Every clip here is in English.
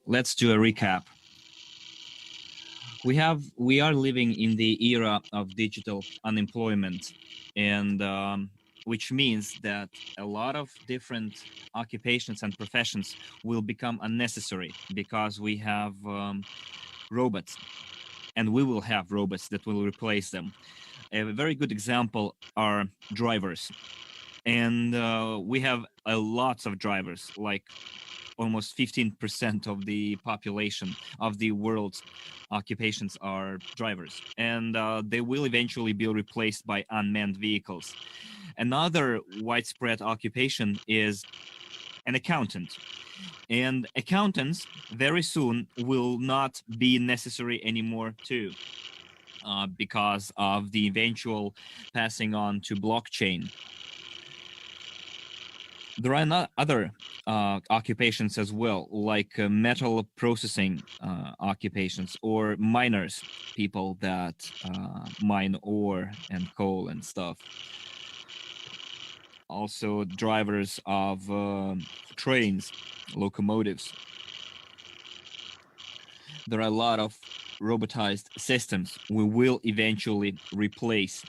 let's do a recap. We are living in the era of digital unemployment, and which means that a lot of different occupations and professions will become unnecessary because we have robots, and we will have robots that will replace them. A very good example are drivers, and we have lots of drivers, like almost 15% of the population of the world's occupations are drivers, and they will eventually be replaced by unmanned vehicles. Another widespread occupation is an accountant, and accountants very soon will not be necessary anymore too, because of the eventual passing on to blockchain. There are not other occupations as well, like metal processing occupations, or miners, people that mine ore and coal and stuff. Also drivers of trains, locomotives. There are a lot of robotized systems. We will eventually replace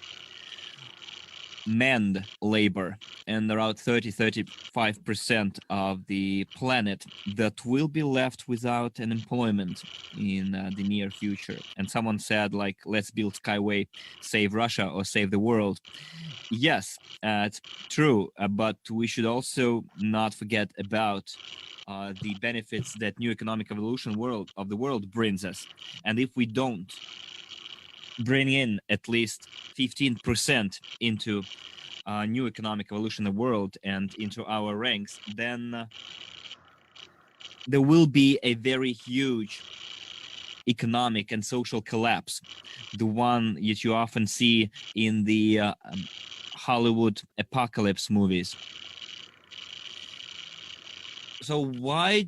manned labor, and around 35% of the planet that will be left without an employment in the near future. And someone said, like, let's build Skyway, save Russia or save the world. Yes, it's true, but we should also not forget about the benefits that new economic evolution of the world brings us. And if we don't bring in at least 15% into new economic evolution of the world and into our ranks, then there will be a very huge economic and social collapse, the one that you often see in the Hollywood apocalypse movies. So why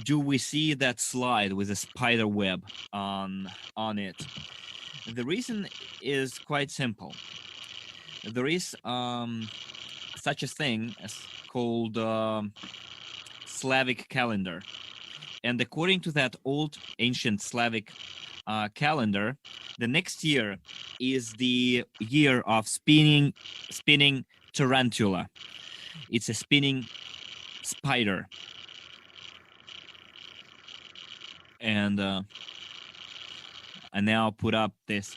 do we see that slide with a spider web on it? The reason is quite simple. There is such a thing as called Slavic calendar. And according to that old ancient Slavic calendar, the next year is the year of spinning tarantula. It's a spinning spider. And I now put up this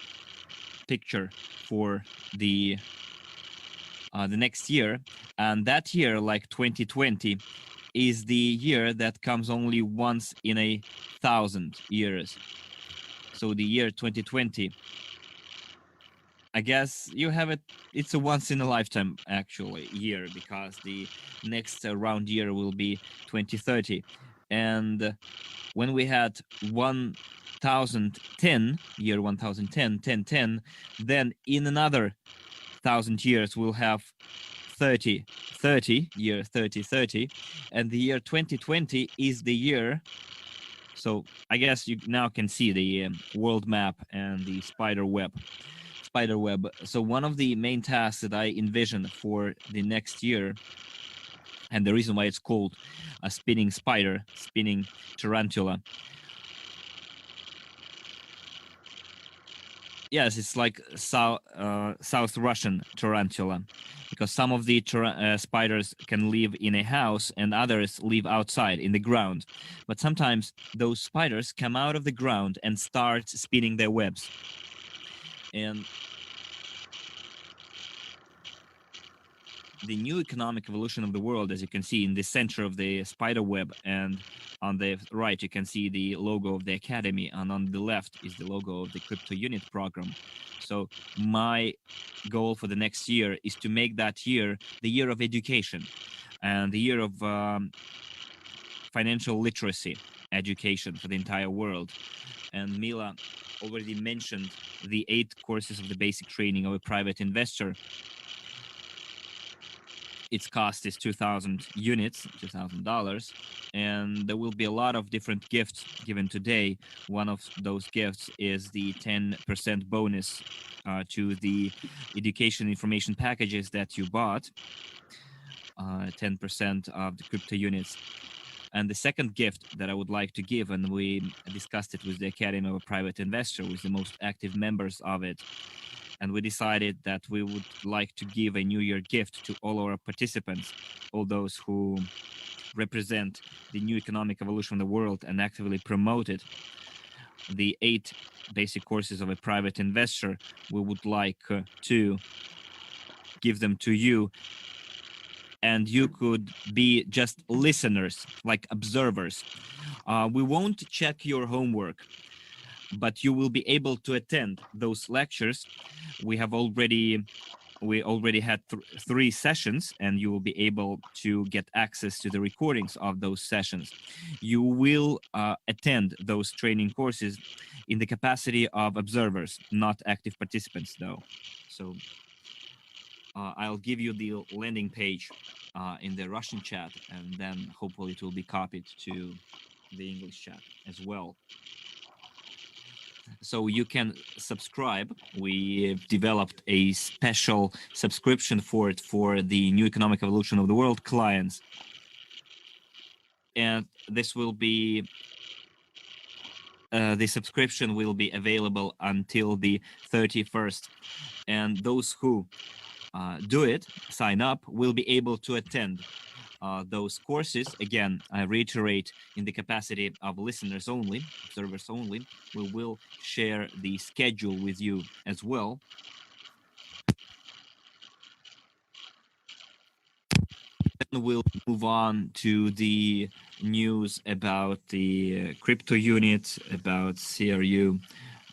picture for the next year, and that year, like 2020, is the year that comes only once in 1,000 years. So the year 2020, I guess you have it. It's a once in a lifetime actually year, because the next round year will be 2030, and when we had 1010, year 1010, then in another 1,000 years we'll have 3030, year 3030, and the year 2020 is the year. So I guess you now can see the world map and the spider web. So one of the main tasks that I envision for the next year, and the reason why it's called a spinning spider, spinning tarantula. Yes, it's like South Russian tarantula, because some of the spiders can live in a house and others live outside in the ground. But sometimes those spiders come out of the ground and start spinning their webs. And the new economic evolution of the world, as you can see in the center of the spider web, and on the right you can see the logo of the academy, and on the left is the logo of the CrytpoUnit program. So my goal for the next year is to make that year the year of education and the year of financial literacy education for the entire world. And Mila already mentioned the 8 courses of the basic training of a private investor. Its cost is 2,000 units, $2,000, and there will be a lot of different gifts given today. One of those gifts is the 10% bonus to the education information packages that you bought, 10% of the crypto units. And the second gift that I would like to give, and we discussed it with the Academy of a Private Investor, with the most active members of it, and we decided that we would like to give a New Year gift to all our participants, all those who represent the new economic evolution of the world and actively promote it. The 8 basic courses of a private investor, we would like to give them to you, and you could be just listeners, like observers. We won't check your homework, but you will be able to attend those lectures. We already had 3 sessions, and you will be able to get access to the recordings of those sessions. You will attend those training courses in the capacity of observers, not active participants, though. So I'll give you the landing page in the Russian chat, and then hopefully it will be copied to the English chat as well. So you can subscribe. We've developed a special subscription for it for the new economic evolution of the world clients. And this will be the subscription will be available until the 31st. And those who do it, sign up, will be able to attend those courses. Again, I reiterate, in the capacity of listeners only, observers only. We will share the schedule with you as well. Then we'll move on to the news about the CrytpoUnit, about CRU,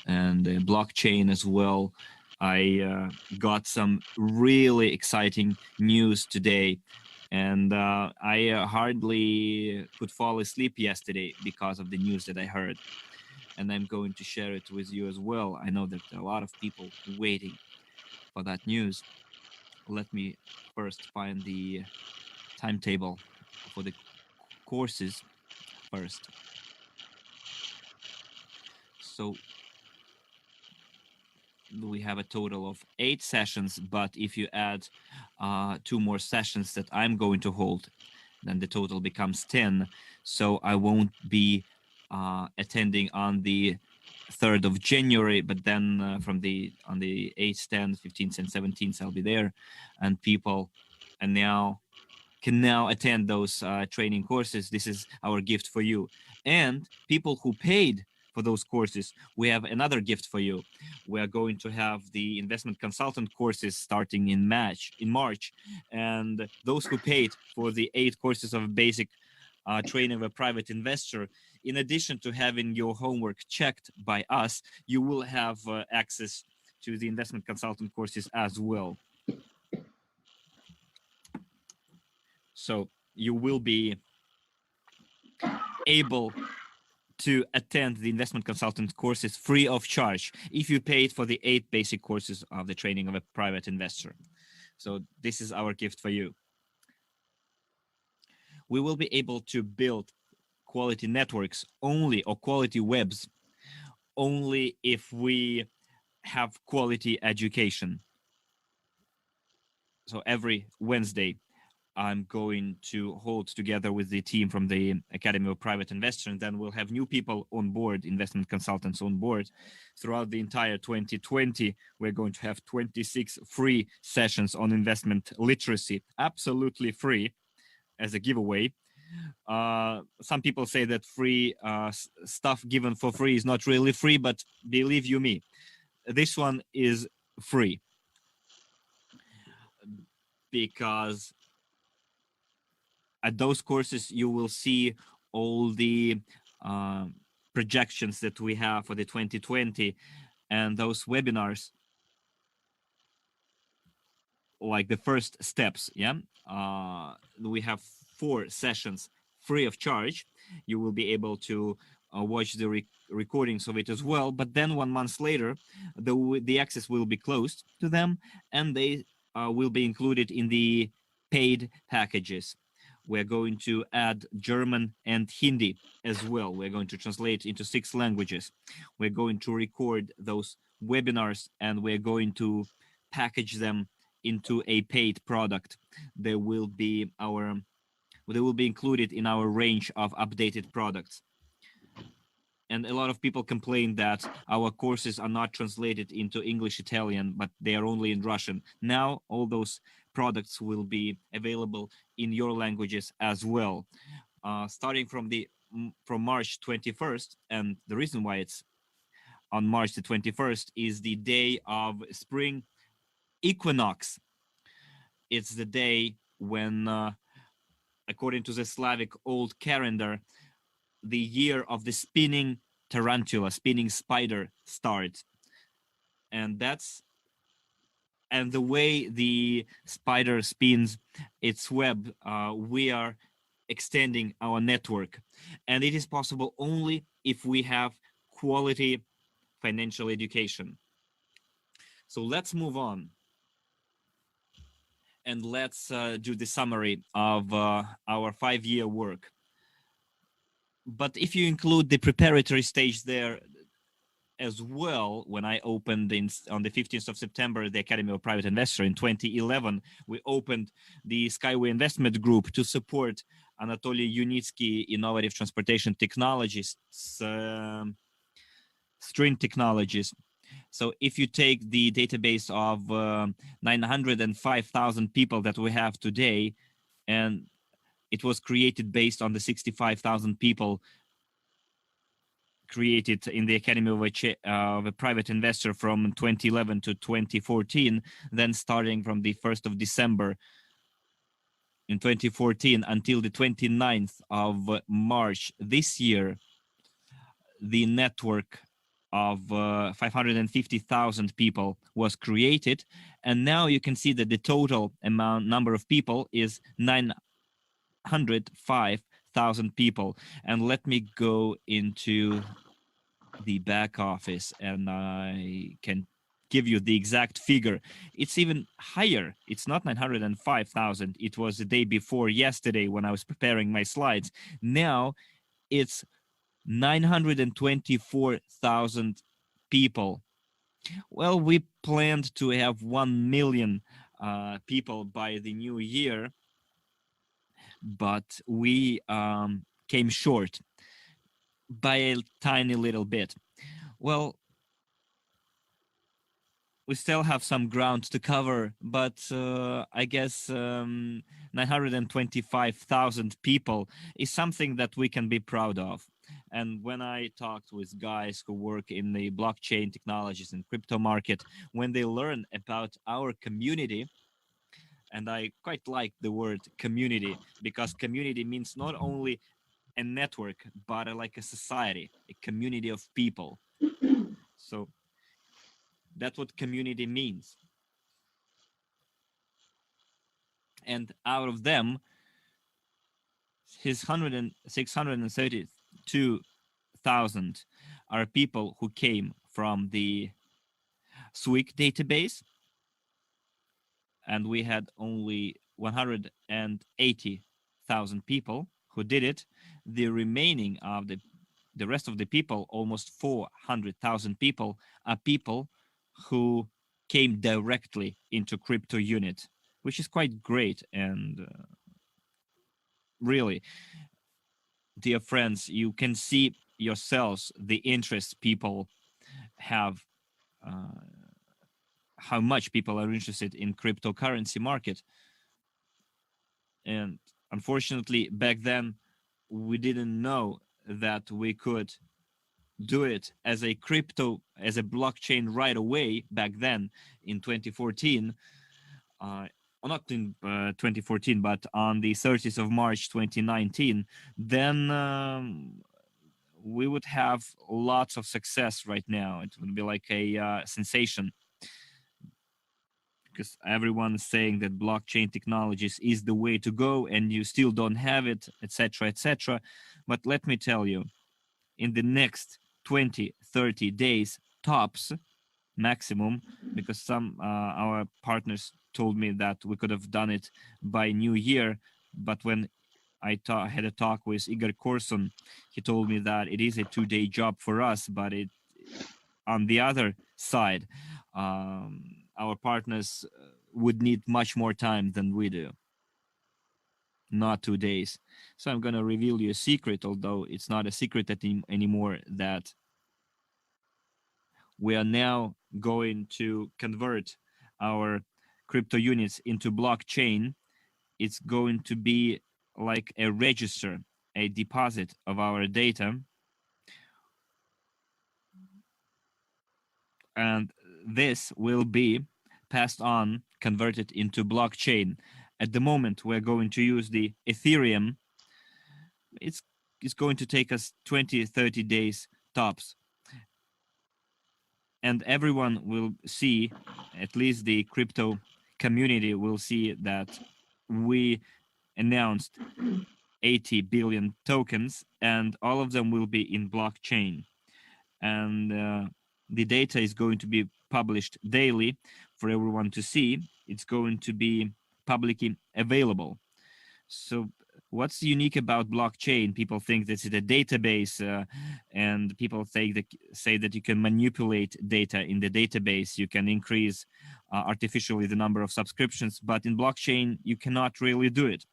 and blockchain as well. I got some really exciting news today, and I hardly could fall asleep yesterday because of the news that I heard, and I'm going to share it with you as well. I know that there are a lot of people waiting for that news. Let me first find the timetable for the courses first. So we have a total of 8 sessions, but if you add 2 more sessions that I'm going to hold, then the total becomes 10. So I won't be attending on the 3rd of January, but then on the 8th, 10th, 15th, and 17th, I'll be there, and people can now attend those training courses. This is our gift for you. And people who paid for those courses, we have another gift for you. We are going to have the investment consultant courses starting in March, and those who paid for the 8 courses of basic training of a private investor, in addition to having your homework checked by us, you will have access to the investment consultant courses as well. So you will be able to attend the investment consultant courses free of charge if you paid for the 8 basic courses of the training of a private investor. So this is our gift for you. We will be able to build quality networks only, or quality webs only, if we have quality education. So every Wednesday, I'm going to hold together with the team from the Academy of Private Investor, and then we'll have new people on board, investment consultants on board. Throughout the entire 2020, we're going to have 26 free sessions on investment literacy, absolutely free, as a giveaway. Some people say that free stuff given for free is not really free, but believe you me, this one is free, because at those courses you will see all the projections that we have for the 2020, and those webinars, like the first steps. We have 4 sessions free of charge. You will be able to watch the recordings of it as well, but then 1 month later the access will be closed to them, and they will be included in the paid packages. We're going to add German and Hindi as well. We're going to translate into 6 languages. We're going to record those webinars, and we're going to package them into a paid product. There will be our they will be included in our range of updated products. And a lot of people complain that our courses are not translated into English, Italian, but they are only in Russian. Now all those products will be available in your languages as well, starting from March 21st. And the reason why it's on March the 21st is the day of spring equinox. It's the day when, according to the Slavic old calendar, the year of the spinning tarantula, spinning spider starts. And the way the spider spins its web, we are extending our network. And it is possible only if we have quality financial education. So let's move on. And let's do the summary of our 5-year work. But if you include the preparatory stage there as well, when I opened on the 15th of September, the Academy of Private Investor in 2011, we opened the Skyway Investment Group to support Anatoly Unitsky Innovative Transportation Technologies, string technologies. So if you take the database of 905,000 people that we have today, and it was created based on the 65,000 people created in the Academy of a Private Investor from 2011 to 2014, then starting from the 1st of December in 2014 until the 29th of March this year, the network of 550,000 people was created. And now you can see that the total number of people is 905,000 people. And let me go into the back office and I can give you the exact figure. It's even higher. It's not 905,000. It was the day before yesterday when I was preparing my slides. Now it's 924,000 people. Well, we planned to have 1 million people by the new year, but we came short by a tiny little bit. Well, we still have some ground to cover, but I guess 925,000 people is something that we can be proud of. And when I talked with guys who work in the blockchain technologies and crypto market, when they learn about our community, and I quite like the word community, because community means not only a network, but like a society, a community of people. So that's what community means. And out of them, 632,000 are people who came from the SWIC database, and we had only 180,000 people who did it. The remaining of the rest of the people, almost 400,000 people, are people who came directly into CrytpoUnit, which is quite great. And really, dear friends, you can see yourselves the interest people have, how much people are interested in cryptocurrency market. And unfortunately, back then, we didn't know that we could do it as a blockchain right away back then in 2014. Not in 2014, but on the 30th of March 2019, then we would have lots of success right now. It would be like a sensation, because everyone is saying that blockchain technologies is the way to go and you still don't have it, etc., etc. But let me tell you, in the next 20-30 days tops, maximum, because some our partners told me that we could have done it by New Year, but when I had a talk with Igor Korsun, he told me that it is a 2-day job for us, but it on the other side, our partners would need much more time than we do. not 2 days. So I'm going to reveal you a secret, although it's not a secret anymore, that we are now going to convert our crypto units into blockchain. It's going to be like a register, a deposit of our data. And this will be passed on, converted into blockchain. At the moment, we're going to use the Ethereum. It's going to take us 20, 30 days tops. And everyone will see, at least the crypto community will see, that we announced 80 billion tokens, and all of them will be in blockchain. And the data is going to be published daily for everyone to see. It's going to be publicly available. So what's unique about blockchain? People think this is a database, and people say that you can manipulate data in the database. You can increase artificially the number of subscriptions, but in blockchain, you cannot really do it.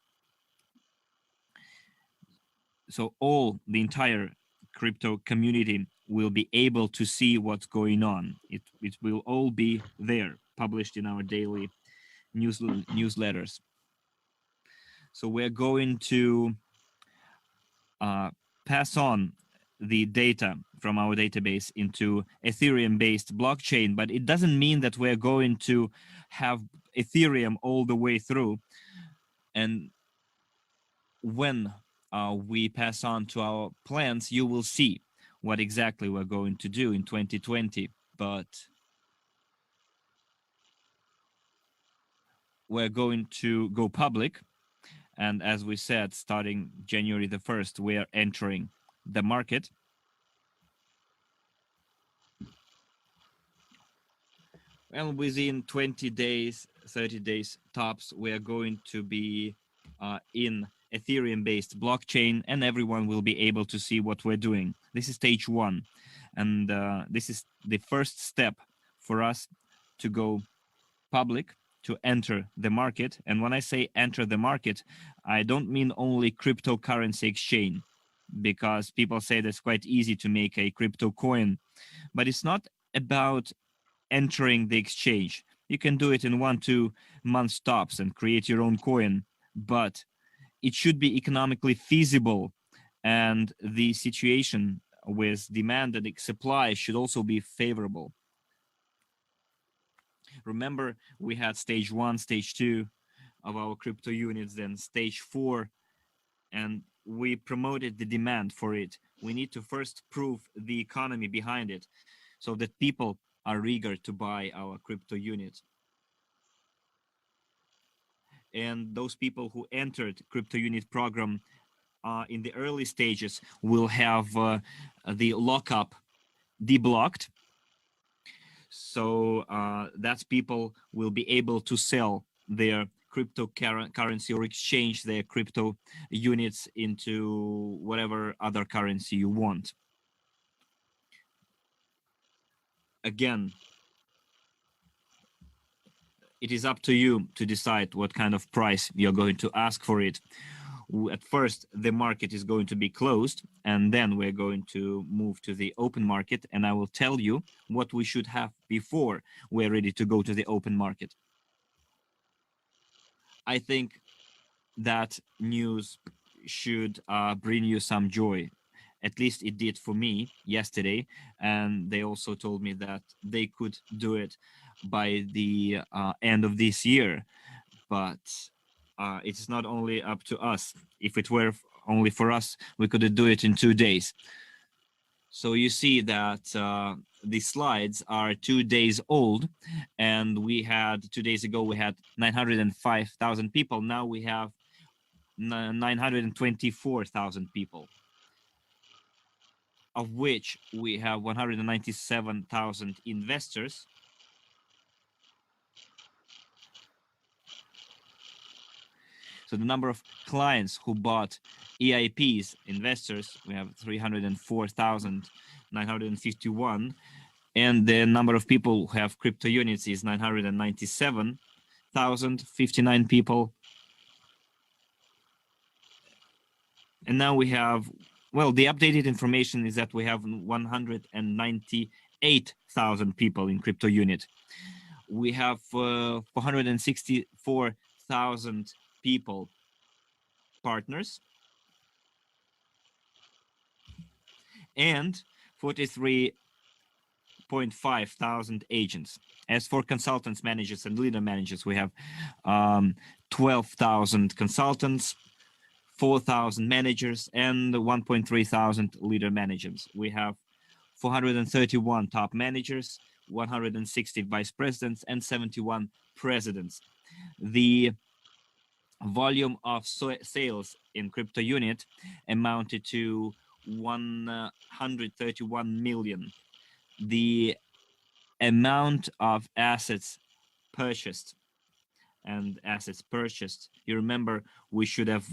So the entire crypto community will be able to see what's going on. It will all be there, published in our daily newsletters. So we're going to pass on the data from our database into Ethereum-based blockchain, but it doesn't mean that we're going to have Ethereum all the way through. And when we pass on to our plans, you will see what exactly we're going to do in 2020. But we're going to go public. And as we said, starting January the 1st, we are entering the market. And within 20 days, 30 days tops, we are going to be in Ethereum-based blockchain, and everyone will be able to see what we're doing. This is stage one. And this is the first step for us to go public, to enter the market. And when I say enter the market, I don't mean only cryptocurrency exchange, because people say that's quite easy to make a crypto coin, but it's not about entering the exchange. You can do it in 1-2 months tops and create your own coin, but it should be economically feasible, and the situation with demand and supply should also be favorable. Remember, we had stage 1, stage 2 of our crypto units, then stage 4, and we promoted the demand for it. We need to first prove the economy behind it so that people are eager to buy our crypto unit. And those people who entered crypto unit program in the early stages will have the lockup deblocked. So that's people will be able to sell their cryptocurrency or exchange their crypto units into whatever other currency you want. Again, it is up to you to decide what kind of price you're going to ask for it. At first, the market is going to be closed, and then we're going to move to the open market, and I will tell you what we should have before we're ready to go to the open market. I think that news should bring you some joy. At least it did for me yesterday, and they also told me that they could do it by the end of this year. But it's not only up to us. If it were only for us, we could do it in 2 days. So you see that the slides are 2 days old, and we had 2 days ago, we had 905,000 people. Now we have 924,000 people, of which we have 197,000 investors. So the number of clients who bought EIPs, investors, we have 304,951. And the number of people who have crypto units is 997,059 people. And now we have, well, the updated information is that we have 198,000 people in CrytpoUnit. We have 464,000 people partners and 43.5 thousand agents. As for consultants, managers, and leader managers, we have 12,000 consultants, 4,000 managers, and 1.3 thousand leader managers. We have 431 top managers, 160 vice presidents, and 71 presidents. The volume of sales in CrytpoUnit amounted to 131 million. The amount of assets purchased, you remember we should have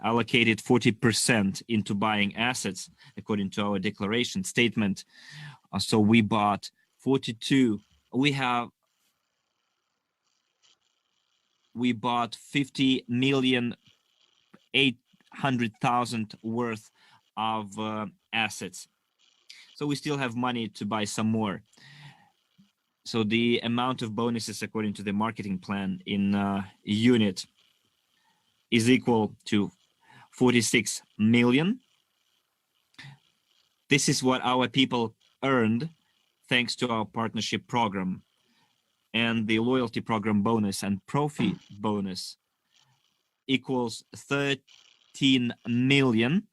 allocated 40% into buying assets according to our declaration statement. So we bought 42. We bought 50,800,000 worth of assets. So we still have money to buy some more. So the amount of bonuses according to the marketing plan in unit is equal to 46 million. This is what our people earned thanks to our partnership program. And the loyalty program bonus and profit bonus equals 13 million.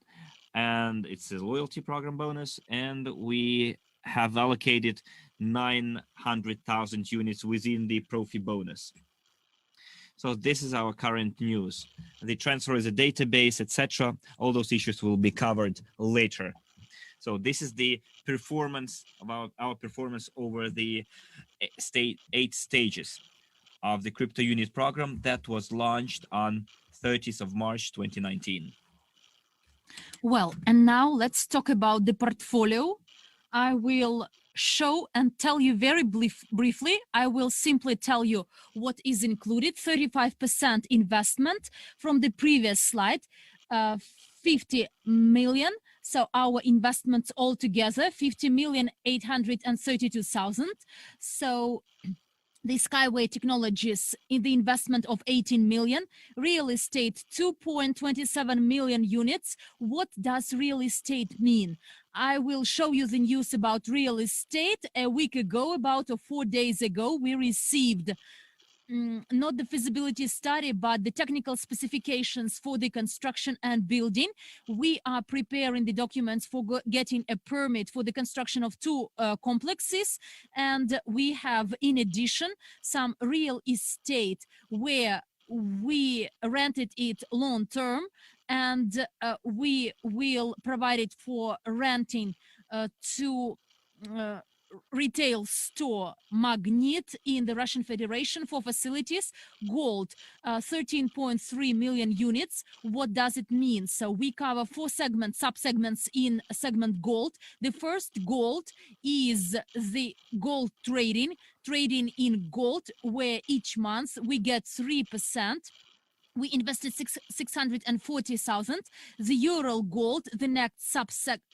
And it's a loyalty program bonus. And we have allocated 900,000 units within the profit bonus. So this is our current news. The transfer is a database, etc. All those issues will be covered later. So this is the performance about our performance over the 8 stages of the CrytpoUnit program that was launched on 30th of March 2019. Well, and now let's talk about the portfolio. I will show and tell you very briefly. I will simply tell you what is included. 35% investment from the previous slide, 50 million. So our investments altogether, 50,832,000. So the Skyway Technologies in the investment of 18 million, real estate 2.27 million units. What does real estate mean? I will show you the news about real estate. A week ago, about 4 days ago, we received not the feasibility study, but the technical specifications for the construction and building. We are preparing the documents for getting a permit for the construction of 2 complexes. And we have, in addition, some real estate where we rented it long term, and we will provide it for renting to retail store Magnet in the Russian Federation for facilities. Gold, 13.3 million units. What does it mean? So we cover 4 sub-segments in segment gold. The first gold is the gold trading in gold, where each month we get 3%. We invested 640,000. The Ural Gold, the next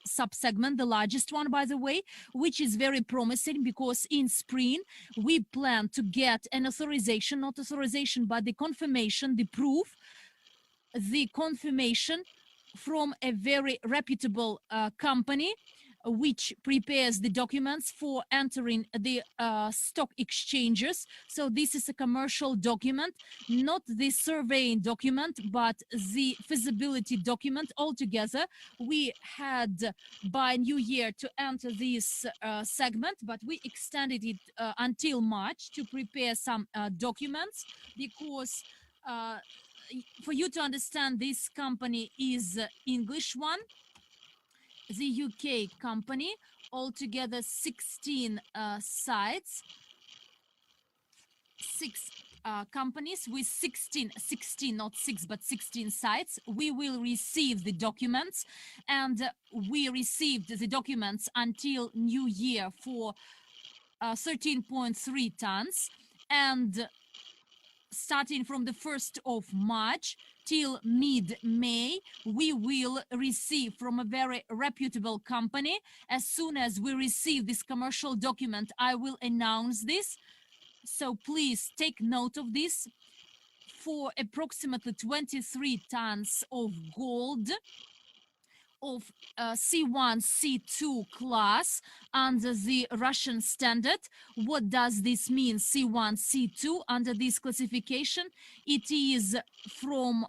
sub-segment, the largest one, by the way, which is very promising because in spring we plan to get an authorization, not authorization, but the confirmation, the proof, the confirmation from a very reputable company which prepares the documents for entering the stock exchanges. So this is a commercial document, not the surveying document, but the feasibility document altogether. We had by New Year to enter this segment, but we extended it until March to prepare some documents because for you to understand, this company is English one. The UK company, altogether 16 sites, 6 companies with 16, not 6, but 16 sites. We will receive the documents, and we received the documents until New Year for 13.3 tons. And starting from the 1st of March till mid-May, we will receive from a very reputable company. As soon as we receive this commercial document, I will announce this. So please take note of this. For approximately 23 tons of gold of C1, C2 class under the Russian standard. What does this mean, C1, C2? Under this classification, it is from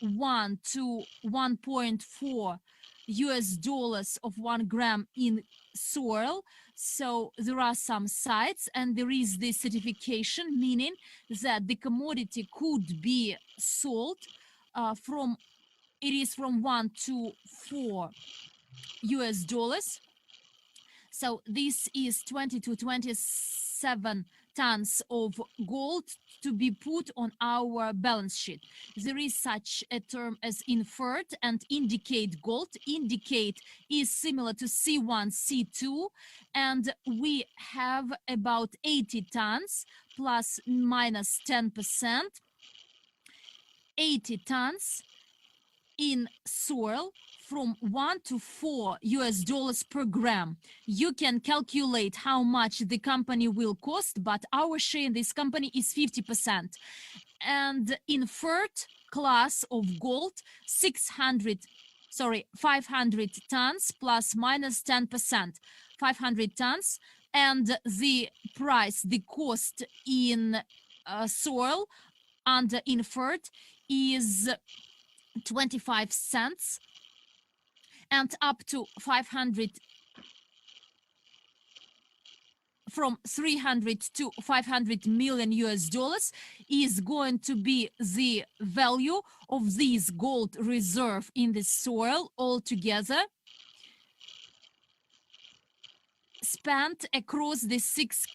1 to 1.4 US dollars of 1 gram in soil. So there are some sites, and there is this certification, meaning that the commodity could be sold from 1 to 4 US dollars. So this is 20 to 27 tons of gold to be put on our balance sheet. There is such a term as inferred and indicate gold. Indicate is similar to C1, C2, and we have about 80 tons plus minus 10%, 80 tons in soil from 1 to 4 US dollars per gram. You can calculate how much the company will cost, but our share in this company is 50%. And inferred class of gold, 500 tons plus minus 10%, 500 tons. And the price, the cost in soil under inferred is 25 cents, and up to 500, from 300 to 500 million US dollars is going to be the value of this gold reserve in the soil altogether, spent across these six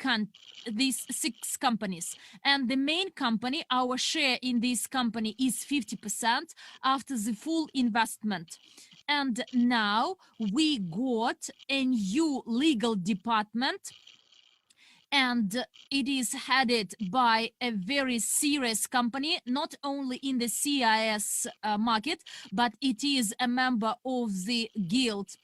companies. And the main company, our share in this company is 50% after the full investment. And now we got a new legal department, and it is headed by a very serious company, not only in the CIS market, but it is a member of the Guild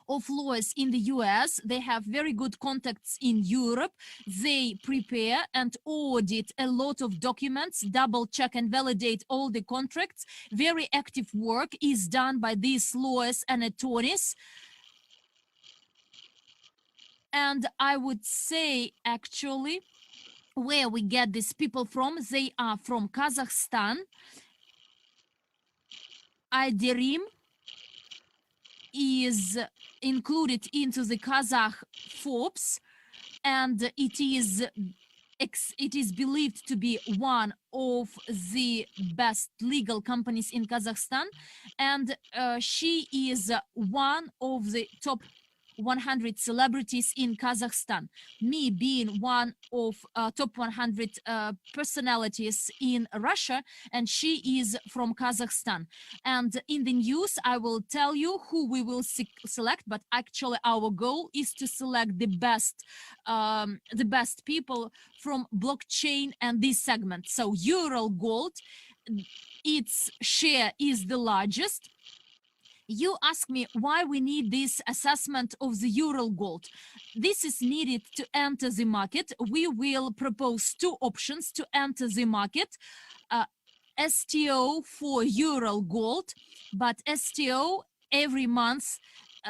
of Lawyers in the US. They have very good contacts in Europe. They prepare and audit a lot of documents, double check and validate all the contracts. Very active work is done by these lawyers and attorneys. And I would say, actually, where we get these people from, they are from Kazakhstan. Ayderim is included into the Kazakh Forbes, and it is believed to be one of the best legal companies in Kazakhstan, and she is one of the top 100 celebrities in Kazakhstan, me being one of top 100 personalities in Russia, and she is from Kazakhstan. And in the news, I will tell you who we will select, but actually our goal is to select the best people from blockchain and this segment. So Ural Gold, its share is the largest. You ask me why we need this assessment of the Ural Gold. This is needed to enter the market. We will propose two options to enter the market. STO for Ural Gold, but STO every month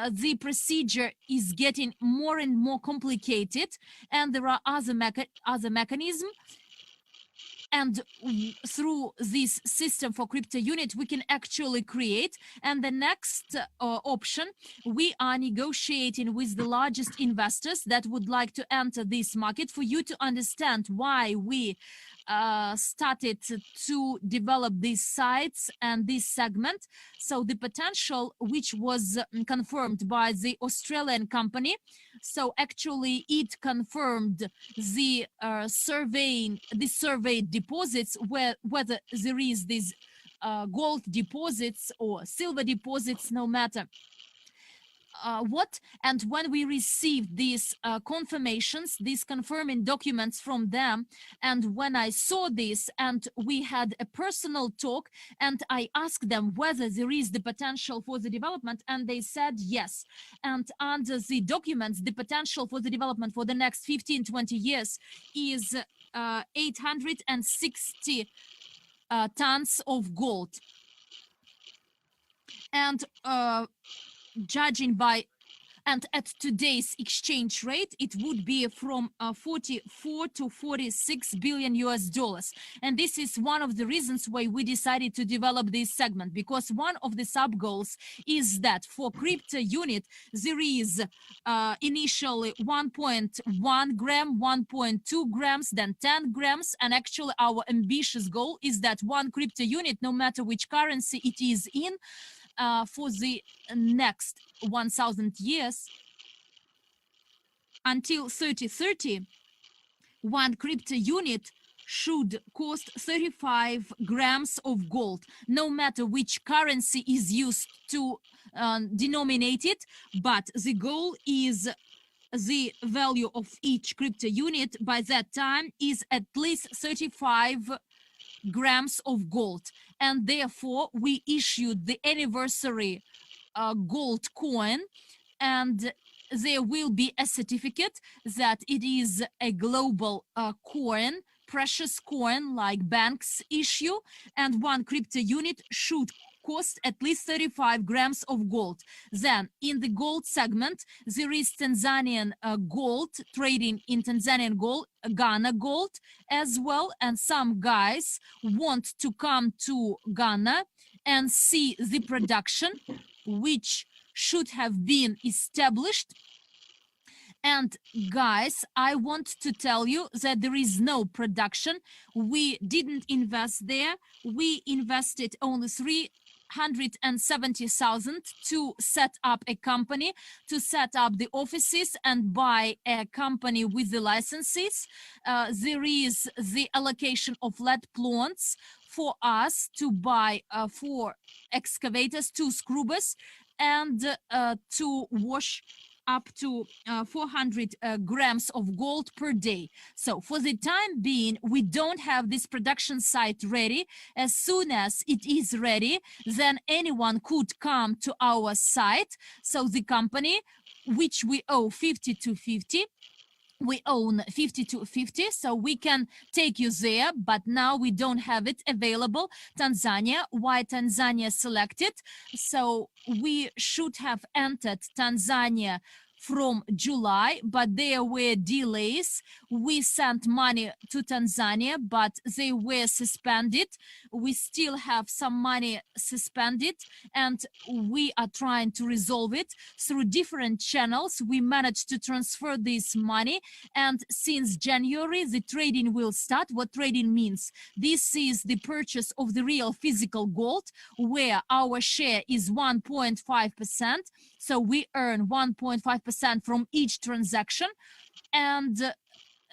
the procedure is getting more and more complicated, and there are other mechanisms. And through this system for CrytpoUnit, we can actually create. And the next option, we are negotiating with the largest investors that would like to enter this market. For you to understand why we started to develop these sites and this segment. So the potential, which was confirmed by the Australian company. So actually it confirmed the surveyed deposits, whether there is these gold deposits or silver deposits, no matter. and when we received these confirmations, these confirming documents from them, and when I saw this and we had a personal talk, and I asked them whether there is the potential for the development, and they said yes. And under the documents, the potential for the development for the next 15-20 years is 860 tons of gold. And judging by, and at today's exchange rate, it would be from 44 to 46 billion US dollars. And this is one of the reasons why we decided to develop this segment, because one of the sub goals is that for CrytpoUnit, there is initially 1.1 gram, 1.2 grams, then 10 grams. And actually our ambitious goal is that one CrytpoUnit, no matter which currency it is in, for the next 1,000 years, until 2030, one CrytpoUnit should cost 35 grams of gold, no matter which currency is used to denominate it. But the goal is the value of each CrytpoUnit by that time is at least 35 grams of gold. And therefore we issued the anniversary gold coin, and there will be a certificate that it is a global coin, precious coin like banks issue, and one CrytpoUnit should cost at least 35 grams of gold. Then in the gold segment, there is Tanzanian gold, trading in Tanzanian gold, Ghana gold as well. And some guys want to come to Ghana and see the production, which should have been established. And guys, I want to tell you that there is no production. We didn't invest there. We invested only 370,000 to set up a company, to set up the offices and buy a company with the licenses. There is the allocation of lead plants for us to buy 4 excavators, 2 scrubbers, and to wash up to 400 grams of gold per day. So for the time being, we don't have this production site ready. As soon as it is ready, then anyone could come to our site. So the company, which we owe 50-50, we own 50-50, so we can take you there, but now we don't have it available. Tanzania, why Tanzania selected? So we should have entered Tanzania from July, but there were delays. We sent money to Tanzania, but they were suspended. We still have some money suspended, and we are trying to resolve it through different channels. We managed to transfer this money, and since January, the trading will start. What trading means? This is the purchase of the real physical gold, where our share is 1.5%. So we earn 1.5% from each transaction, and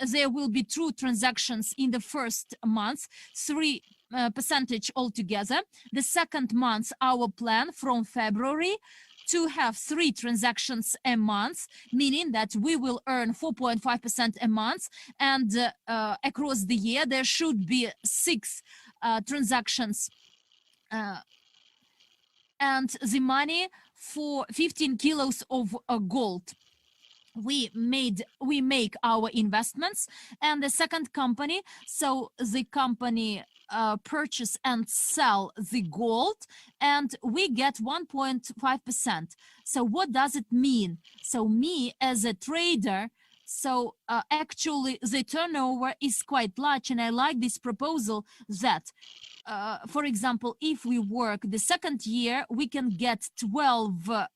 there will be 2 transactions in the first month, 3% altogether. The second month, our plan from February to have 3 transactions a month, meaning that we will earn 4.5% a month, and across the year there should be 6 transactions, and the money for 15 kilos of gold. We make our investments, and the second company, so the company purchase and sell the gold, and we get 1.5%. So what does it mean? So me as a trader, so actually the turnover is quite large, and I like this proposal that for example, if we work the second year, we can get 12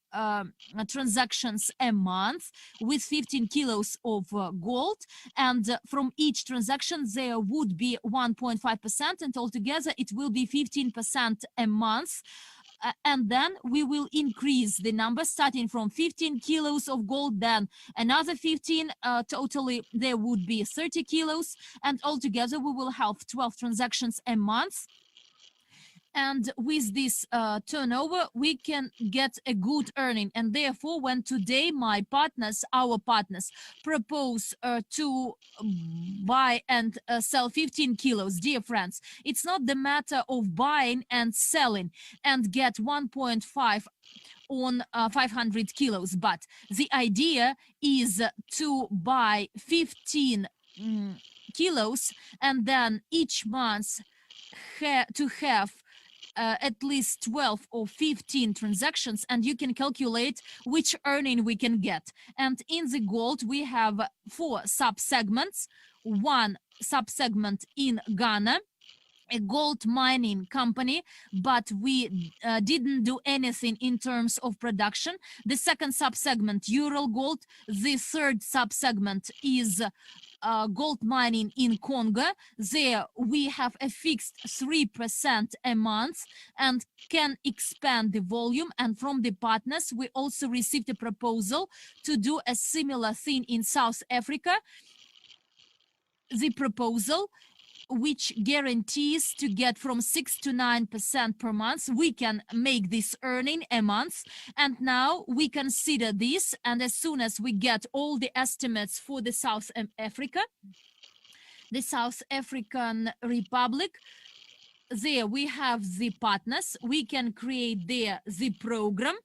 transactions a month with 15 kilos of gold, and from each transaction there would be 1.5%, and altogether it will be 15% a month. And then we will increase the number starting from 15 kilos of gold, then another 15, totally there would be 30 kilos, and altogether we will have 12 transactions a month. And with this turnover, we can get a good earning. And therefore, when today our partners, propose to buy and sell 15 kilos, dear friends, it's not the matter of buying and selling and get 1.5 on 500 kilos, but the idea is to buy 15 kilos and then each month to have at least 12 or 15 transactions, and you can calculate which earning we can get. And in the gold, we have 4 sub-segments. One sub-segment in Ghana, a gold mining company, but we didn't do anything in terms of production. The second sub-segment, Ural Gold. The third sub-segment is gold mining in Congo. There we have a fixed 3% a month and can expand the volume. And from the partners, we also received a proposal to do a similar thing in South Africa. The proposal, which guarantees to get from 6 to 9% per month, we can make this earning a month. And now we consider this, and as soon as we get all the estimates for the South Africa, the South African Republic, there we have the partners, we can create there the program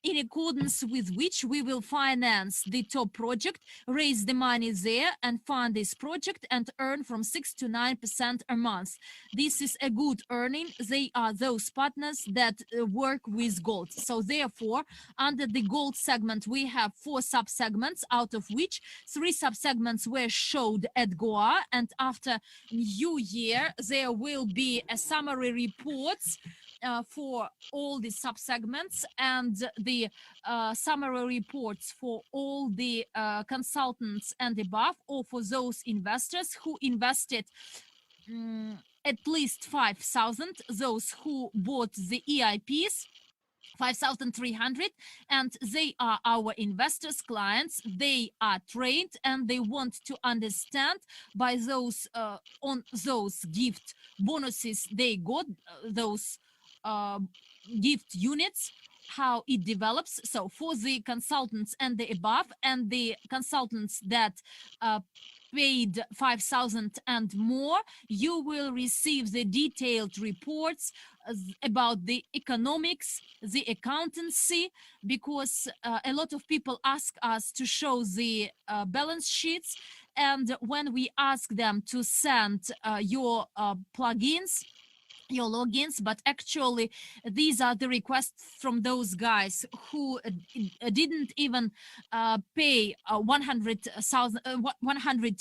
in accordance with which we will finance the top project, raise the money there and fund this project and earn from 6 to 9% a month. This is a good earning. They are those partners that work with gold. So therefore, under the gold segment, we have 4 sub-segments, out of which 3 sub-segments were showed at Goa. And after New Year, there will be a summary reports for all the sub-segments and the summary reports for all the consultants and above, or for those investors who invested at least 5,000, those who bought the EIPs, 5,300, and they are our investors, clients. They are trained and they want to understand by those on those gift bonuses they got, those gift units, how it develops. So for the consultants and the above, and the consultants that paid 5,000 and more, you will receive the detailed reports about the economics, the accountancy, because a lot of people ask us to show the balance sheets, and when we ask them to send your plugins, your logins, but actually these are the requests from those guys who didn't even pay 100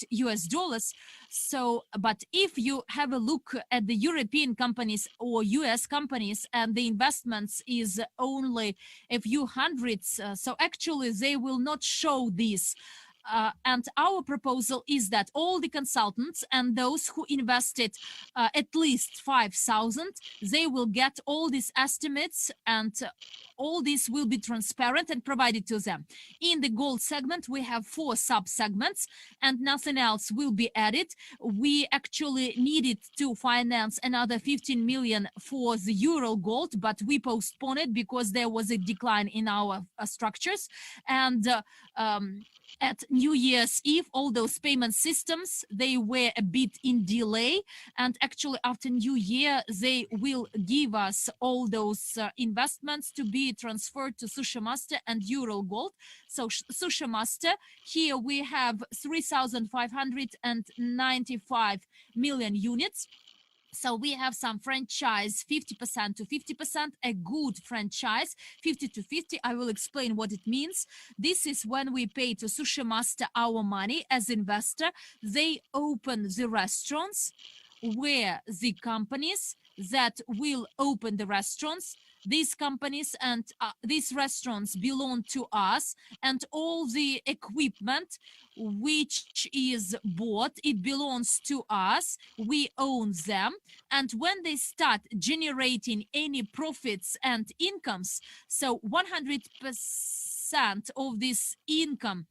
US dollars. So, but if you have a look at the European companies or US companies and the investments is only a few hundreds, so actually they will not show this. And our proposal is that all the consultants and those who invested at least 5,000, they will get all these estimates, and all this will be transparent and provided to them. In the gold segment, we have 4 sub-segments and nothing else will be added. We actually needed to finance another 15 million for the Ural Gold, but we postponed it because there was a decline in our structures. And at New Year's Eve, all those payment systems, they were a bit in delay. And actually after New Year, they will give us all those investments to be transferred to Sushi Master and Ural Gold. So Sushi Master, here we have 3,595 million units. So we have some franchise 50% to 50%, a good franchise 50 to 50. I will explain what it means. This is when we pay to Sushi Master our money as investor. They open the restaurants where the companies that will open the restaurants, these companies and these restaurants belong to us, and all the equipment which is bought, it belongs to us. We own them. And when they start generating any profits and incomes, so 100% of this income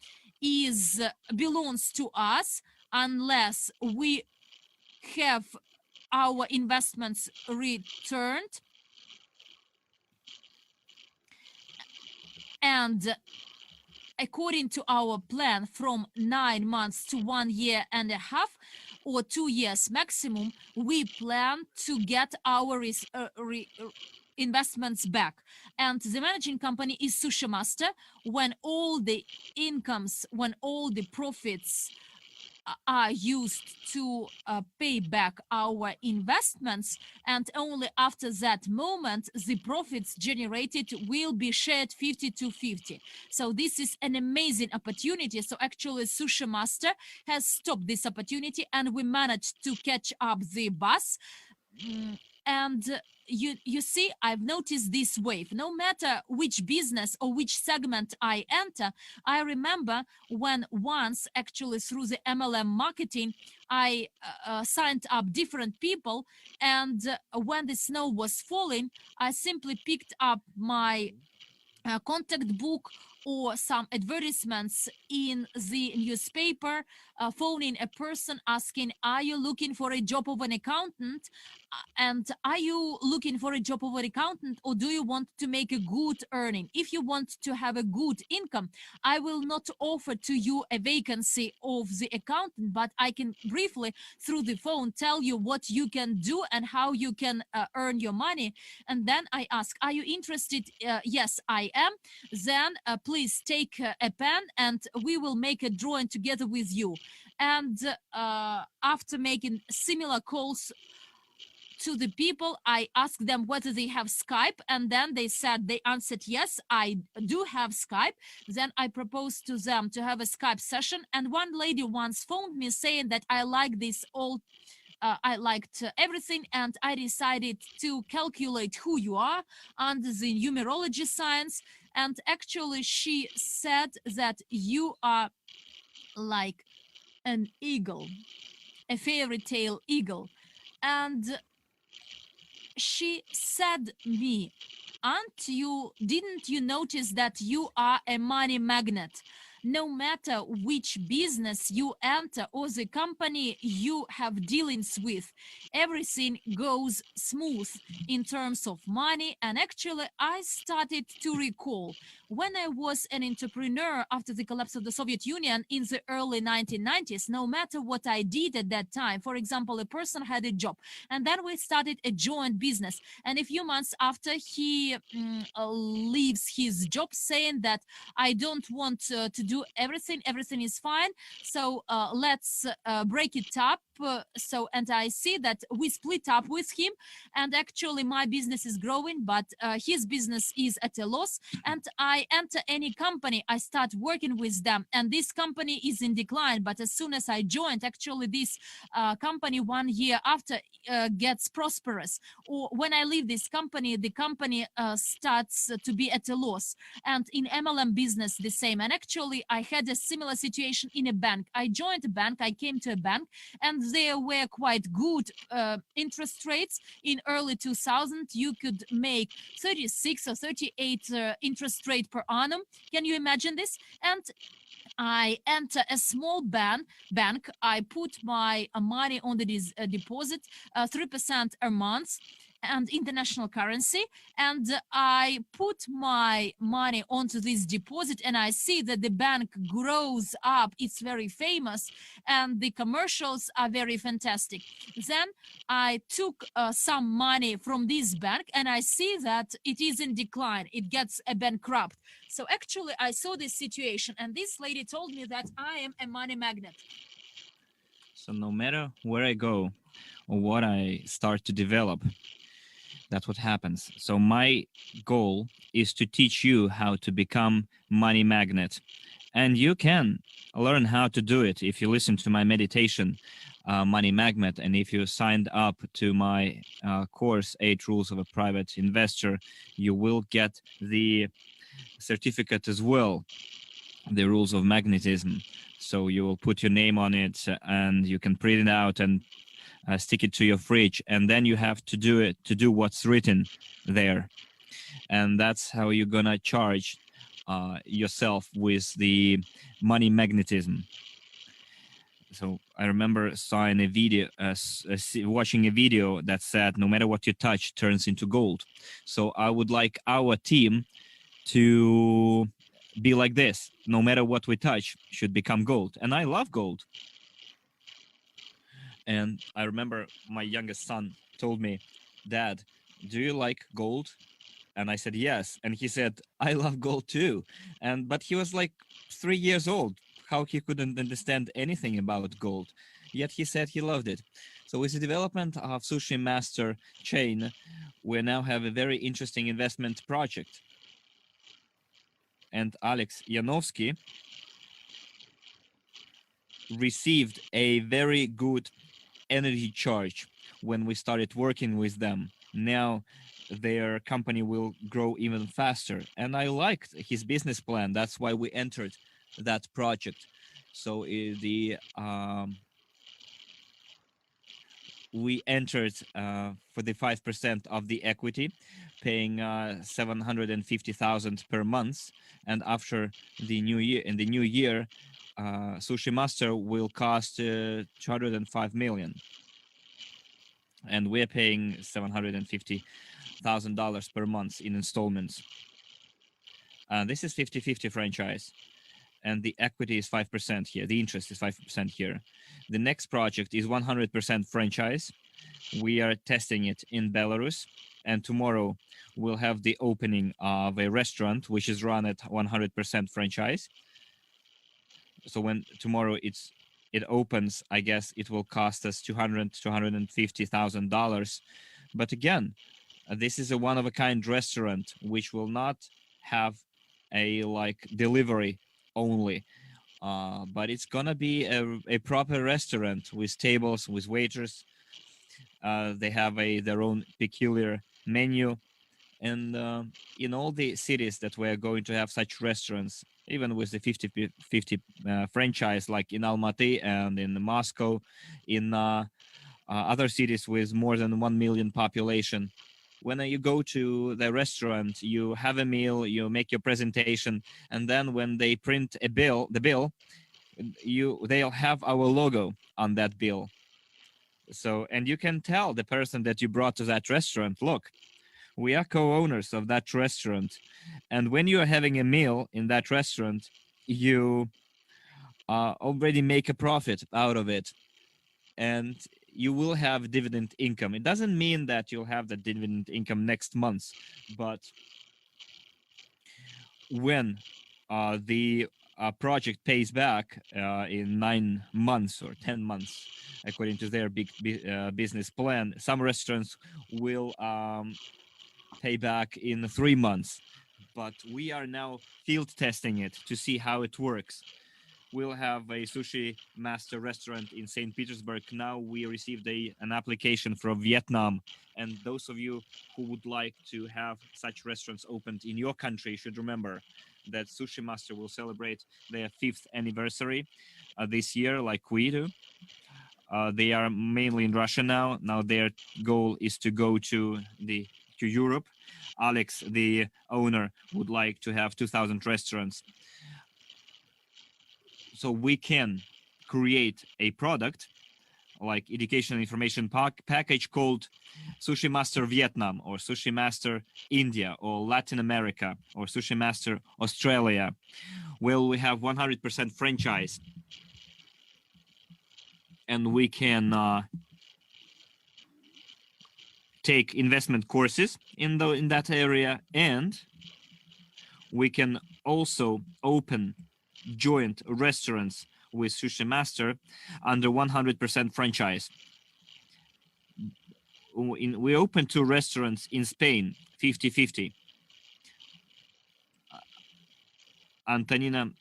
belongs to us, unless we have our investments returned. And according to our plan, from 9 months to 1 year and a half or 2 years maximum, we plan to get our investments back. And the managing company is Sushi Master. When all the incomes, when all the profits are used to pay back our investments, and only after that moment the profits generated will be shared 50-50. So this is an amazing opportunity. So actually Sushi Master has stopped this opportunity and we managed to catch up the bus. And you see, I've noticed this wave. No matter which business or which segment I enter, I remember when once, actually through the MLM marketing, I signed up different people, and when the snow was falling, I simply picked up my contact book or some advertisements in the newspaper, phoning a person asking, are you looking for a job of an accountant? And are you looking for a job of an accountant, or do you want to make a good earning? If you want to have a good income, I will not offer to you a vacancy of the accountant, but I can briefly through the phone tell you what you can do and how you can earn your money. And then I ask, are you interested? Yes, I am. Then please take a pen and we will make a drawing together with you. And after making similar calls to the people, I asked them whether they have Skype, and then they answered yes, I do have Skype. Then I proposed to them to have a Skype session, and one lady once phoned me saying that I like this old I liked everything, and I decided to calculate who you are under the numerology science. And actually she said that you are like an eagle, a fairy tale eagle. And she said me, didn't you notice that you are a money magnet? No matter which business you enter or the company you have dealings with, everything goes smooth in terms of money. And actually I started to recall when I was an entrepreneur after the collapse of the Soviet Union in the early 1990s, no matter what I did at that time, for example, a person had a job and then we started a joint business. And a few months after, he leaves his job saying that I don't want to do everything is fine, so let's break it up. And I see that we split up with him, and actually my business is growing, but his business is at a loss. And I enter any company, I start working with them, and this company is in decline. But as soon as I joined, actually this company 1 year after gets prosperous. Or when I leave this company, the company starts to be at a loss. And in MLM business the same. And actually I had a similar situation in a bank. I joined a bank, I came to a bank, and there were quite good interest rates. In early 2000 you could make 36 or 38 interest rate per annum. Can you imagine this? And I enter a small bank. I put my money on the deposit, 3% a month, and international currency. And I put my money onto this deposit, and I see that the bank grows up. It's very famous, and the commercials are very fantastic. Then I took some money from this bank, and I see that it is in decline. It gets bankrupt. So actually I saw this situation, and this lady told me that I am a money magnet. So no matter where I go or what I start to develop, that's what happens. So my goal is to teach you how to become money magnet. And you can learn how to do it if you listen to my meditation, Money Magnet. And if you signed up to my course, 8 Rules of a Private Investor, you will get the certificate as well, the rules of magnetism. So you will put your name on it and you can print it out and stick it to your fridge, and then you have to do what's written there. And that's how you're gonna charge yourself with the money magnetism. So I remember watching a video that said, no matter what you touch turns into gold. So I would like our team to be like this. No matter what we touch should become gold. And I love gold. And I remember my youngest son told me, Dad, do you like gold? And I said, yes. And he said, I love gold too. But he was like 3 years old. How he couldn't understand anything about gold. Yet he said he loved it. So with the development of Sushi Master chain, we now have a very interesting investment project. And Alex Yanovsky received a very good energy charge when we started working with them. Now their company will grow even faster. And I liked his business plan. That's why we entered that project. So we entered for the 5% of the equity, paying 750,000 per month. And after the new year, in the new year, Sushi Master will cost 205 million. And we're paying $750,000 per month in installments. This is 50-50 franchise, and the equity is 5% here. The interest is 5% here. The next project is 100% franchise. We are testing it in Belarus, and tomorrow we'll have the opening of a restaurant which is run at 100% franchise. So when tomorrow it opens, I guess it will cost us $250,000. But again, this is a one-of-a-kind restaurant which will not have a delivery only, but it's gonna be a proper restaurant with tables, with waiters. They have their own peculiar menu, and in all the cities that we're going to have such restaurants, even with the 50-50 franchise, like in Almaty and in Moscow, in other cities with more than 1 million population. When you go to the restaurant, you have a meal, you make your presentation, and then when they print the bill, they'll have our logo on that bill. So, and you can tell the person that you brought to that restaurant, look, we are co-owners of that restaurant. And when you are having a meal in that restaurant, you already make a profit out of it. And you will have dividend income. It doesn't mean that you'll have the dividend income next month, but when the project pays back in 9 months or 10 months, according to their big business plan, some restaurants will pay back in 3 months. But we are now field testing it to see how it works. We'll have a Sushi Master restaurant in St. Petersburg. Now we received an application from Vietnam. And those of you who would like to have such restaurants opened in your country should remember that Sushi Master will celebrate their 5th anniversary this year, like we do. They are mainly in Russia now. Now their goal is to go to Europe. Alex, the owner, would like to have 2,000 restaurants. So we can create a product like education information package called Sushi Master Vietnam or Sushi Master India or Latin America or Sushi Master Australia. Well, we have 100% franchise, and we can take investment courses in that area, and we can also open joint restaurants with Sushi Master under 100% franchise. We opened 2 restaurants in Spain, 50-50. It's Antonina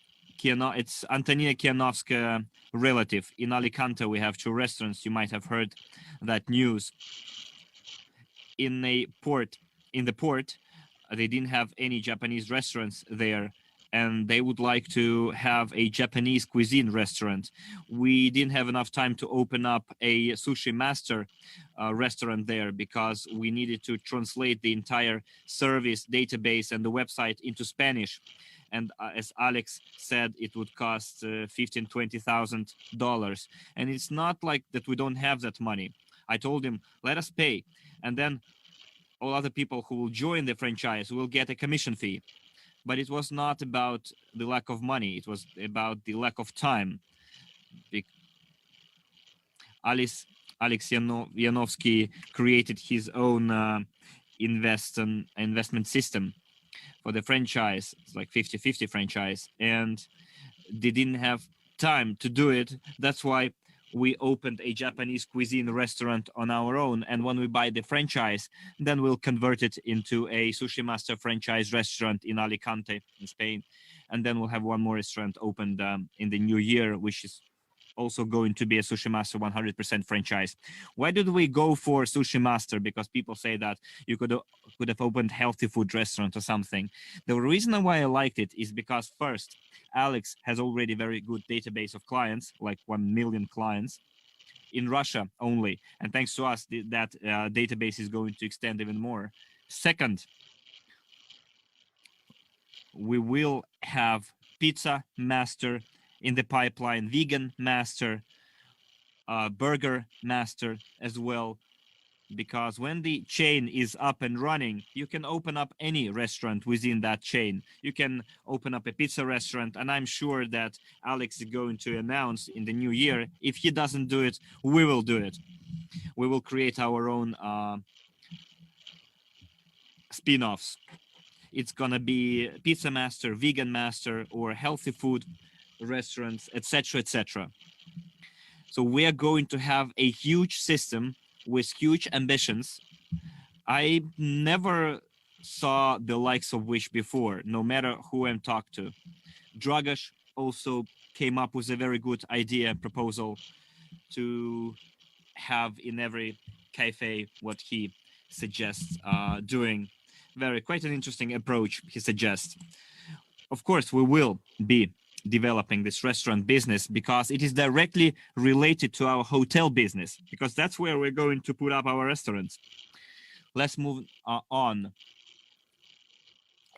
Kianovska relative. In Alicante, we have 2 restaurants. You might have heard that news. In the port, they didn't have any Japanese restaurants there, and they would like to have a Japanese cuisine restaurant. We didn't have enough time to open up a Sushi Master restaurant there because we needed to translate the entire service database and the website into Spanish. and as Alex said, it would cost $15,000-$20,000, and it's not like that we don't have that money. I told him, let us pay, and then all other people who will join the franchise will get a commission fee. But it was not about the lack of money, it was about the lack of time. Alex Yanovsky created his own investment system for the franchise. It's like 50-50 franchise, and they didn't have time to do it. That's why we opened a Japanese cuisine restaurant on our own, and when we buy the franchise, then we'll convert it into a Sushi Master franchise restaurant in Alicante in Spain, and then we'll have one more restaurant opened in the new year, which is also going to be a Sushi Master 100% franchise. Why did we go for Sushi Master? Because people say that you could have opened healthy food restaurant or something. The reason why I liked it is because first, Alex has already very good database of clients, like 1 million clients in Russia only. And thanks to us, that database is going to extend even more. Second, we will have Pizza Master in the pipeline, Vegan Master, Burger Master as well, because when the chain is up and running, you can open up any restaurant within that chain. You can open up a pizza restaurant, and I'm sure that Alex is going to announce in the new year, if he doesn't do it, we will do it. We will create our own spin-offs. It's gonna be Pizza Master, Vegan Master, or healthy food restaurants, etc., etc. So we are going to have a huge system with huge ambitions. I never saw the likes of which before, no matter who I'm talked to. Dragosh also came up with a very good idea and proposal to have in every cafe what he suggests doing. Quite an interesting approach he suggests. Of course, we will be developing this restaurant business because it is directly related to our hotel business, because that's where we're going to put up our restaurants. Let's move on.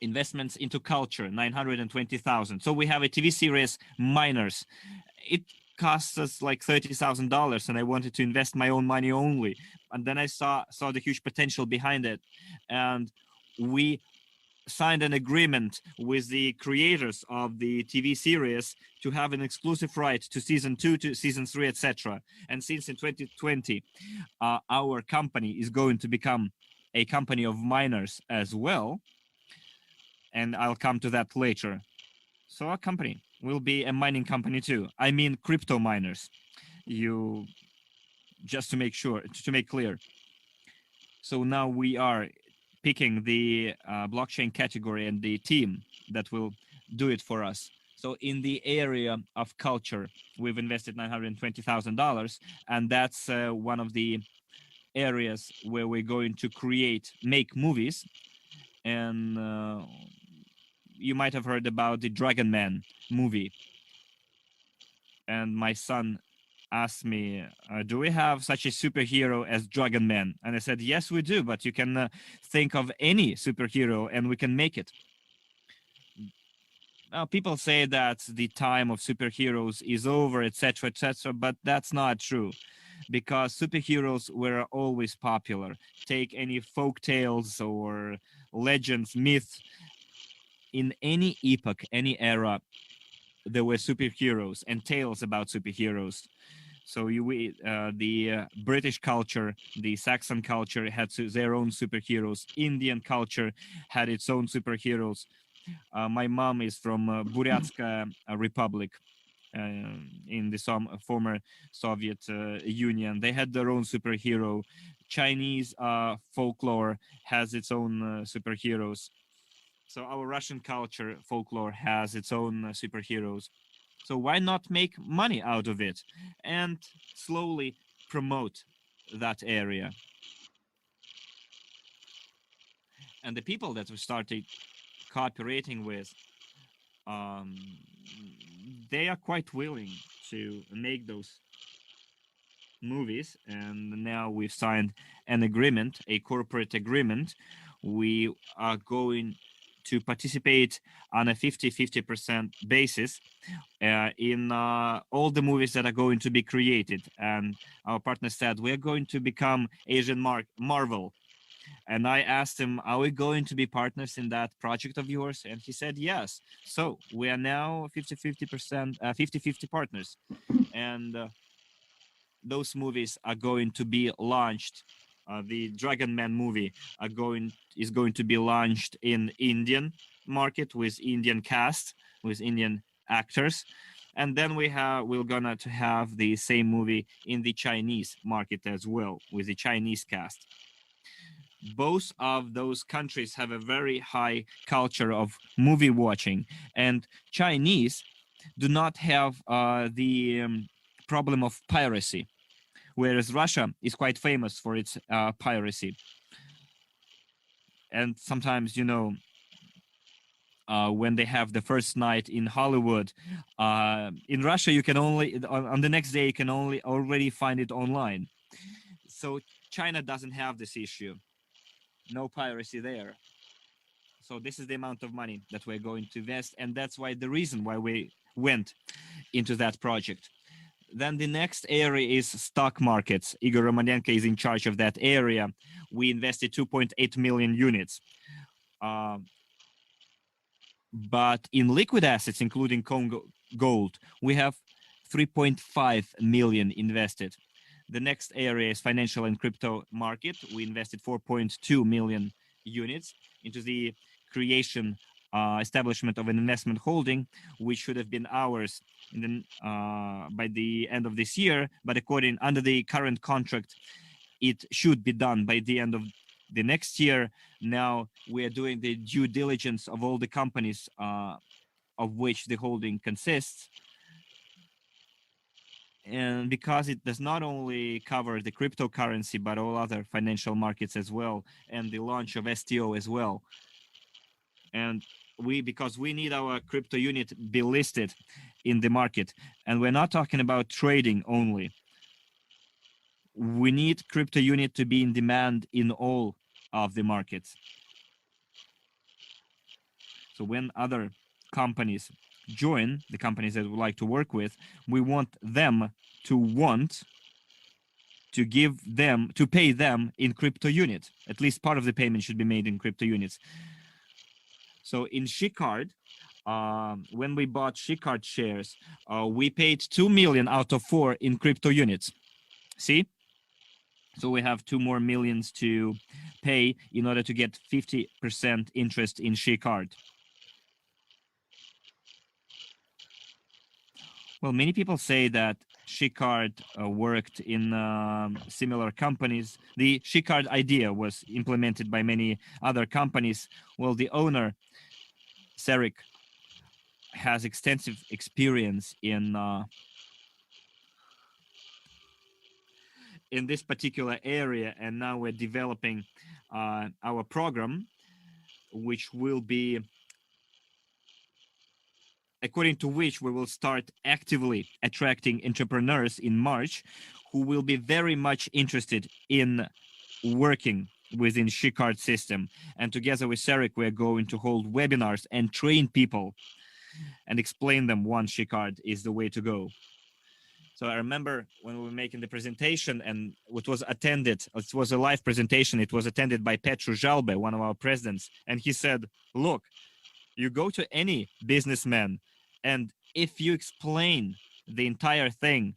Investments into culture, 920,000. So we have a TV series, Minors. It costs us like $30,000, and I wanted to invest my own money only. And then I saw the huge potential behind it, and we signed an agreement with the creators of the TV series to have an exclusive right to season 2, to season 3, etc. And since in 2020, our company is going to become a company of miners as well, and I'll come to that later. So our company will be a mining company too. I mean crypto miners. You just to make sure, to make clear. So now we are picking the blockchain category and the team that will do it for us. So in the area of culture, we've invested $920,000, and that's one of the areas where we're going to make movies. And you might have heard about the Dragon Man movie. And my son asked me, do we have such a superhero as Dragon Man? And I said, yes, we do, but you can think of any superhero and we can make it. Now, people say that the time of superheroes is over, etc., etc., but that's not true, because superheroes were always popular. Take any folk tales or legends, myths. In any epoch, any era, there were superheroes and tales about superheroes. So the British culture, the Saxon culture had their own superheroes. Indian culture had its own superheroes. My mom is from Buryatska Republic in the former Soviet Union. They had their own superhero. Chinese folklore has its own superheroes. So our Russian culture, folklore, has its own superheroes. So why not make money out of it and slowly promote that area? And the people that we started cooperating with, they are quite willing to make those movies. And now we've signed an agreement, a corporate agreement. We are going to participate on a 50-50% basis in all the movies that are going to be created. And our partner said, we're going to become Asian Marvel. And I asked him, are we going to be partners in that project of yours? And he said, yes. So we are now 50-50 partners. And those movies are going to be launched. The Dragon Man movie is going to be launched in Indian market with Indian cast, with Indian actors. And then we're gonna to have the same movie in the Chinese market as well, with the Chinese cast. Both of those countries have a very high culture of movie watching, and Chinese do not have the problem of piracy, whereas Russia is quite famous for its piracy. And sometimes, when they have the first night in Hollywood, in Russia, you can only on the next day you can only already find it online. So China doesn't have this issue. No piracy there. So this is the amount of money that we're going to invest, and that's why the reason why we went into that project. Then the next area is stock markets. Igor Romanenko is in charge of that area. We invested 2.8 million units. But in liquid assets, including Congo gold, we have 3.5 million invested. The next area is financial and crypto market. We invested 4.2 million units into the creation, establishment of an investment holding, which should have been ours by the end of this year. But under the current contract, it should be done by the end of the next year. Now we are doing the due diligence of all the companies of which the holding consists. And because it does not only cover the cryptocurrency, but all other financial markets as well, and the launch of STO as well. And because we need our crypto unit be listed in the market, and we're not talking about trading only. We need crypto unit to be in demand in all of the markets. So when other companies join, the companies that we like to work with, we want them to pay them in crypto unit. At least part of the payment should be made in crypto units. So in Shikard, when we bought Shikard shares, we paid 2 million out of 4 in crypto units. See? So we have 2 more millions to pay in order to get 50% interest in Shikard. Well, many people say that Shikard worked in similar companies. The Shikard idea was implemented by many other companies. Well, the owner, Serik, has extensive experience in this particular area, and now we're developing our program, which will be according to which we will start actively attracting entrepreneurs in March who will be very much interested in working within Shikard system. And together with Serik, we're going to hold webinars and train people and explain them why Shikard is the way to go. So I remember when we were making the presentation, and it was a live presentation. It was attended by Petru Jalbe, one of our presidents. And he said, look, you go to any businessman, and if you explain the entire thing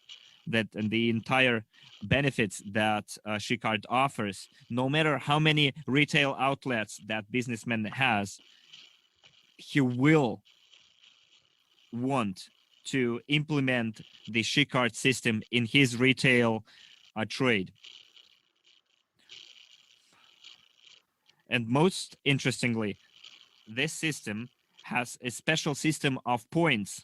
and the entire benefits that Shikard offers, no matter how many retail outlets that businessman has, he will want to implement the Shikard system in his retail trade. And most interestingly, this system has a special system of points.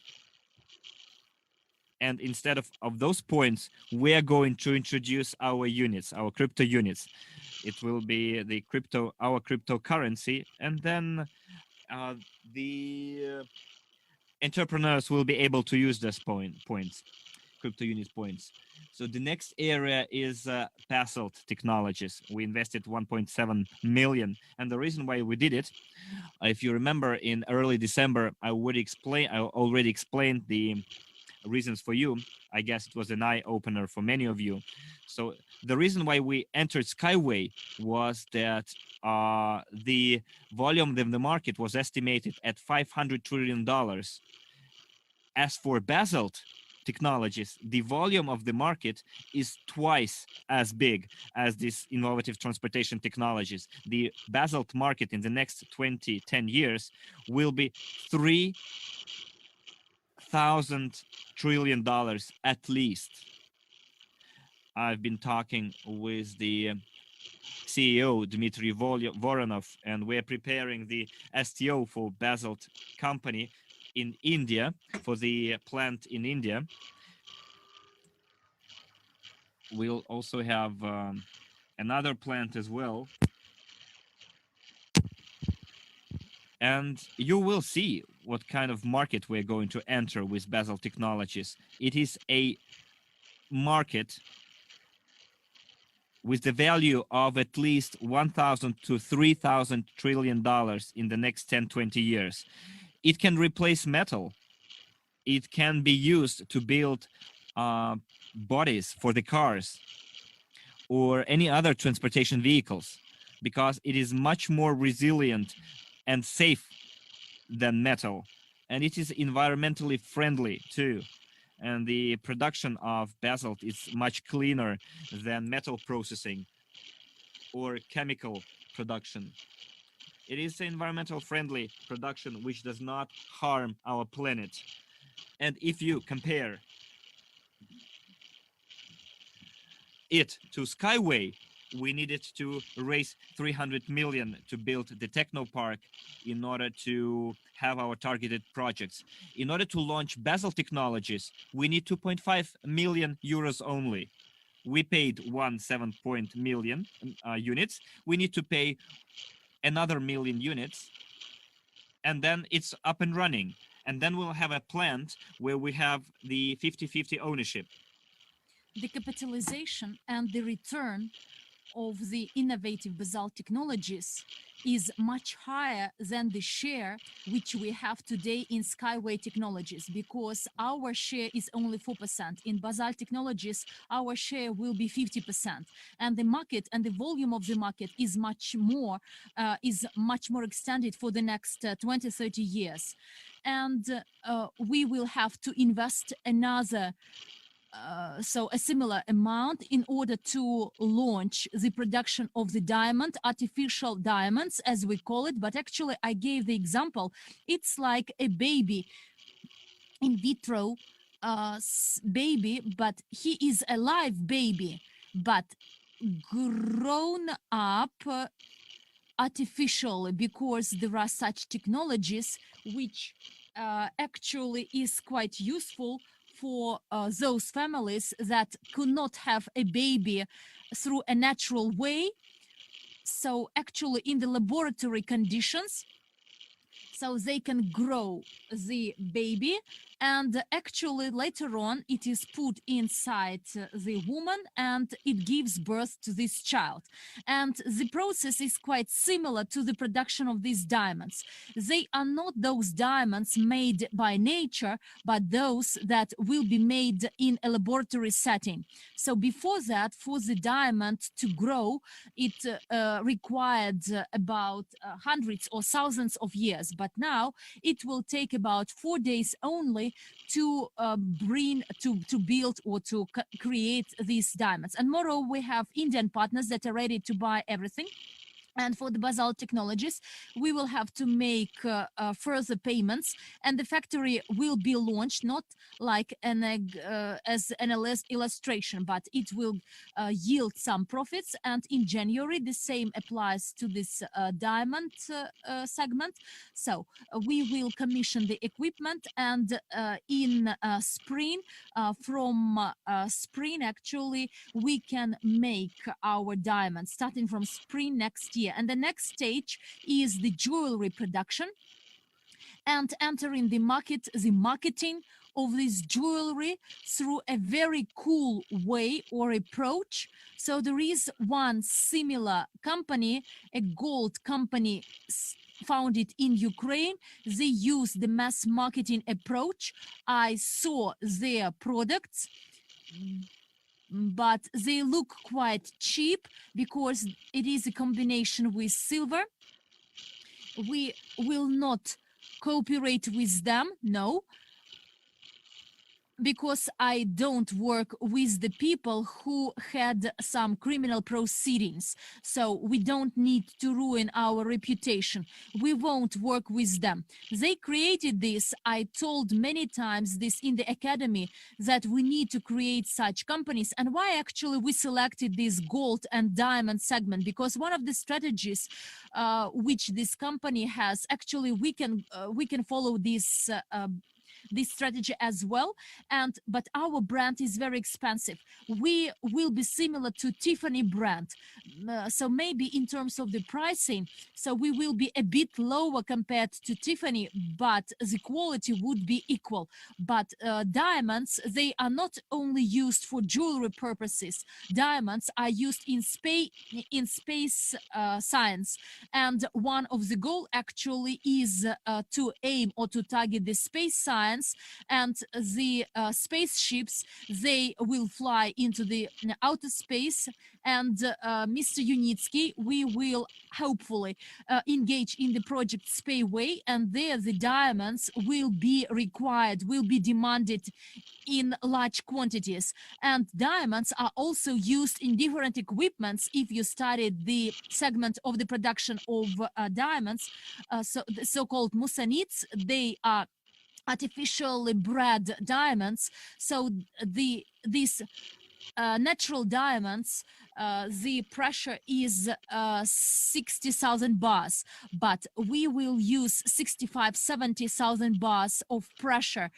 And instead of those points, we are going to introduce our units, our crypto units. It will be our cryptocurrency, and then the entrepreneurs will be able to use those points. CryptoUnit points. So the next area is basalt technologies. We invested 1.7 million, and the reason why we did it, if you remember, in early December, I already explained the reasons for you. I guess it was an eye opener for many of you. So the reason why we entered Skyway was that the volume of the market was estimated at $500 trillion. As for basalt technologies, the volume of the market is twice as big as these innovative transportation technologies. The basalt market in the next 10 years will be $3,000 trillion at least. I've been talking with the CEO, Dmitry Voronov, and we're preparing the STO for basalt company in India, for the plant in India. We'll also have another plant as well. And you will see what kind of market we're going to enter with basalt technologies. It is a market with the value of at least $1,000 to $3,000 trillion in the next 10-20 years. It can replace metal. It can be used to build bodies for the cars or any other transportation vehicles, because it is much more resilient and safe than metal, and it is environmentally friendly too. And the production of basalt is much cleaner than metal processing or chemical production. It is an environmental friendly production which does not harm our planet. And if you compare it to Skyway, we needed to raise 300 million to build the techno park in order to have our targeted projects. In order to launch basalt technologies, we need 2.5 million euros only. We paid 1.7 million units. We need to pay another million units, and then it's up and running. And then we'll have a plant where we have the 50-50 ownership. The capitalization and the return of the innovative basalt technologies is much higher than the share which we have today in Skyway technologies, because our share is only 4%. In basalt technologies, our share will be 50%, and the market and the volume of the market is much more extended for the next 20-30 years. And we will have to invest another a similar amount in order to launch the production of the diamond, artificial diamonds, as we call it. But actually, I gave the example. It's like a baby, in vitro baby, but he is a live baby, but grown up artificially, because there are such technologies which actually is quite useful for those families that could not have a baby through a natural way. So actually in the laboratory conditions, so they can grow the baby, and actually later on it is put inside the woman and it gives birth to this child. And the process is quite similar to the production of these diamonds. They are not those diamonds made by nature, but those that will be made in a laboratory setting. So before that, for the diamond to grow, it required about hundreds or thousands of years. But now it will take about 4 days only to build or to create these diamonds. And moreover, we have Indian partners that are ready to buy everything. And for the basalt technologies, we will have to make further payments, and the factory will be launched not like as an illustration, but it will yield some profits. And in January, the same applies to this diamond segment. So we will commission the equipment, and in spring, from spring, actually, we can make our diamonds starting from spring next year. And the next stage is the jewelry production and entering the market, the marketing of this jewelry through a very cool way or approach. So there is one similar company, a gold company founded in Ukraine. They use the mass marketing approach. I saw their products, but they look quite cheap because it is a combination with silver. We will not cooperate with them, no, because I don't work with the people who had some criminal proceedings. So we don't need to ruin our reputation. We won't work with them. They created this. I told many times this in the academy that we need to create such companies. And why actually we selected this gold and diamond segment? Because one of the strategies which this company has, actually we can follow this strategy as well, but our brand is very expensive. We will be similar to Tiffany brand, so maybe in terms of the pricing, so we will be a bit lower compared to Tiffany, but the quality would be equal. But diamonds, they are not only used for jewelry purposes. Diamonds are used in space science, and one of the goal actually is to aim or to target the space science, and the spaceships, they will fly into the outer space, and Mr. Unitsky, we will hopefully engage in the project Spayway, and there the diamonds will be required, will be demanded in large quantities. And diamonds are also used in different equipments. If you studied the segment of the production of diamonds, so the so-called musanits, they are artificially bred diamonds. So these natural diamonds, the pressure is 60,000 bars, but we will use 65-70,000 bars of pressure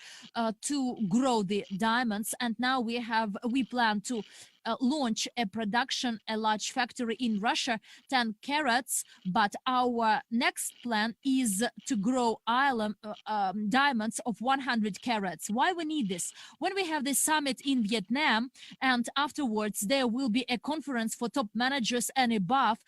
to grow the diamonds. And now we plan to launch a production, a large factory in Russia, 10 carats. But our next plan is to grow diamonds of 100 carats. Why we need this? When we have the summit in Vietnam, and afterwards there will be a conference for top managers and above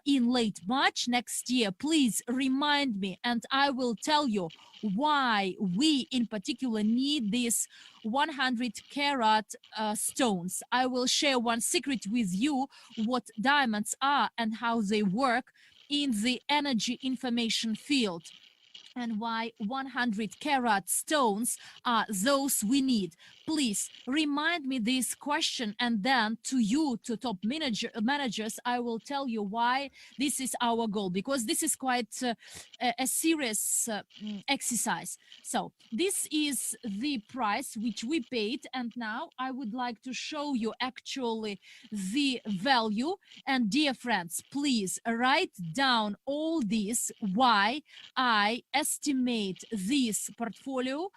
in late March next year, please remind me, and I will tell you why we in particular need these 100 carat stones. I will share one secret with you, what diamonds are and how they work in the energy information field, and why 100 carat stones are those we need. Please remind me this question, and then to you, to top managers, I will tell you why this is our goal, because this is quite a serious exercise. So this is the price which we paid, and now I would like to show you actually the value. And dear friends, please write down all this, why I estimate this portfolio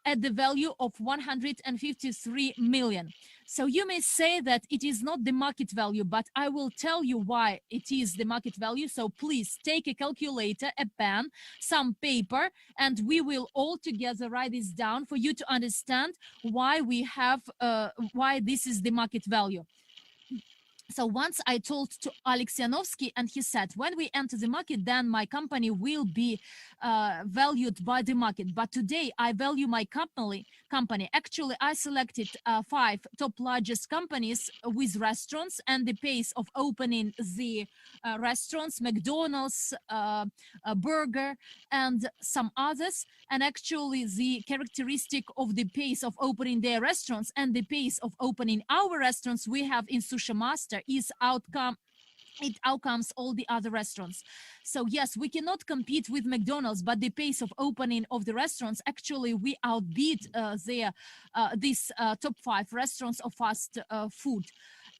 at the value of 153 million. So you may say that it is not the market value, but I will tell you why it is the market value. So please take a calculator, a pen, some paper, and we will all together write this down for you to understand why we have, why this is the market value. So once I told to Alex Yanovsky, and he said, when we enter the market, then my company will be valued by the market. But today I value my company. Actually, I selected 5 top largest companies with restaurants and the pace of opening the restaurants, McDonald's, Burger, and some others. And actually the characteristic of the pace of opening their restaurants and the pace of opening our restaurants we have in Sushi Master is it outcomes all the other restaurants. So yes, we cannot compete with McDonald's, but the pace of opening of the restaurants, actually we outbeat these top 5 restaurants of fast food.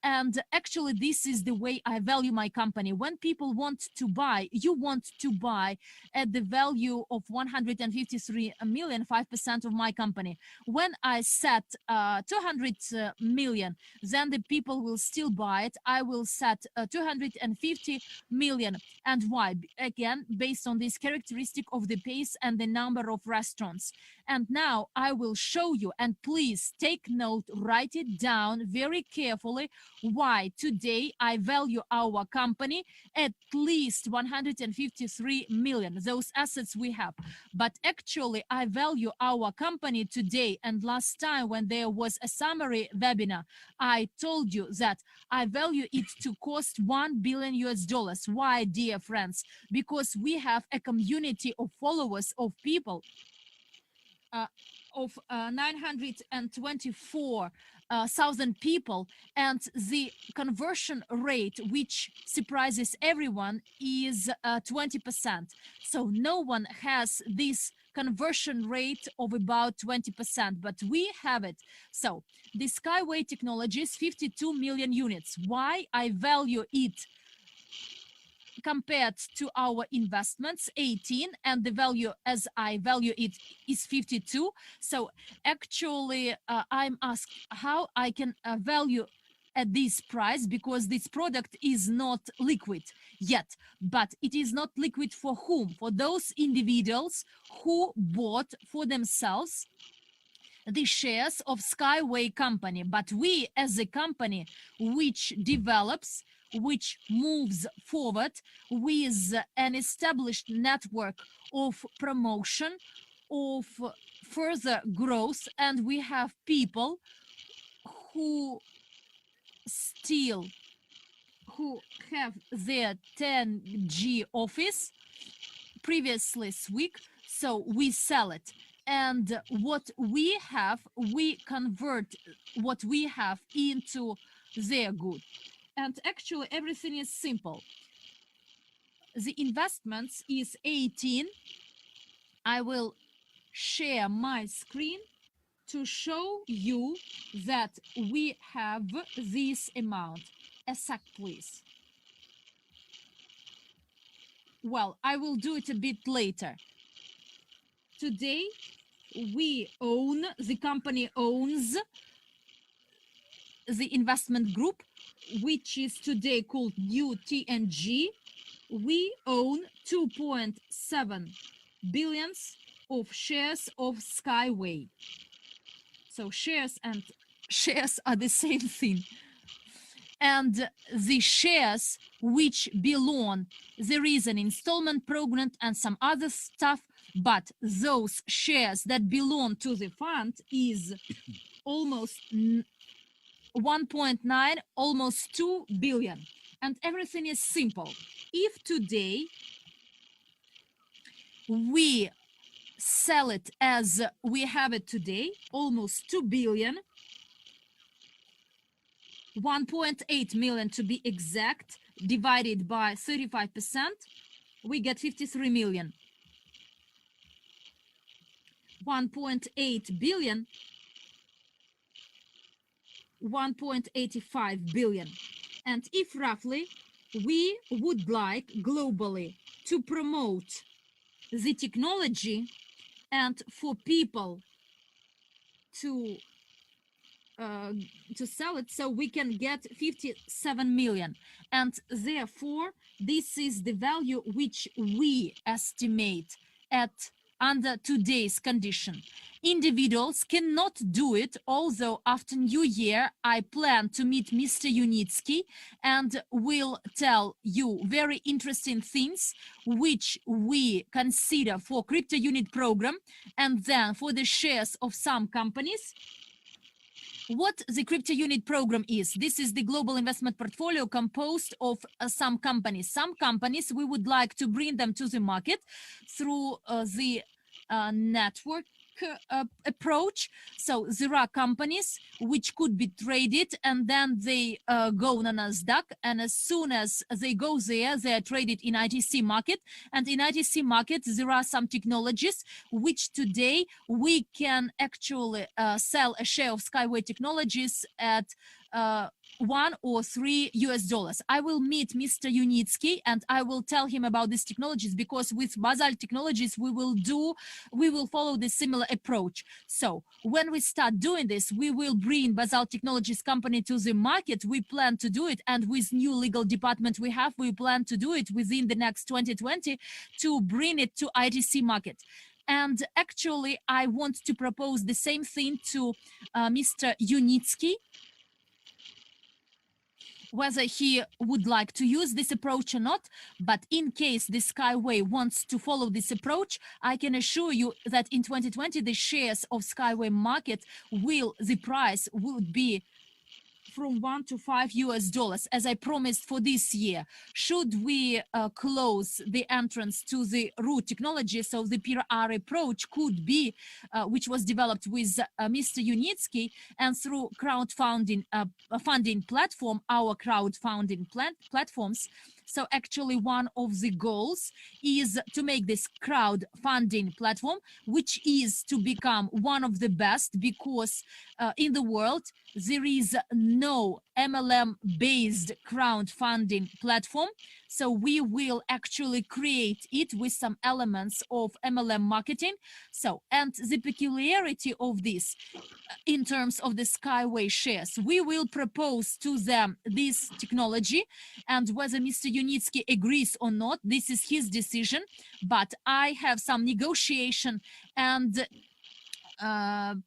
And actually, this is the way I value my company. When people want to buy, you want to buy at the value of 153 million, 5% of my company. When I set 200 million, then the people will still buy it. I will set 250 million. And why? Again, based on this characteristic of the pace and the number of restaurants. And now I will show you, and please take note, write it down very carefully, why today I value our company at least 153 million, those assets we have. But actually I value our company today, and last time when there was a summary webinar, I told you that I value it to cost $1 billion US. Why, dear friends? Because we have a community of followers, of people, of 924,000 people, and the conversion rate, which surprises everyone, is 20%. So no one has this conversion rate of about 20%, but we have it. So the Skyway technology is 52 million units. Why I value it compared to our investments 18, and the value as I value it is 52. So actually I'm asked how I can value at this price, because this product is not liquid yet. But it is not liquid for whom? For those individuals who bought for themselves the shares of Skyway company. But we, as a company which develops, which moves forward with an established network of promotion, of further growth, and we have people who still have their 10G office previously week, so we sell it. And what we have, we convert what we have into their good. And actually everything is simple. The investments is 18. I will share my screen to show you that we have this amount. A sec, please. Well, I will do it a bit later. Today, the company owns the investment group, which is today called New TNG. We own 2.7 billions of shares of Skyway. So shares and shares are the same thing. And the shares which belong, there is an installment program and some other stuff, but those shares that belong to the fund is almost 1.9, almost 2 billion. And everything is simple. If today we sell it as we have it today, almost 2 billion, 1.8 million to be exact, divided by 35%, we get 53 million. 1.8 billion, 1.85 billion. And if roughly we would like globally to promote the technology and for people to sell it, so we can get 57 million. And therefore, this is the value which we estimate at under today's condition. Individuals cannot do it, although after New Year, I plan to meet Mr. Unitsky and will tell you very interesting things which we consider for CrytpoUnit program, and then for the shares of some companies. What the CrytpoUnit program is, this is the global investment portfolio composed of some companies. Some companies, we would like to bring them to the market through the network approach. So there are companies which could be traded, and then they go on NASDAQ, and as soon as they go there, they are traded in ITC market. And in ITC market, there are some technologies which today we can actually sell a share of Skyway Technologies at $1 or $3. I will meet Mr. Unitsky and I will tell him about these technologies, because with Basalt Technologies we will follow the similar approach. So when we start doing this, we will bring Basalt Technologies company to the market. We plan to do it, and with new legal department we have, we plan to do it within the next 2020 to bring it to ITC market. And actually, I want to propose the same thing to Mr. Unitsky, whether he would like to use this approach or not. But in case the Skyway wants to follow this approach, I can assure you that in 2020, the shares of Skyway market the price would be from $1 to $5 as I promised for this year. Should we close the entrance to the root technology, so the PR approach could be, which was developed with Mr. Unitsky, and through crowdfunding funding platform, our crowdfunding platforms. So actually one of the goals is to make this crowdfunding platform, which is to become one of the best, because in the world, there is no MLM-based crowdfunding platform. So we will actually create it with some elements of MLM marketing. So, and the peculiarity of this, in terms of the Skyway shares, we will propose to them this technology, and whether Mr. Unitsky agrees or not, this is his decision. But I have some negotiation and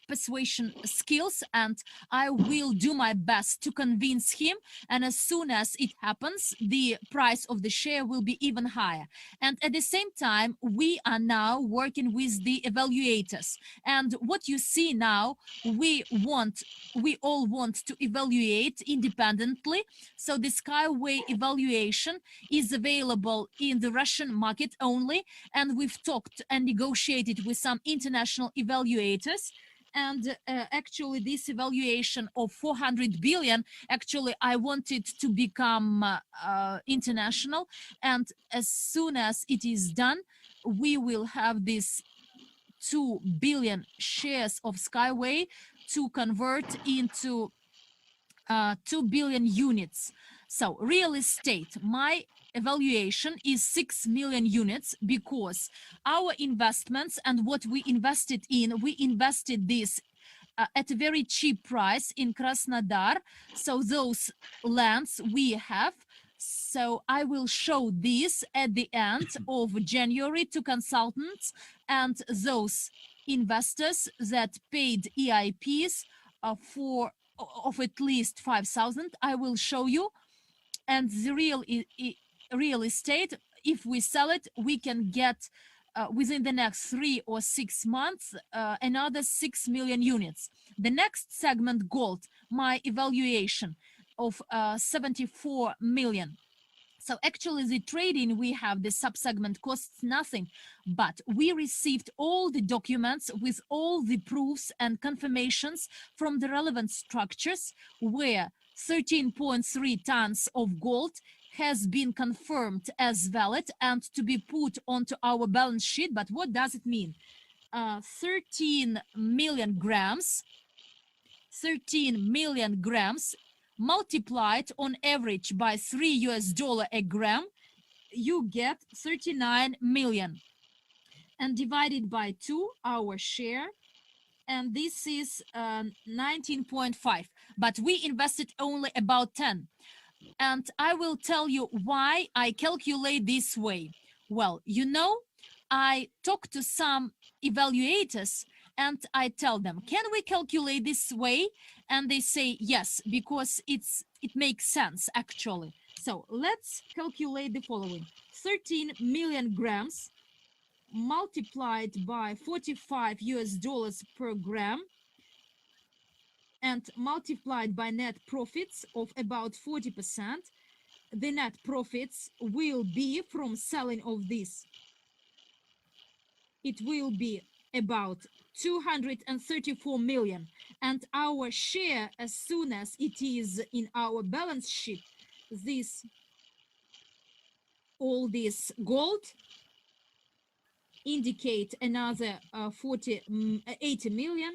persuasion skills, and I will do my best to convince him, and as soon as it happens, the price of the share will be even higher. And at the same time, we are now working with the evaluators, and what you see now, we all want to evaluate independently. So the Skyway evaluation is available in the Russian market only, and we've talked and negotiated with some international evaluators. And actually this evaluation of 400 billion, actually I wanted to become international, and as soon as it is done, we will have this 2 billion shares of Skyway to convert into 2 billion units. So real estate, my evaluation is 6 million units, because our investments and what we invested this at a very cheap price in Krasnodar. So those lands we have. So I will show this at the end of January to consultants and those investors that paid EIPs of at least 5,000. I will show you. And the real estate, if we sell it, we can get within the next 3 or 6 months another 6 million units. The next segment, gold, my evaluation of 74 million. So actually the trading we have, the subsegment costs nothing, but we received all the documents with all the proofs and confirmations from the relevant structures, where 13.3 tons of gold has been confirmed as valid and to be put onto our balance sheet. But what does it mean? 13 million grams multiplied on average by $3 a gram, you get 39 million, and divided by 2, our share, and this is 19.5, but we invested only about 10. And I will tell you why I calculate this way. Well, you know, I talk to some evaluators and I tell them, can we calculate this way? And they say yes, because it makes sense actually. So let's calculate the following: 13 million grams multiplied by $45 per gram and multiplied by net profits of about 40%. The net profits will be from selling of this. It will be about 234 million, and our share, as soon as it is in our balance sheet, all this gold indicate another 80 million,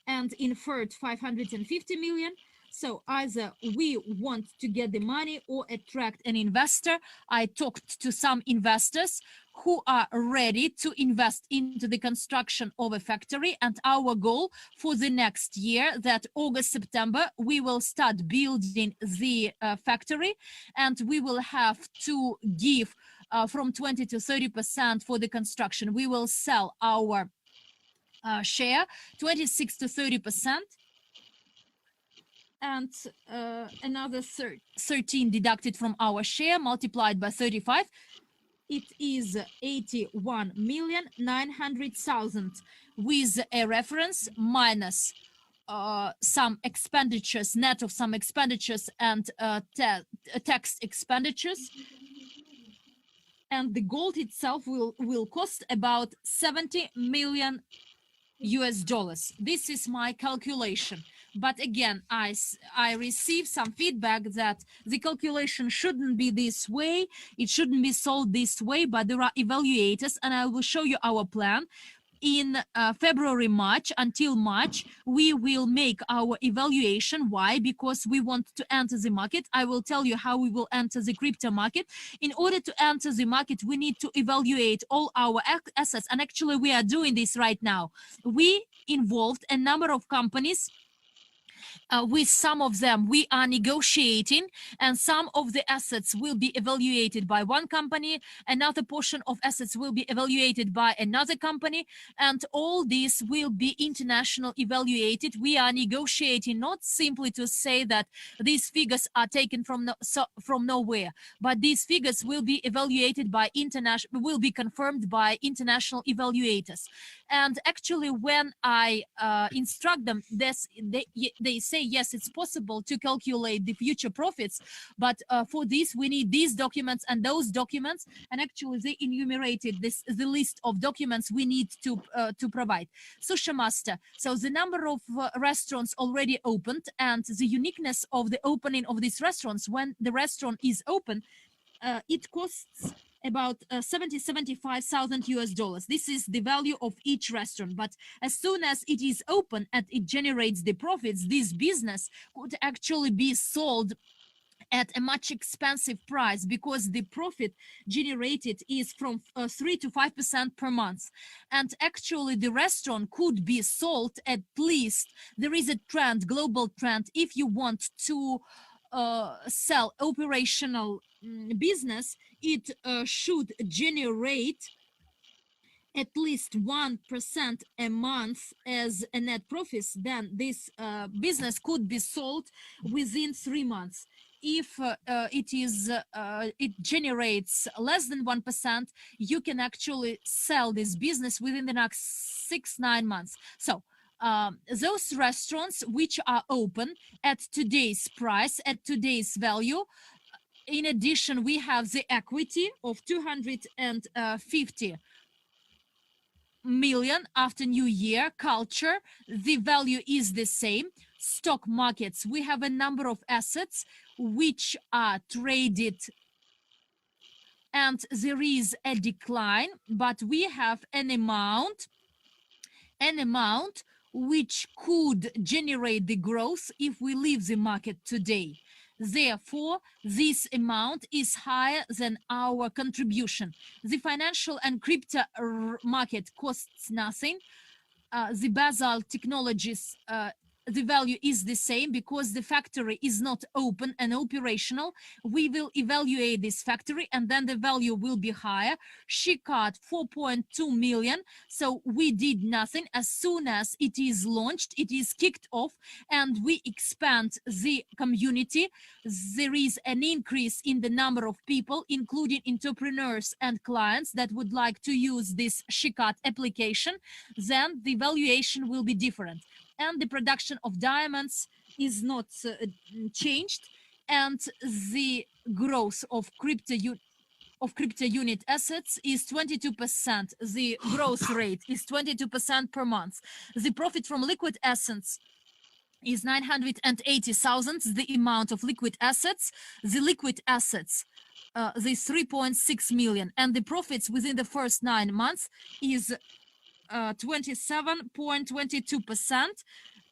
and inferred 550 million. So either we want to get the money or attract an investor. I talked to some investors who are ready to invest into the construction of a factory, and our goal for the next year, that August, September, we will start building the factory, and we will have to give from 20 to 30% for the construction. We will sell our share 26 to 30%, and another 13 deducted from our share multiplied by 35. It is 81,900,000 with a reference minus some expenditures, net of some expenditures and tax expenditures. And the gold itself will cost about 70 million US dollars. This is my calculation. But again, I receive some feedback that the calculation shouldn't be this way. It shouldn't be sold this way, but there are evaluators, and I will show you our plan. In February, March, until March, we will make our evaluation. Why? Because we want to enter the market. I will tell you how we will enter the crypto market. In order to enter the market, we need to evaluate all our assets. And actually, we are doing this right now. We involved a number of companies. With some of them, we are negotiating, and some of the assets will be evaluated by one company. Another portion of assets will be evaluated by another company, and all these will be international evaluated. We are negotiating not simply to say that these figures are taken from nowhere, but these figures will be evaluated by will be confirmed by international evaluators. And actually, when I instruct them, they say, yes, it's possible to calculate the future profits, but for this, we need these documents and those documents. And actually, they enumerated the list of documents we need to provide. Sushi Master, so the number of restaurants already opened, and the uniqueness of the opening of these restaurants, when the restaurant is open, it costs about 75,000 US dollars. This is the value of each restaurant. But as soon as it is open and it generates the profits, this business could actually be sold at a much expensive price, because the profit generated is from 3 to 5% per month. And actually the restaurant could be sold at least. There is a trend, global trend. If you want to sell operational business, it should generate at least 1% a month as a net profit. Then this business could be sold within 3 months. If it generates less than 1%, you can actually sell this business within the next 6-9 months. So those restaurants which are open at today's price, at today's value. In addition, we have the equity of 250 million after New Year. Culture, the value is the same. Stock markets, we have a number of assets which are traded, and there is a decline, but we have an amount which could generate the growth if we leave the market today. Therefore, this amount is higher than our contribution. The financial and crypto market costs nothing. The Basel Technologies, the value is the same because the factory is not open and operational. We will evaluate this factory and then the value will be higher. She cut 4.2 million. So we did nothing. As soon as it is launched, it is kicked off and we expand the community. There is an increase in the number of people, including entrepreneurs and clients that would like to use this Shikat application. Then the valuation will be different. And the production of diamonds is not changed, and the growth of CrytpoUnit assets is 22%. The growth rate is 22% per month. The profit from liquid assets is 980,000. The amount of liquid assets, the liquid assets, the 3.6 million, and the profits within the first 9 months is 27.22%,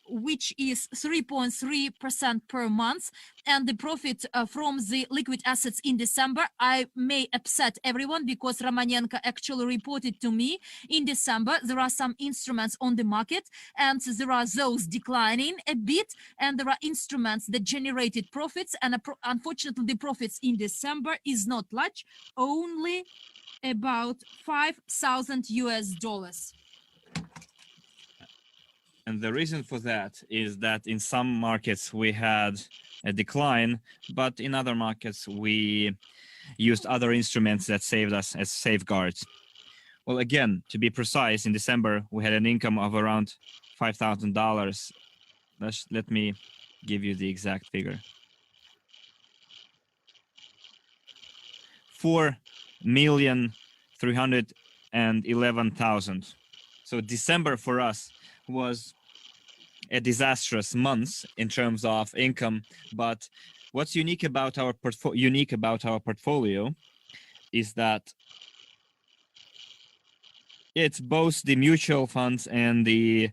which is 3.3% per month, and the profit from the liquid assets in December. I may upset everyone because Romanenko actually reported to me in December there are some instruments on the market, and there are those declining a bit, and there are instruments that generated profits, and unfortunately the profits in December is not large, only about $5,000. And the reason for that is that in some markets we had a decline, but in other markets we used other instruments that saved us as safeguards. Well, again, to be precise, in December we had an income of around $5,000. Let me give you the exact figure. 4,311,000. So December for us was a disastrous month in terms of income, but what's unique about our portfolio is that it's both the mutual funds and the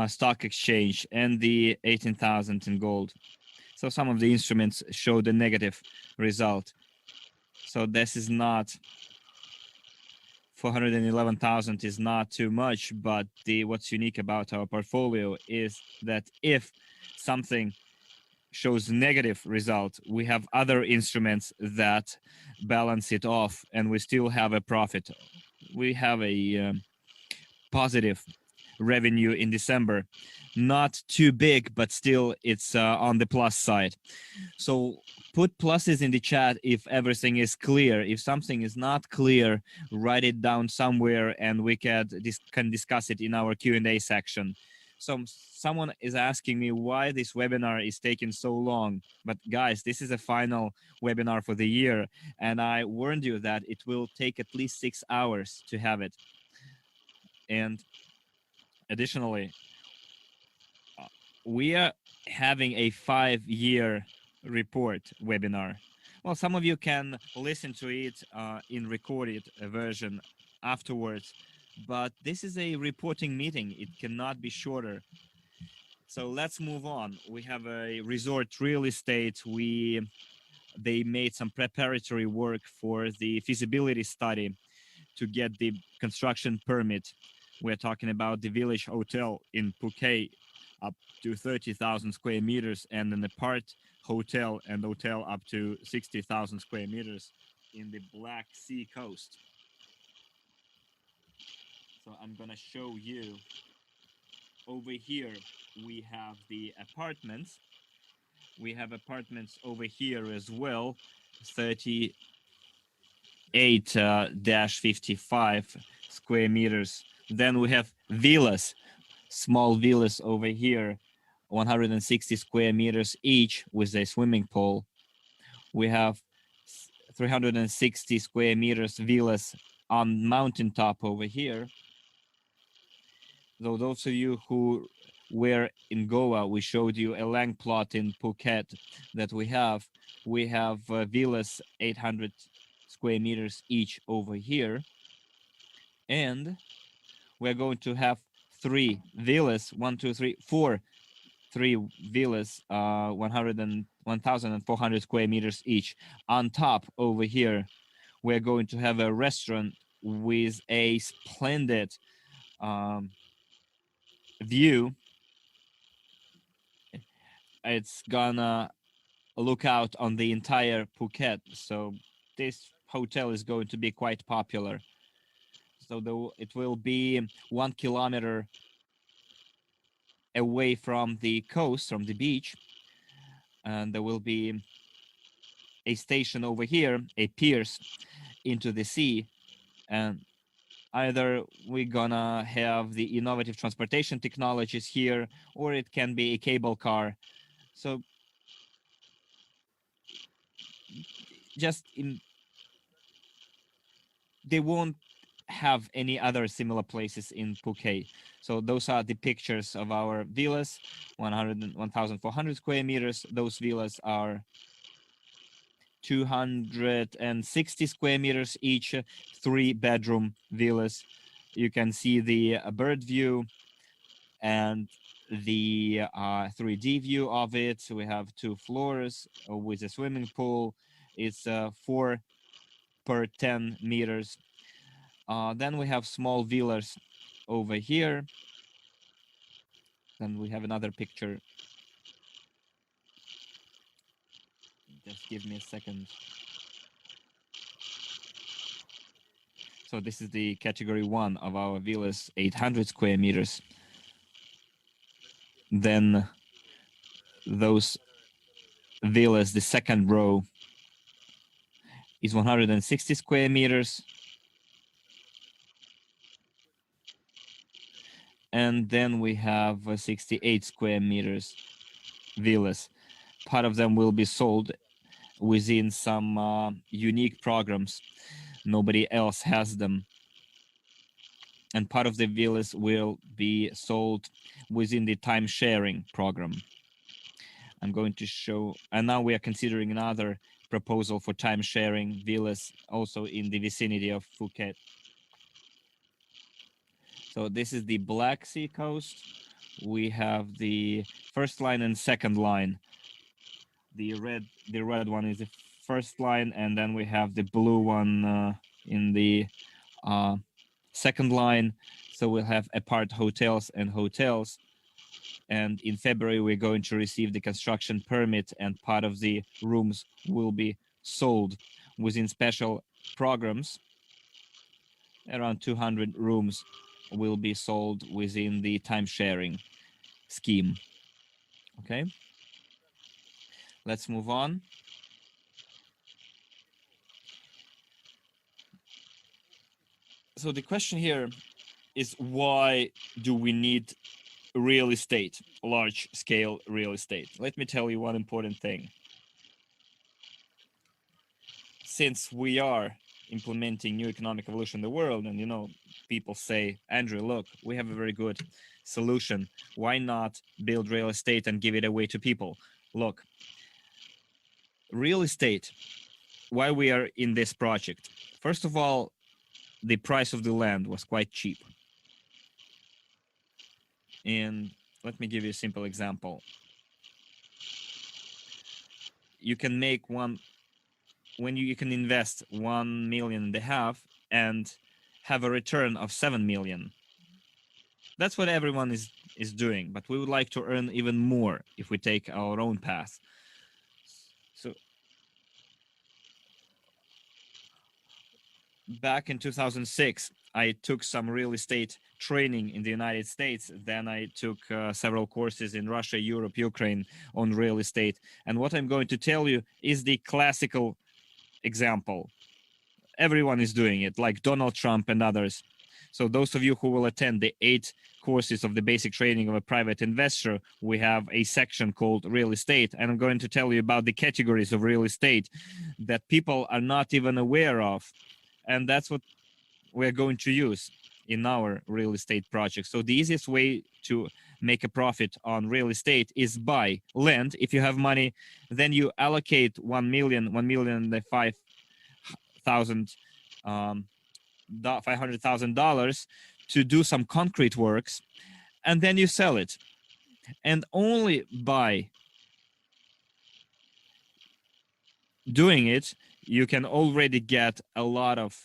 stock exchange and the 18,000 in gold. So some of the instruments showed a negative result. So this is not 411,000 is not too much, but what's unique about our portfolio is that if something shows negative result, we have other instruments that balance it off, and we still have a profit. We have a positive revenue in December, not too big, but still it's on the plus side. So put pluses in the chat if everything is clear. If something is not clear, write it down somewhere and we can discuss it in our Q&A section. So someone is asking me why this webinar is taking so long, but guys, this is a final webinar for the year, and I warned you that it will take at least 6 hours to have it. And additionally, we are having a 5-year report webinar. Well, some of you can listen to it in recorded version afterwards, but this is a reporting meeting. It cannot be shorter. So let's move on. We have a resort real estate. They made some preparatory work for the feasibility study to get the construction permit. We're talking about the Village Hotel in Phuket, up to 30,000 square meters, and an apart hotel and hotel up to 60,000 square meters in the Black Sea coast. So I'm gonna show you over here. We have the apartments. We have apartments over here as well, 38-55 square meters. Then we have villas, small villas over here, 160 square meters each with a swimming pool. We have 360 square meters villas on mountaintop over here. So those of you who were in Goa, we showed you a land plot in Phuket that we have. We have villas 800 square meters each over here. And we're going to have 3 villas, 3 villas, 1,400 square meters each. On top over here, we're going to have a restaurant with a splendid view. It's gonna look out on the entire Phuket. So this hotel is going to be quite popular. So it will be 1 kilometer away from the coast, from the beach, and there will be a station over here, a piers into the sea, and either we're gonna have the innovative transportation technologies here, or it can be a cable car. So they won't have any other similar places in Phuket. So those are the pictures of our villas, 1,400 square meters. Those villas are 260 square meters each, 3-bedroom villas. You can see the bird view, and the 3D view of it. We have 2 floors with a swimming pool. It's 4 per 10 meters. Then we have small villas over here. Then we have another picture. Just give me a second. So this is the category 1 of our villas, 800 square meters. Then those villas, the second row is 160 square meters. And then we have 68 square meters villas. Part of them will be sold within some unique programs. Nobody else has them. And part of the villas will be sold within the time sharing program. I'm going to show, and now we are considering another proposal for time sharing villas also in the vicinity of Phuket. So this is the Black Sea coast. We have the first line and second line. The red one is the first line, and then we have the blue one in the second line. So we'll have apart hotels and hotels. And in February, we're going to receive the construction permit, and part of the rooms will be sold within special programs. Around 200 rooms will be sold within the time sharing scheme. Okay, let's move on. So the question here is, why do we need real estate, large scale real estate? Let me tell you one important thing. Since we are implementing new economic evolution in the world, and people say, Andrew, look, we have a very good solution. Why not build real estate and give it away to people? Look, real estate, why we are in this project? First of all, the price of the land was quite cheap. And let me give you a simple example. You can make you can invest 1.5 million and have a return of 7 million. That's what everyone is doing, but we would like to earn even more if we take our own path. So back in 2006, I took some real estate training in the United States. Then I took several courses in Russia, Europe, Ukraine on real estate. And what I'm going to tell you is the classical example. Everyone is doing it, like Donald Trump and others. So those of you who will attend the 8 courses of the basic training of a private investor, we have a section called real estate. And I'm going to tell you about the categories of real estate that people are not even aware of. And that's what we're going to use in our real estate project. So the easiest way to make a profit on real estate is buy land. If you have money, then you allocate $500,000 to do some concrete works, and then you sell it. And only by doing it, you can already get a lot of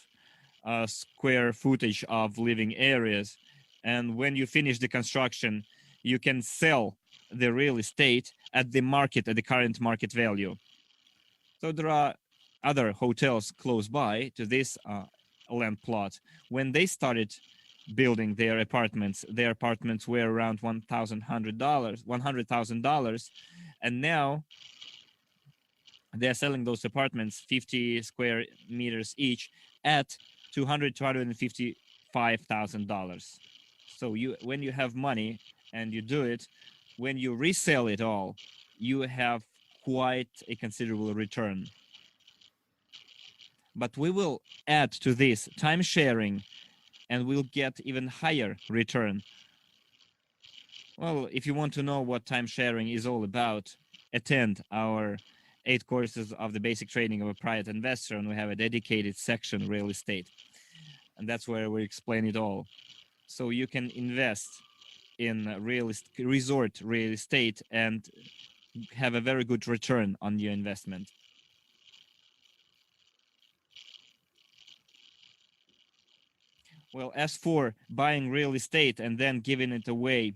square footage of living areas. And when you finish the construction, you can sell the real estate at the current market value. So there are other hotels close by to this land plot. When they started building their apartments were around $100,000, and now they're selling those apartments 50 square meters each at $255,000. So when you have money and you do it, when you resell it all, you have quite a considerable return. But we will add to this time sharing, and we'll get even higher return. Well, if you want to know what time sharing is all about, attend our 8 courses of the basic training of a private investor, and we have a dedicated section real estate, and that's where we explain it all. So you can invest in resort real estate and have a very good return on your investment. Well, as for buying real estate and then giving it away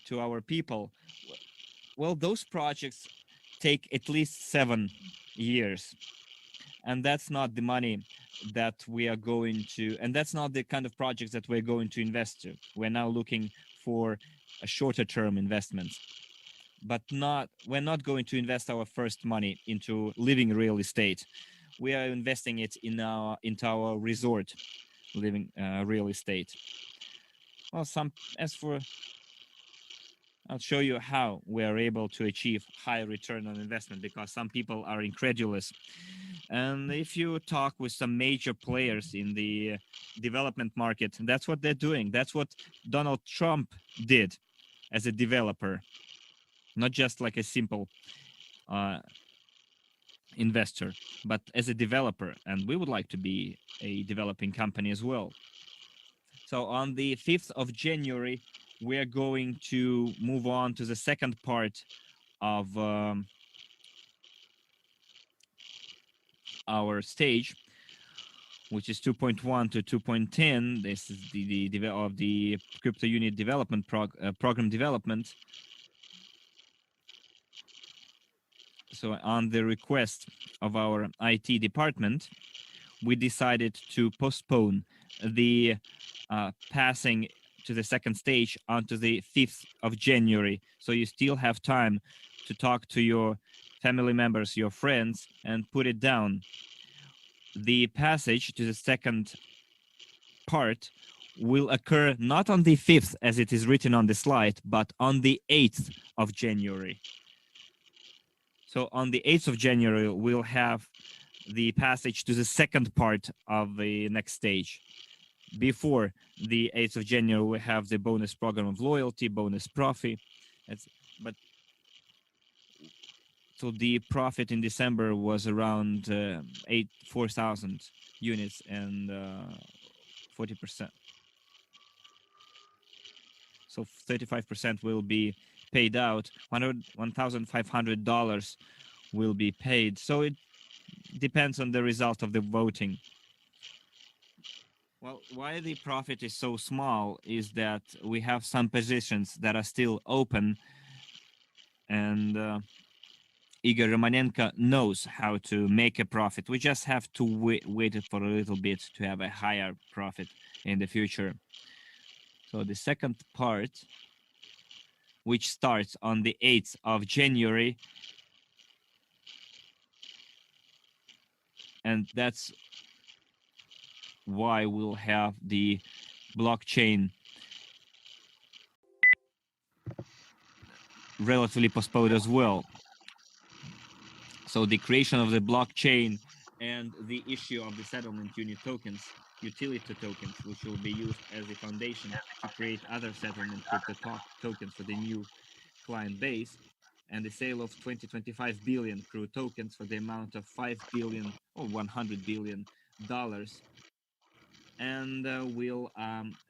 to our people, well, those projects take at least 7 years. And that's not the money that we are going to, and that's not the kind of projects that we're going to invest to. We're now looking for a shorter term investments, but we're not going to invest our first money into living real estate. We are investing it into our resort living real estate. Well, I'll show you how we are able to achieve high return on investment, because some people are incredulous. And if you talk with some major players in the development market, that's what they're doing. That's what Donald Trump did as a developer, not just like a simple investor, but as a developer. And we would like to be a developing company as well. So on the 5th of January, we're going to move on to the second part of our stage, which is 2.1 to 2.10. This is the of the CryptoUnit development program development. So on the request of our IT department, we decided to postpone the passing to the second stage onto the 5th of January. So you still have time to talk to your family members, your friends, and put it down. The passage to the second part will occur not on the 5th as it is written on the slide, but on the 8th of January. So on the 8th of January, we'll have the passage to the second part of the next stage. Before the 8th of January, we have the bonus program of loyalty, bonus profit. So the profit in December was around 4,000 units and 40%. So 35% will be paid out. $1,500 will be paid. So it depends on the result of the voting. Well, why the profit is so small is that we have some positions that are still open, and Igor Romanenko knows how to make a profit. We just have to wait for a little bit to have a higher profit in the future. So the second part, which starts on the 8th of January, and that's why we'll have the blockchain relatively postponed as well. So the creation of the blockchain and the issue of the settlement unit tokens, utility tokens, which will be used as a foundation to create other settlement crypto tokens for the new client base, and the sale of 20-25 billion CRU tokens for the amount of $5 billion or $100 billion, and we'll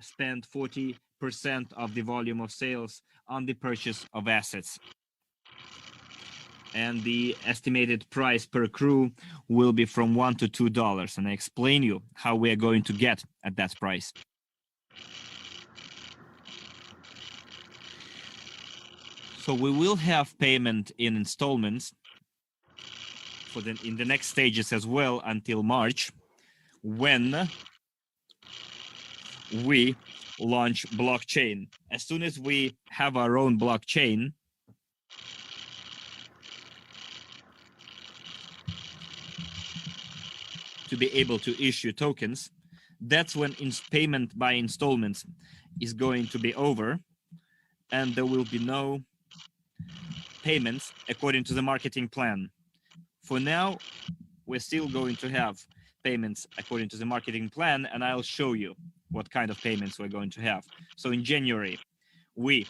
spend 40% of the volume of sales on the purchase of assets. And the estimated price per CRU will be from $1 to $2. And I explain you how we are going to get at that price. So we will have payment in installments in the next stages as well until March, when we launch blockchain. As soon as we have our own blockchain, to be able to issue tokens, that's when payment by installments is going to be over, and there will be no payments according to the marketing plan. For now, we're still going to have payments according to the marketing plan, and I'll show you what kind of payments we're going to have. So in January, we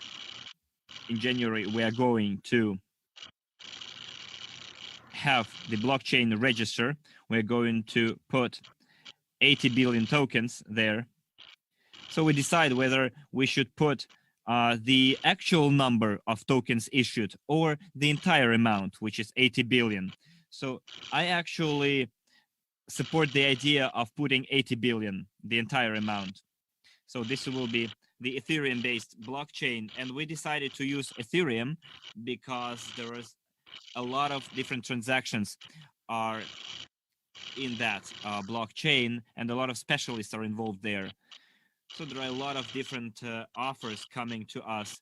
are going to have the blockchain register. We're going to put 80 billion tokens there. So we decide whether we should put the actual number of tokens issued or the entire amount, which is 80 billion. So I actually support the idea of putting 80 billion, the entire amount. So this will be the Ethereum-based blockchain, and we decided to use Ethereum because there is a lot of different transactions are in that blockchain, and a lot of specialists are involved there. So there are a lot of different offers coming to us,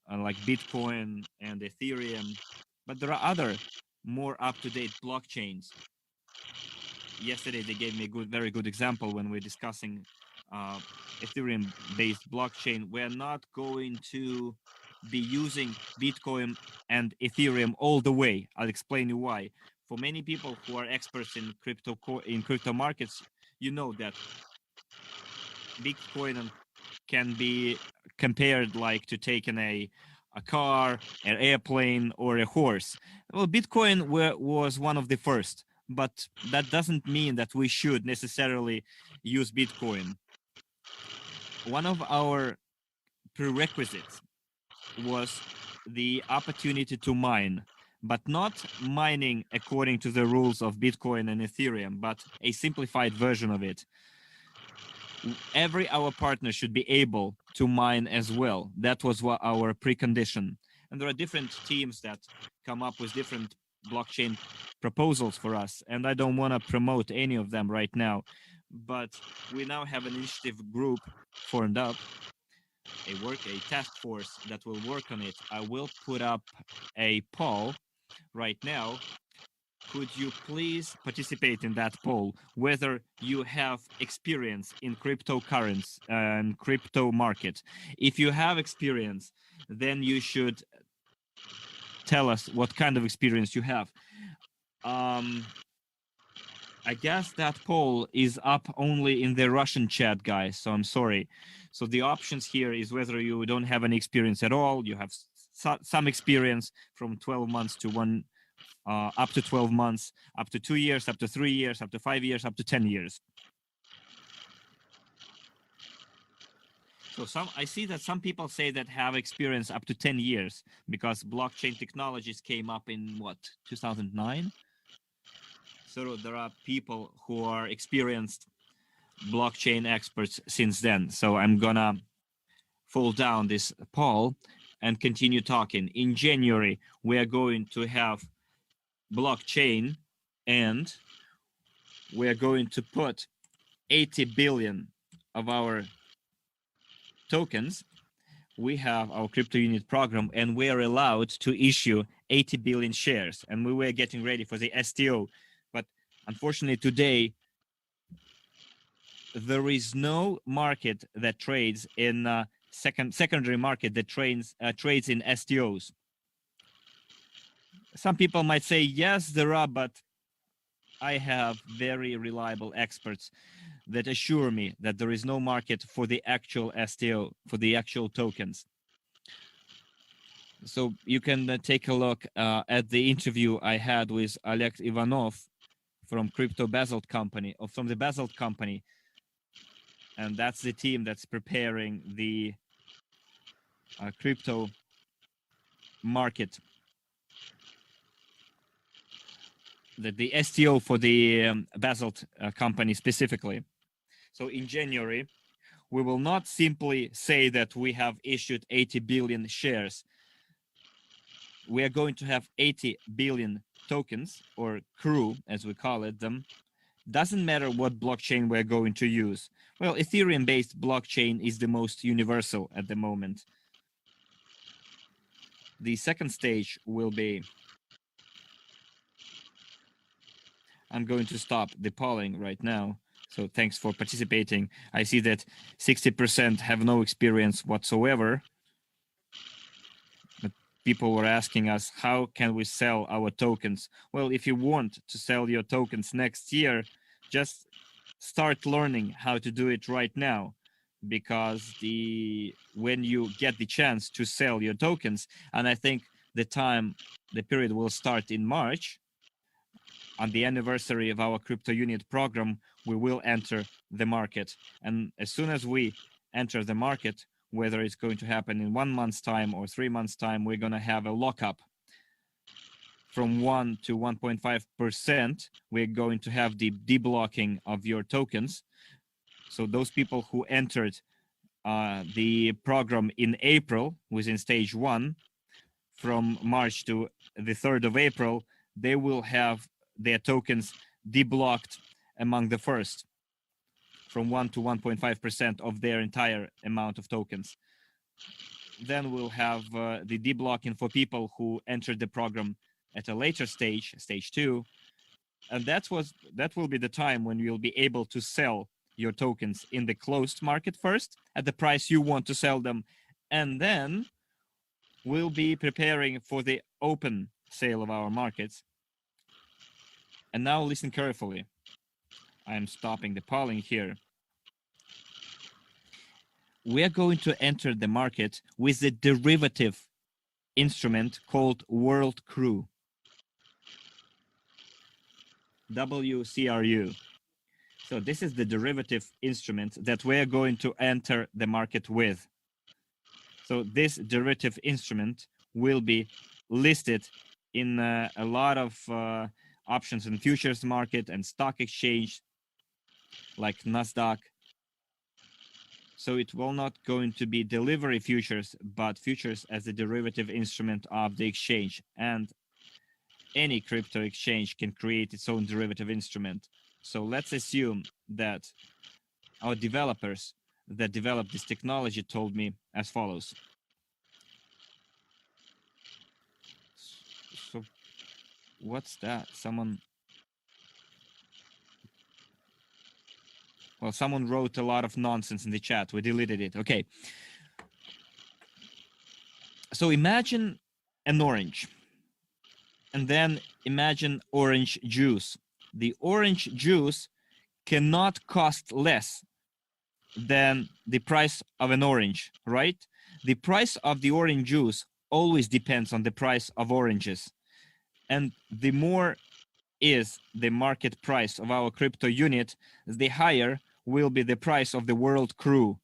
like Bitcoin and Ethereum, but there are other more up-to-date blockchains. Yesterday they gave me a very good example when we're discussing Ethereum-based blockchain. We're not going to be using Bitcoin and Ethereum all the way. I'll explain you why. For many people who are experts in crypto markets, you know that Bitcoin can be compared like to taking a car, an airplane, or a horse. Well, Bitcoin was one of the first, but that doesn't mean that we should necessarily use Bitcoin. One of our prerequisites was the opportunity to mine, but not mining according to the rules of Bitcoin and Ethereum, but a simplified version of it. Our partner should be able to mine as well. That was our precondition. And there are different teams that come up with different blockchain proposals for us, and I don't want to promote any of them right now, but we now have an initiative group formed up, a task force that will work on it. I will put up a poll right now. Could you please participate in that poll, whether you have experience in cryptocurrency and crypto market? If you have experience, then you should tell us what kind of experience you have. I guess that poll is up only in the Russian chat, guys, so I'm sorry. So the options here is whether you don't have any experience at all, you have some experience from 12 months to up to 12 months, up to 2 years, up to 3 years, up to 5 years, up to 10 years. So I see that some people say that have experience up to 10 years because blockchain technologies came up in what, 2009? So there are people who are experienced blockchain experts since then. So I'm gonna fall down this poll and continue talking. In January, we are going to have blockchain, and we are going to put 80 billion of our tokens. We have our CrytpoUnit program, and we are allowed to issue 80 billion shares, and we were getting ready for the STO. But unfortunately today, there is no market that trades in secondary market that trades in STOs. Some people might say, yes, there are, but I have very reliable experts that assure me that there is no market for the actual STO, for the actual tokens. So you can take a look at the interview I had with Oleg Ivanov from the Basalt company. And that's the team that's preparing the crypto market, the STO for the Basalt company specifically. So in January, we will not simply say that we have issued 80 billion shares. We are going to have 80 billion tokens, or CRU, as we call it them. Doesn't matter what blockchain we're going to use. Well, Ethereum-based blockchain is the most universal at the moment. The second stage will be, I'm going to stop the polling right now. So thanks for participating. I see that 60% have no experience whatsoever. But people were asking us, how can we sell our tokens? Well, if you want to sell your tokens next year, just start learning how to do it right now, because when you get the chance to sell your tokens, and I think the period will start in March, on the anniversary of our CrytpoUnit program, we will enter the market. And as soon as we enter the market, whether it's going to happen in 1 month's time or 3 months' time, we're going to have a lockup from 1 to 1.5%. We're going to have the deblocking of your tokens. So those people who entered the program in April, within stage 1, from March to the 3rd of April, they will have their tokens deblocked among the first, from 1 to 1.5% of their entire amount of tokens. Then we'll have the deblocking for people who entered the program at a later stage, stage 2, and that will be the time when you'll be able to sell your tokens in the closed market first at the price you want to sell them, and then we'll be preparing for the open sale of our markets. And now listen carefully. I'm stopping the polling here. We're going to enter the market with a derivative instrument called World CRU, WCRU. So this is the derivative instrument that we're going to enter the market with. So this derivative instrument will be listed in a lot of options and futures market and stock exchange like NASDAQ. So it will not going to be delivery futures, but futures as a derivative instrument of the exchange. And any crypto exchange can create its own derivative instrument. So let's assume that our developers that developed this technology told me as follows. So what's that? Someone wrote a lot of nonsense in the chat. We deleted it. Okay. So imagine an orange, and then imagine orange juice. The orange juice cannot cost less than the price of an orange, right? The price of the orange juice always depends on the price of oranges. And the more is the market price of our crypto unit, the higher will be the price of the World CRU.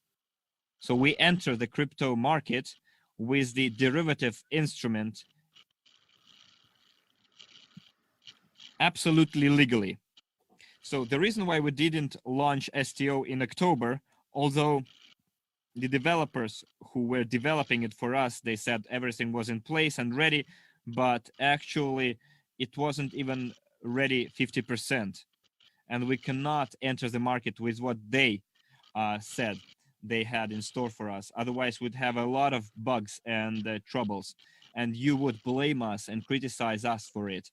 So we enter the crypto market with the derivative instrument absolutely legally. So the reason why we didn't launch STO in October, although the developers who were developing it for us, they said everything was in place and ready, but actually it wasn't even ready 50%. And we cannot enter the market with what they said they had in store for us. Otherwise, we'd have a lot of bugs and troubles, and you would blame us and criticize us for it.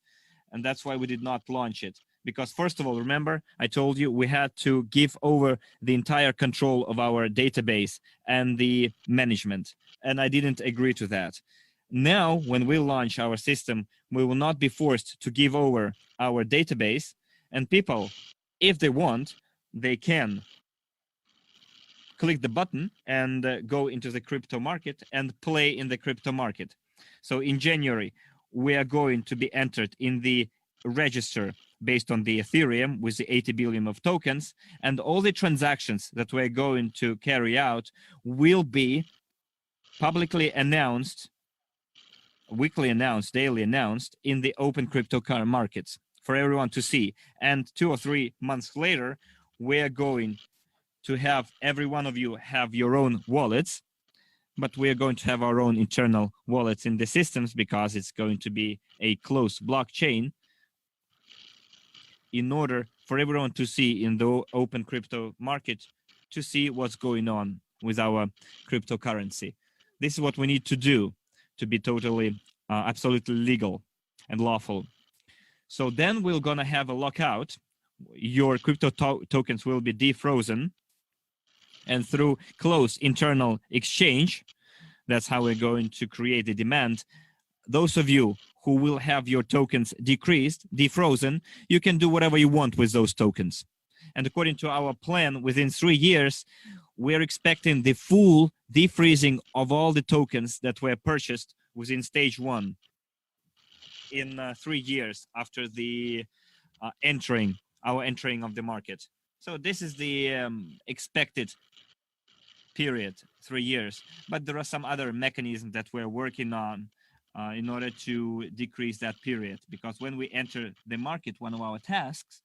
And that's why we did not launch it. Because first of all, remember, I told you we had to give over the entire control of our database and the management, and I didn't agree to that. Now, when we launch our system, we will not be forced to give over our database, and people, if they want, they can click the button and go into the crypto market and play in the crypto market. So in January, we are going to be entered in the register based on the Ethereum with the 80 billion of tokens, and all the transactions that we're going to carry out will be publicly announced, weekly announced, daily announced in the open cryptocurrency markets for everyone to see. And 2 or 3 months later, we're going to have every one of you have your own wallets, but we're going to have our own internal wallets in the systems because it's going to be a closed blockchain in order for everyone to see in the open crypto market to see what's going on with our cryptocurrency. This is what we need to do to be totally, absolutely legal and lawful. So then we're gonna have a lockout. Your crypto tokens will be defrozen, and through closed internal exchange, that's how we're going to create the demand. Those of you who will have your tokens decreased, defrozen, you can do whatever you want with those tokens. And according to our plan, within 3 years, we're expecting the full defreezing of all the tokens that were purchased within stage 1 in 3 years after the entering of the market. So this is the expected period, 3 years. But there are some other mechanisms that we're working on in order to decrease that period. Because when we enter the market, one of our tasks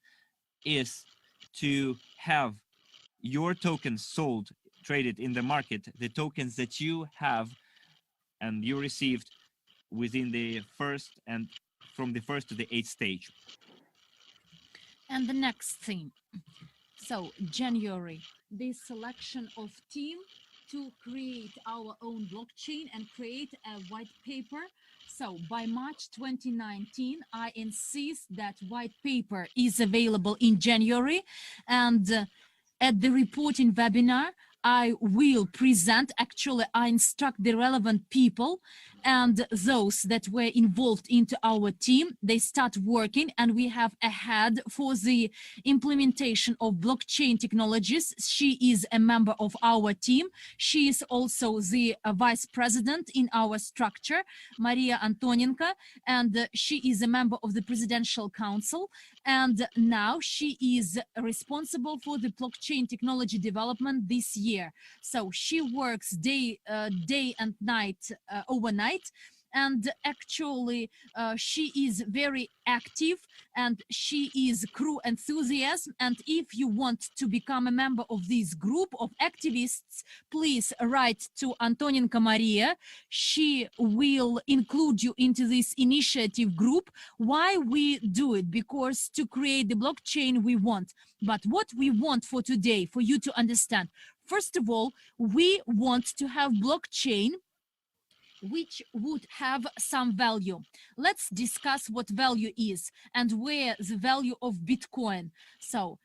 is to have your tokens sold, traded in the market, the tokens that you have and you received within the first and from the first to the eighth stage. And the next thing, so January, the selection of team to create our own blockchain and create a white paper. So by March 2019, I insist that white paper is available in January, and at the reporting webinar, I will present, actually I instruct the relevant people and those that were involved into our team. They start working, and we have a head for the implementation of blockchain technologies. She is a member of our team. She is also the vice president in our structure, Maria Antonenko, and she is a member of the Presidential Council. And now she is responsible for the blockchain technology development this year. So she works day and night, overnight. And actually, she is very active, and she is CRU enthusiast. And if you want to become a member of this group of activists, please write to Antonenko Maria. She will include you into this initiative group. Why we do it? Because to create the blockchain we want. But what we want for today, for you to understand, first of all, we want to have blockchain which would have some value. Let's discuss what value is and where the value of Bitcoin. So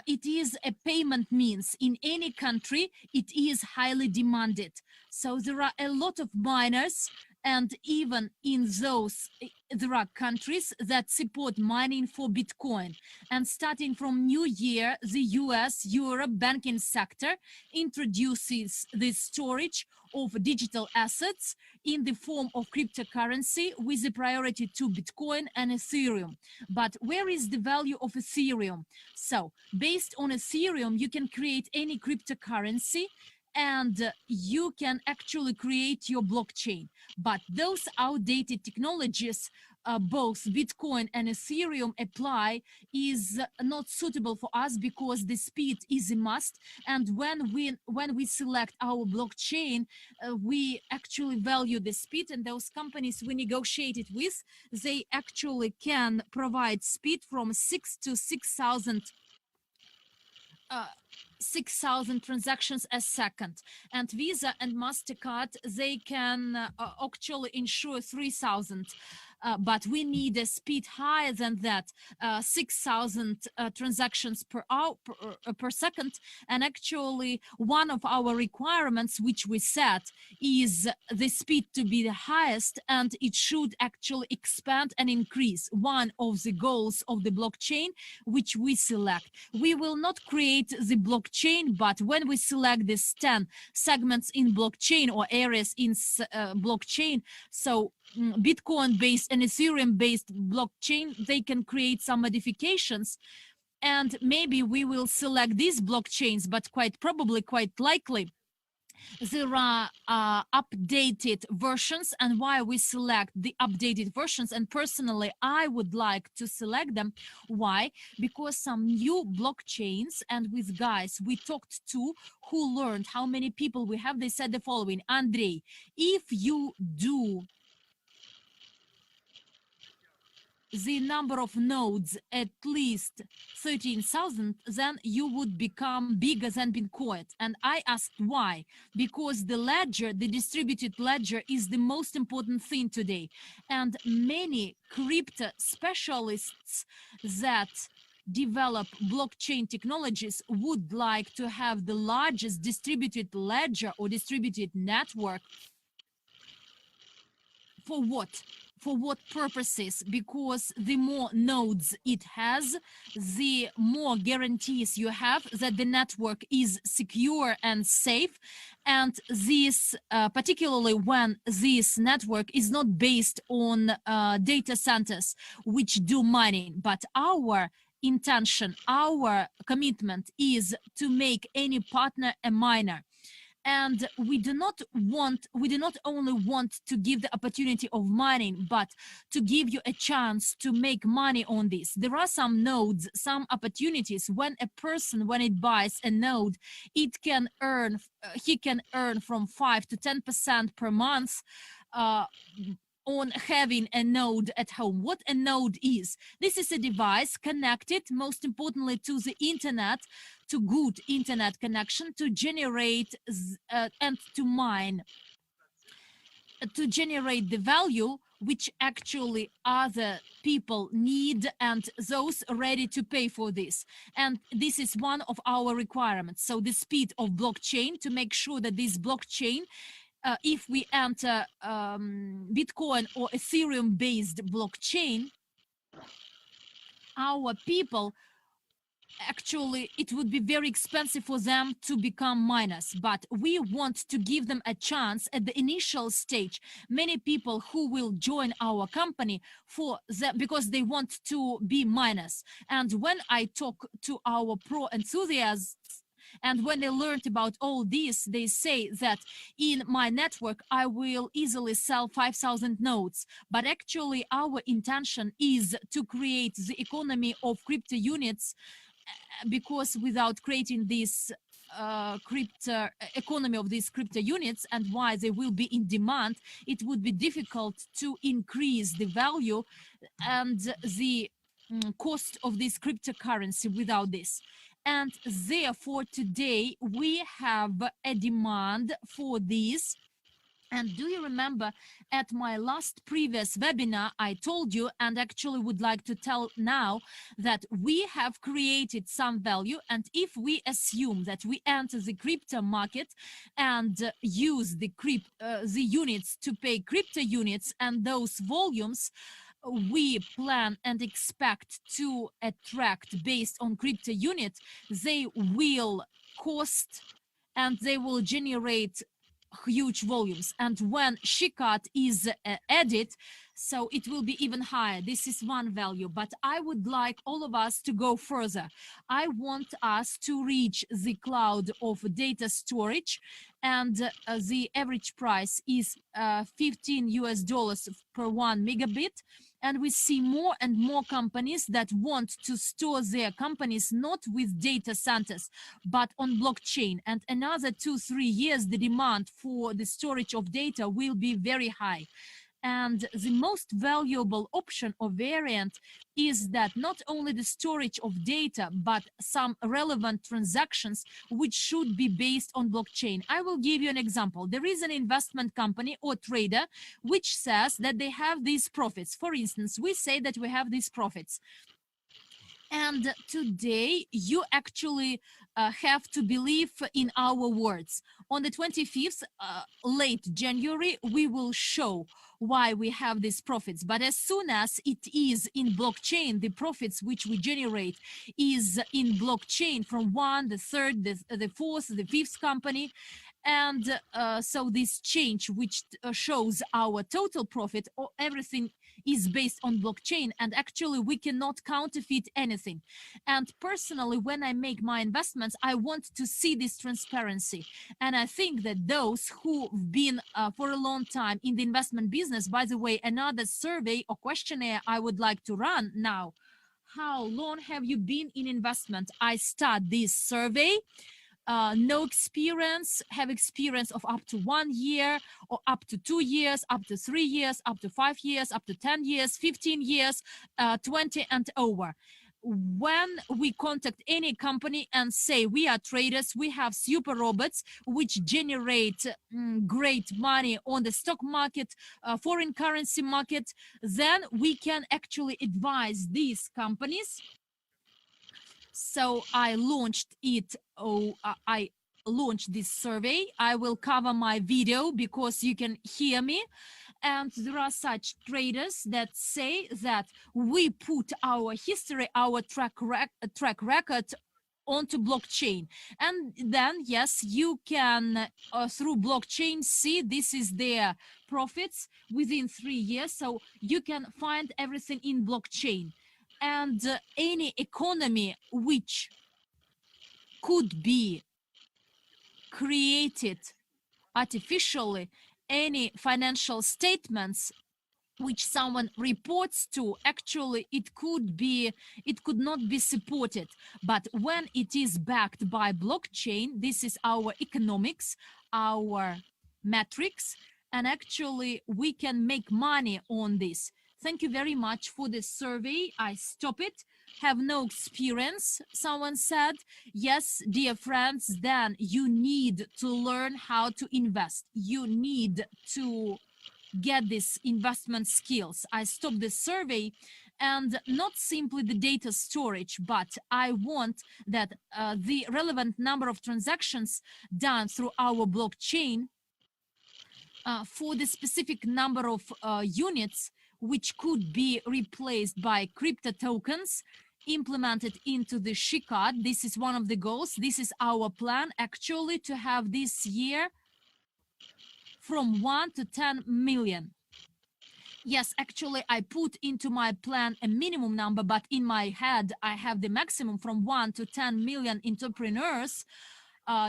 it is a payment means. In any country, it is highly demanded. So there are a lot of miners, and even in those, there are countries that support mining for Bitcoin. And starting from New Year, the US, Europe banking sector introduces this storage of digital assets in the form of cryptocurrency with a priority to Bitcoin and Ethereum. But where is the value of Ethereum? So based on Ethereum, you can create any cryptocurrency, and you can actually create your blockchain. But those outdated technologies, both Bitcoin and Ethereum apply, is not suitable for us because the speed is a must. And when we select our blockchain, we actually value the speed, and those companies we negotiated with, they actually can provide speed from 6 to 6,000 transactions a second, and Visa and MasterCard, they can actually ensure 3,000. But we need a speed higher than that, 6,000 transactions per hour per second. And actually, one of our requirements which we set is the speed to be the highest, and it should actually expand and increase. One of the goals of the blockchain which we select. We will not create the blockchain, but when we select these 10 segments in blockchain or areas in blockchain, so Bitcoin-based and Ethereum-based blockchain, they can create some modifications, and maybe we will select these blockchains, but quite probably, quite likely, there are updated versions. And why we select the updated versions, and personally I would like to select them. Why? Because some new blockchains, and with guys we talked to who learned how many people we have, they said the following: Andrei, if you do the number of nodes at least 13,000, then you would become bigger than Bitcoin. And I asked why. Because the ledger, the distributed ledger, is the most important thing today. And many crypto specialists that develop blockchain technologies would like to have the largest distributed ledger or distributed network. For what? For what purposes? Because the more nodes it has, the more guarantees you have that the network is secure and safe. And this, particularly when this network is not based on data centers which do mining, but our intention, our commitment is to make any partner a miner. And we do not only want to give the opportunity of mining, but to give you a chance to make money on this. There are some nodes, some opportunities. When a person, when it buys a node, it can earn, he can earn from 5 to 10% per month on having a node at home. What a node is: this is a device connected, most importantly, to the internet, to good internet connection, to generate and to mine, to generate the value which actually other people need and those ready to pay for this. And this is one of our requirements. So the speed of blockchain, to make sure that this blockchain, if we enter Bitcoin or Ethereum based blockchain, our people, actually it would be very expensive for them to become miners, but we want to give them a chance at the initial stage. Many people who will join our company for them because they want to be miners. And when I talk to our pro enthusiasts, and when they learned about all this, they say that in my network, I will easily sell 5,000 nodes. But actually, our intention is to create the economy of crypto units, because without creating this crypto economy of these crypto units and why they will be in demand, it would be difficult to increase the value and the cost of this cryptocurrency without this. And therefore, today we have a demand for this. And do you remember at my last previous webinar, I told you, and actually would like to tell now, that we have created some value. And if we assume that we enter the crypto market and use the units to pay crypto units and those volumes, we plan and expect to attract based on crypto unit, they will cost and they will generate huge volumes. And when Shikat is added, so it will be even higher. This is one value, but I would like all of us to go further. I want us to reach the cloud of data storage, and the average price is $15 per 1 megabit. And we see more and more companies that want to store their companies not with data centers, but on blockchain. And another 2-3 years, the demand for the storage of data will be very high. And the most valuable option or variant is that not only the storage of data, but some relevant transactions which should be based on blockchain. I will give you an example. There is an investment company or trader which says that they have these profits. For instance, we say that we have these profits. And today, you actually have to believe in our words. On the 25th, late January, we will show why we have these profits. But as soon as it is in blockchain, the profits which we generate is in blockchain from one, the third, the fourth, the fifth company. And so this change, which shows our total profit, or everything is based on blockchain, and actually we cannot counterfeit anything. And personally, when I make my investments, I want to see this transparency. And I think that those who've been for a long time in the investment business, by the way, another survey or questionnaire I would like to run now: how long have you been in investment? I start this survey. No experience, have experience of up to 1 year, or up to 2 years, up to 3 years, up to 5 years, up to 10 years, 15 years, 20 and over. When we contact any company and say we are traders, we have super robots which generate great money on the stock market, foreign currency market, then we can actually advise these companies. So I launched it. I launched this survey. I will cover my video because you can hear me. And there are such traders that say that we put our history, our track record onto blockchain. And then, yes, you can, through blockchain, see this is their profits within 3 years. So you can find everything in blockchain. And any economy which could be created artificially any financial statements which someone reports to, actually it could not be supported. But when it is backed by blockchain, this is our economics, our metrics, and actually we can make money on this. Thank you very much for this survey. I stop it. Have no experience, someone said. Yes, dear friends, then you need to learn how to invest. You need to get these investment skills. I stopped the survey, and not simply the data storage, but I want that the relevant number of transactions done through our blockchain for the specific number of units which could be replaced by crypto tokens implemented into the SHICAD. This is one of the goals. This is our plan actually, to have this year from 1 to 10 million. Yes, actually, I put into my plan a minimum number, but in my head, I have the maximum from 1 to 10 million entrepreneurs,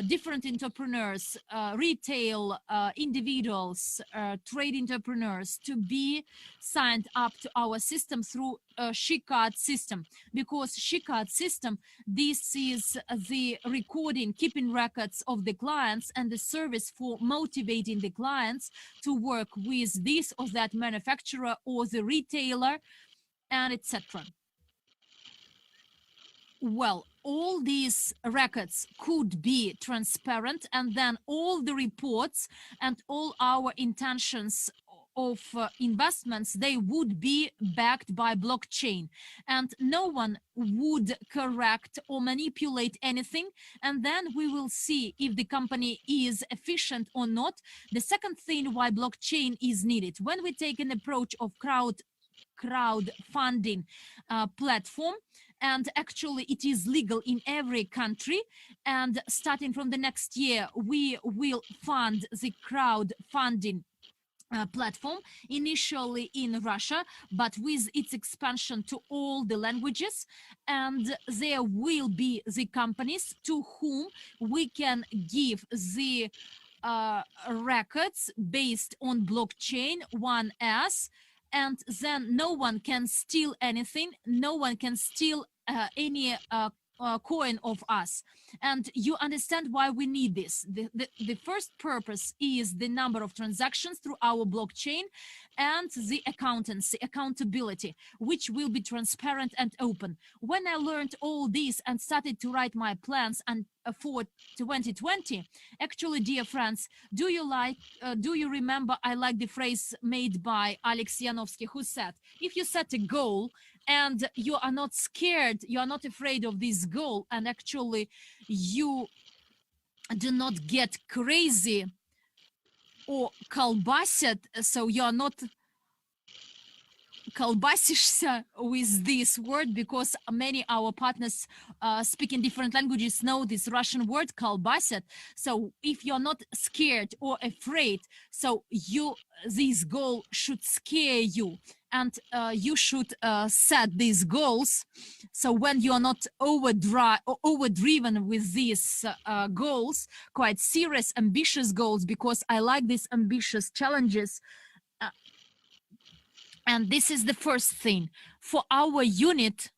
different entrepreneurs, retail individuals, trade entrepreneurs, to be signed up to our system through SHICAD system. Because SHICAD system, this is the recording, keeping records of the clients, and the service for motivating the clients to work with this or that manufacturer or the retailer, and etc. Well, all these records could be transparent, and then all the reports and all our intentions of investments, they would be backed by blockchain, and no one would correct or manipulate anything, and then we will see if the company is efficient or not. The second thing why blockchain is needed, when we take an approach of crowdfunding platform, and actually it is legal in every country, and starting from the next year we will fund the crowdfunding platform, initially in Russia, but with its expansion to all the languages, and there will be the companies to whom we can give the records based on blockchain 1S, and then no one can steal anything, no one can steal any coin of us. And you understand why we need this. The first purpose is the number of transactions through our blockchain, and the accountability, which will be transparent and open. When I learned all this and started to write my plans and for 2020, actually, dear friends, do you remember, I like the phrase made by Alex Yanovsky, who said, if you set a goal and you are not scared, you are not afraid of this goal, and actually you do not get crazy or колбасят, so you are not колбасишься with this word, because many our partners speaking different languages know this Russian word колбасят. So if you're not scared or afraid, so this goal should scare you, and you should set these goals. So when you're not overdriven with these goals, quite serious, ambitious goals, because I like these ambitious challenges. And this is the first thing, for our unit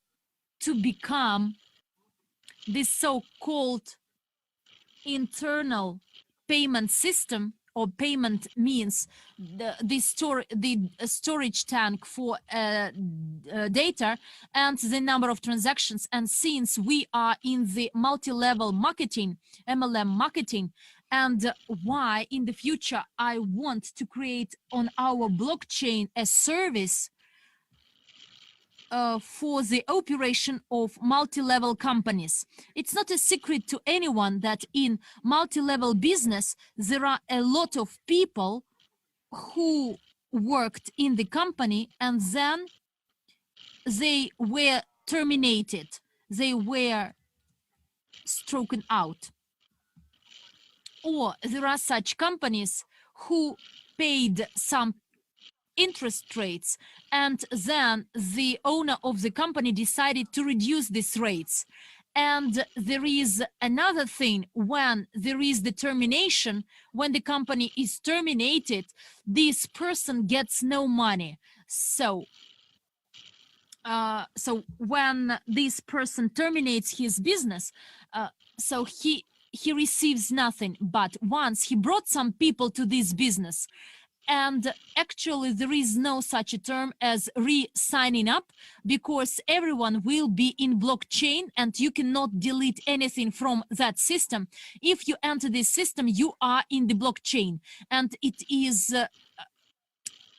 to become this so-called internal payment system, or payment means the storage tank for data and the number of transactions. And since we are in the multi-level marketing, MLM marketing, and why in the future I want to create on our blockchain a service for the operation of multi-level companies. It's not a secret to anyone that in multi-level business, there are a lot of people who worked in the company and then they were terminated. They were stricken out. Or there are such companies who paid some interest rates, and then the owner of the company decided to reduce these rates. And there is another thing: when there is the termination, when the company is terminated, this person gets no money. So when this person terminates his business, so he receives nothing. But once he brought some people to this business, and actually there is no such a term as re-signing up, because everyone will be in blockchain and you cannot delete anything from that system. If you enter this system, you are in the blockchain, and it is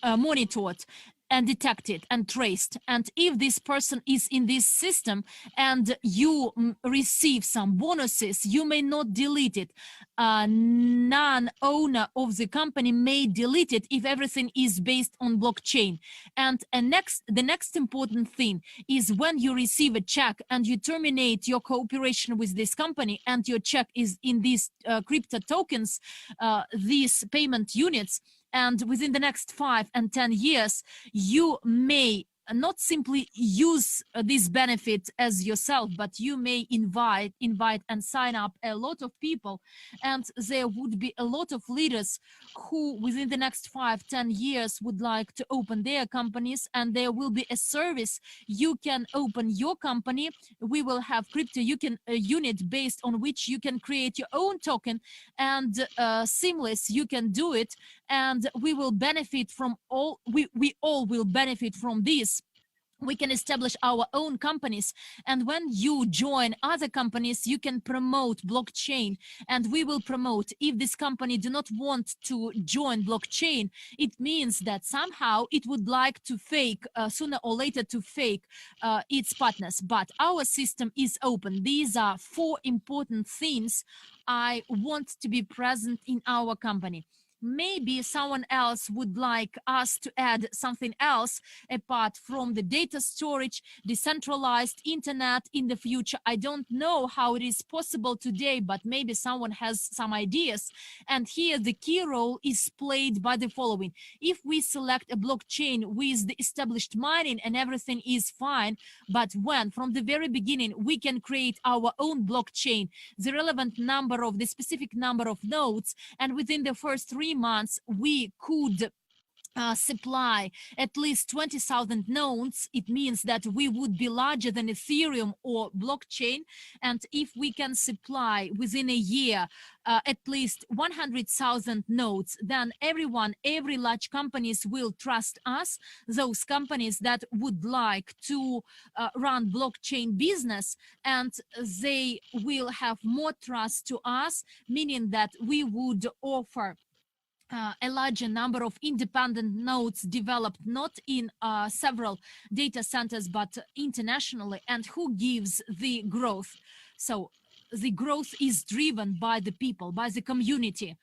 monitored and detected and traced. And if this person is in this system and you receive some bonuses, you may not delete it. Non-owner of the company may delete it if everything is based on blockchain. And the next important thing is, when you receive a check and you terminate your cooperation with this company, and your check is in these crypto tokens, these payment units, and within the next 5 and 10 years, you may not simply use this benefit as yourself, but you may invite and sign up a lot of people, and there would be a lot of leaders who within the next 5-10 years would like to open their companies, and there will be a service. You can open your company. We will have crypto unit based on which you can create your own token, and seamless you can do it, and we will benefit from all. We all will benefit from this. We can establish our own companies, and when you join other companies, you can promote blockchain, and we will promote. If this company do not want to join blockchain, it means that somehow it would like to fake, sooner or later to fake its partners. But our system is open. These are 4 important things I want to be present in our company. Maybe someone else would like us to add something else apart from the data storage, decentralized internet in the future. I don't know how it is possible today, but maybe someone has some ideas. And here the key role is played by the following. If we select a blockchain with the established mining and everything is fine, but when from the very beginning we can create our own blockchain, the relevant number of the specific number of nodes, and within the first 3 months we could supply at least 20,000 nodes, it means that we would be larger than Ethereum or blockchain. And if we can supply within a year at least 100,000 nodes, then every large companies will trust us. Those companies that would like to run blockchain business, and they will have more trust to us, meaning that we would offer a larger number of independent nodes developed not in several data centers but internationally. And who gives the growth? So the growth is driven by the people, by the community,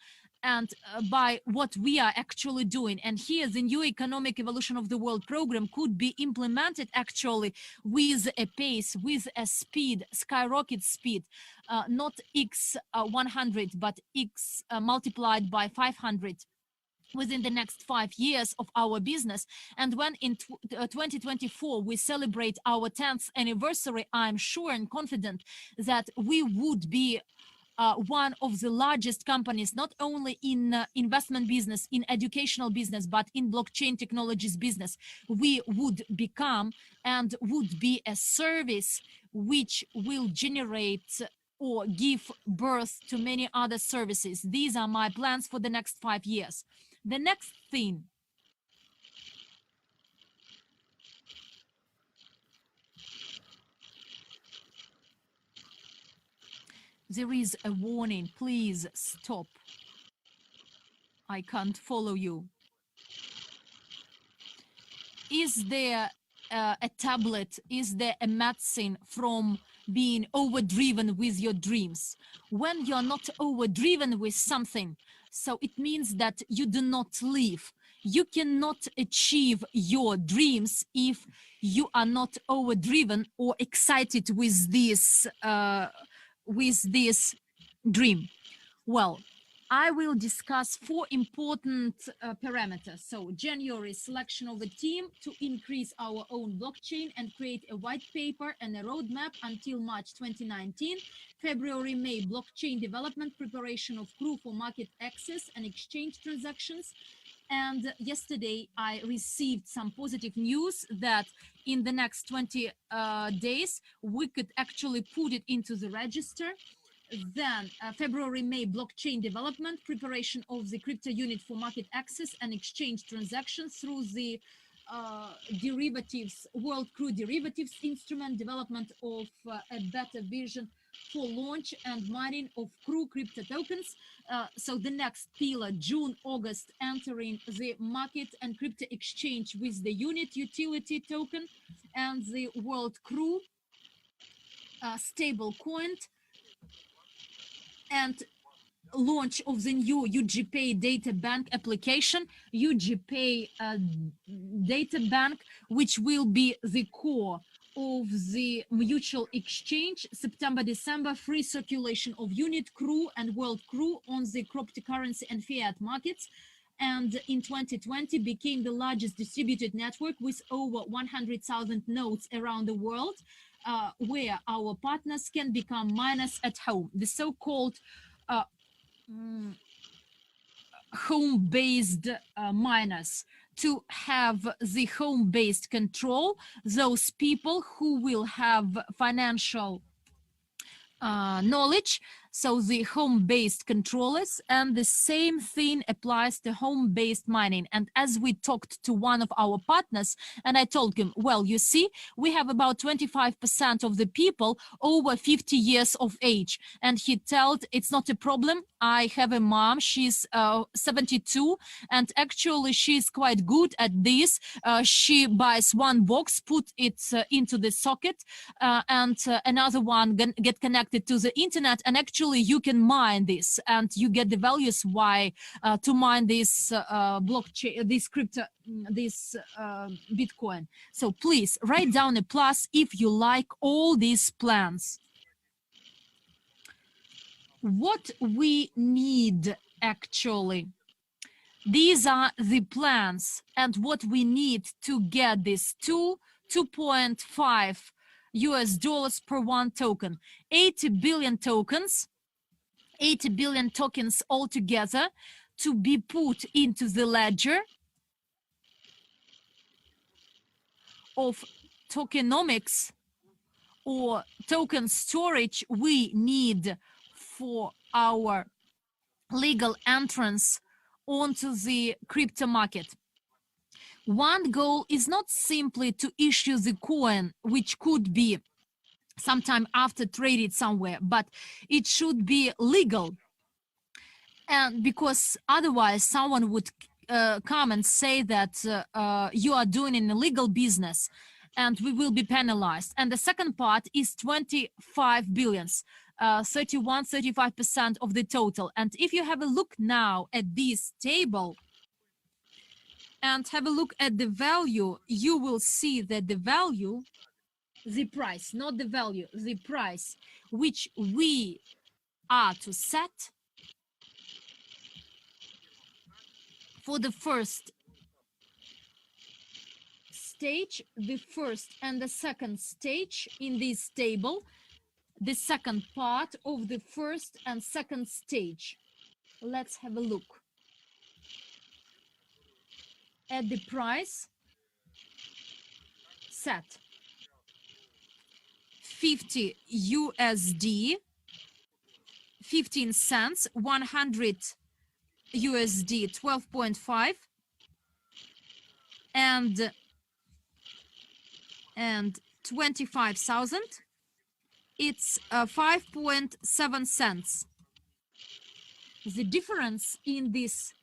and by what we are actually doing. And here the new economic evolution of the world program could be implemented actually with a pace, with a speed, skyrocket speed, not x 100 but x multiplied by 500 within the next 5 years of our business. And when in 2024 we celebrate our 10th anniversary, I'm sure and confident that we would be one of the largest companies, not only in investment business, in educational business, but in blockchain technologies business. We would become and would be a service which will generate or give birth to many other services. These are my plans for the next 5 years. The next thing, there is a warning. Please stop. I can't follow you. Is there a tablet? Is there a medicine from being overdriven with your dreams? When you're not overdriven with something, so it means that you do not live. You cannot achieve your dreams if you are not overdriven or excited with this dream. Well, I will discuss 4 important parameters. So January, selection of a team to increase our own blockchain and create a white paper and a roadmap until March 2019. February, May, blockchain development, preparation of CRU for market access and exchange transactions. And yesterday I received some positive news that in the next 20 days, we could actually put it into the register. Then February, May, blockchain development, preparation of the crypto unit for market access and exchange transactions through the derivatives, World CRU derivatives instrument, development of a better version for launch and mining of CRU crypto tokens. So the next pillar, June, August, entering the market and crypto exchange with the unit utility token and the World CRU stable coin, and launch of the new UGPay data bank application, UGPay data bank, which will be the core of the mutual exchange. September, December, free circulation of unit CRU and World CRU on the cryptocurrency and fiat markets. And in 2020 became the largest distributed network with over 100,000 nodes around the world, where our partners can become miners at home, the so-called home-based miners, to have the home-based control, those people who will have financial knowledge, so the home-based controllers, and the same thing applies to home-based mining. And as we talked to one of our partners, and I told him, well, you see, we have about 25% of the people over 50 years of age. And he told, it's not a problem. I have a mom, she's 72, and actually she's quite good at this. She buys one box, put it into the socket, and another one get connected to the internet, and actually you can mine this, and you get the values why to mine this blockchain, this crypto, this Bitcoin. So please write down a plus if you like all these plans. What we need actually, these are the plans, and what we need to get this 2.5 US dollars per one token, 80 billion tokens, 80 billion tokens altogether to be put into the ledger of tokenomics or token storage we need for our legal entrance onto the crypto market. One goal is not simply to issue the coin, which could be sometime after traded somewhere, but it should be legal. And because otherwise someone would come and say that you are doing an illegal business and we will be penalized. And the second part is 25 billions, 35% of the total. And if you have a look now at this table and have a look at the value, you will see that the value, the price, not the value, the price which we are to set for the first stage, the first and the second stage in this table, the second part of the first and second stage. Let's have a look at the price set. 50 USD, 15 cents, 100 USD, 12.5, and 25,000, it's 5.7 cents. The difference in these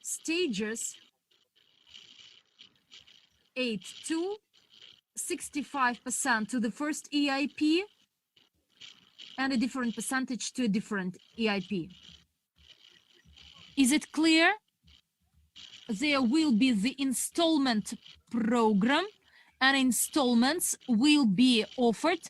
stages, 8.2, 65% to the first EIP, and a different percentage to a different EIP. Is it clear? There will be the installment program, and installments will be offered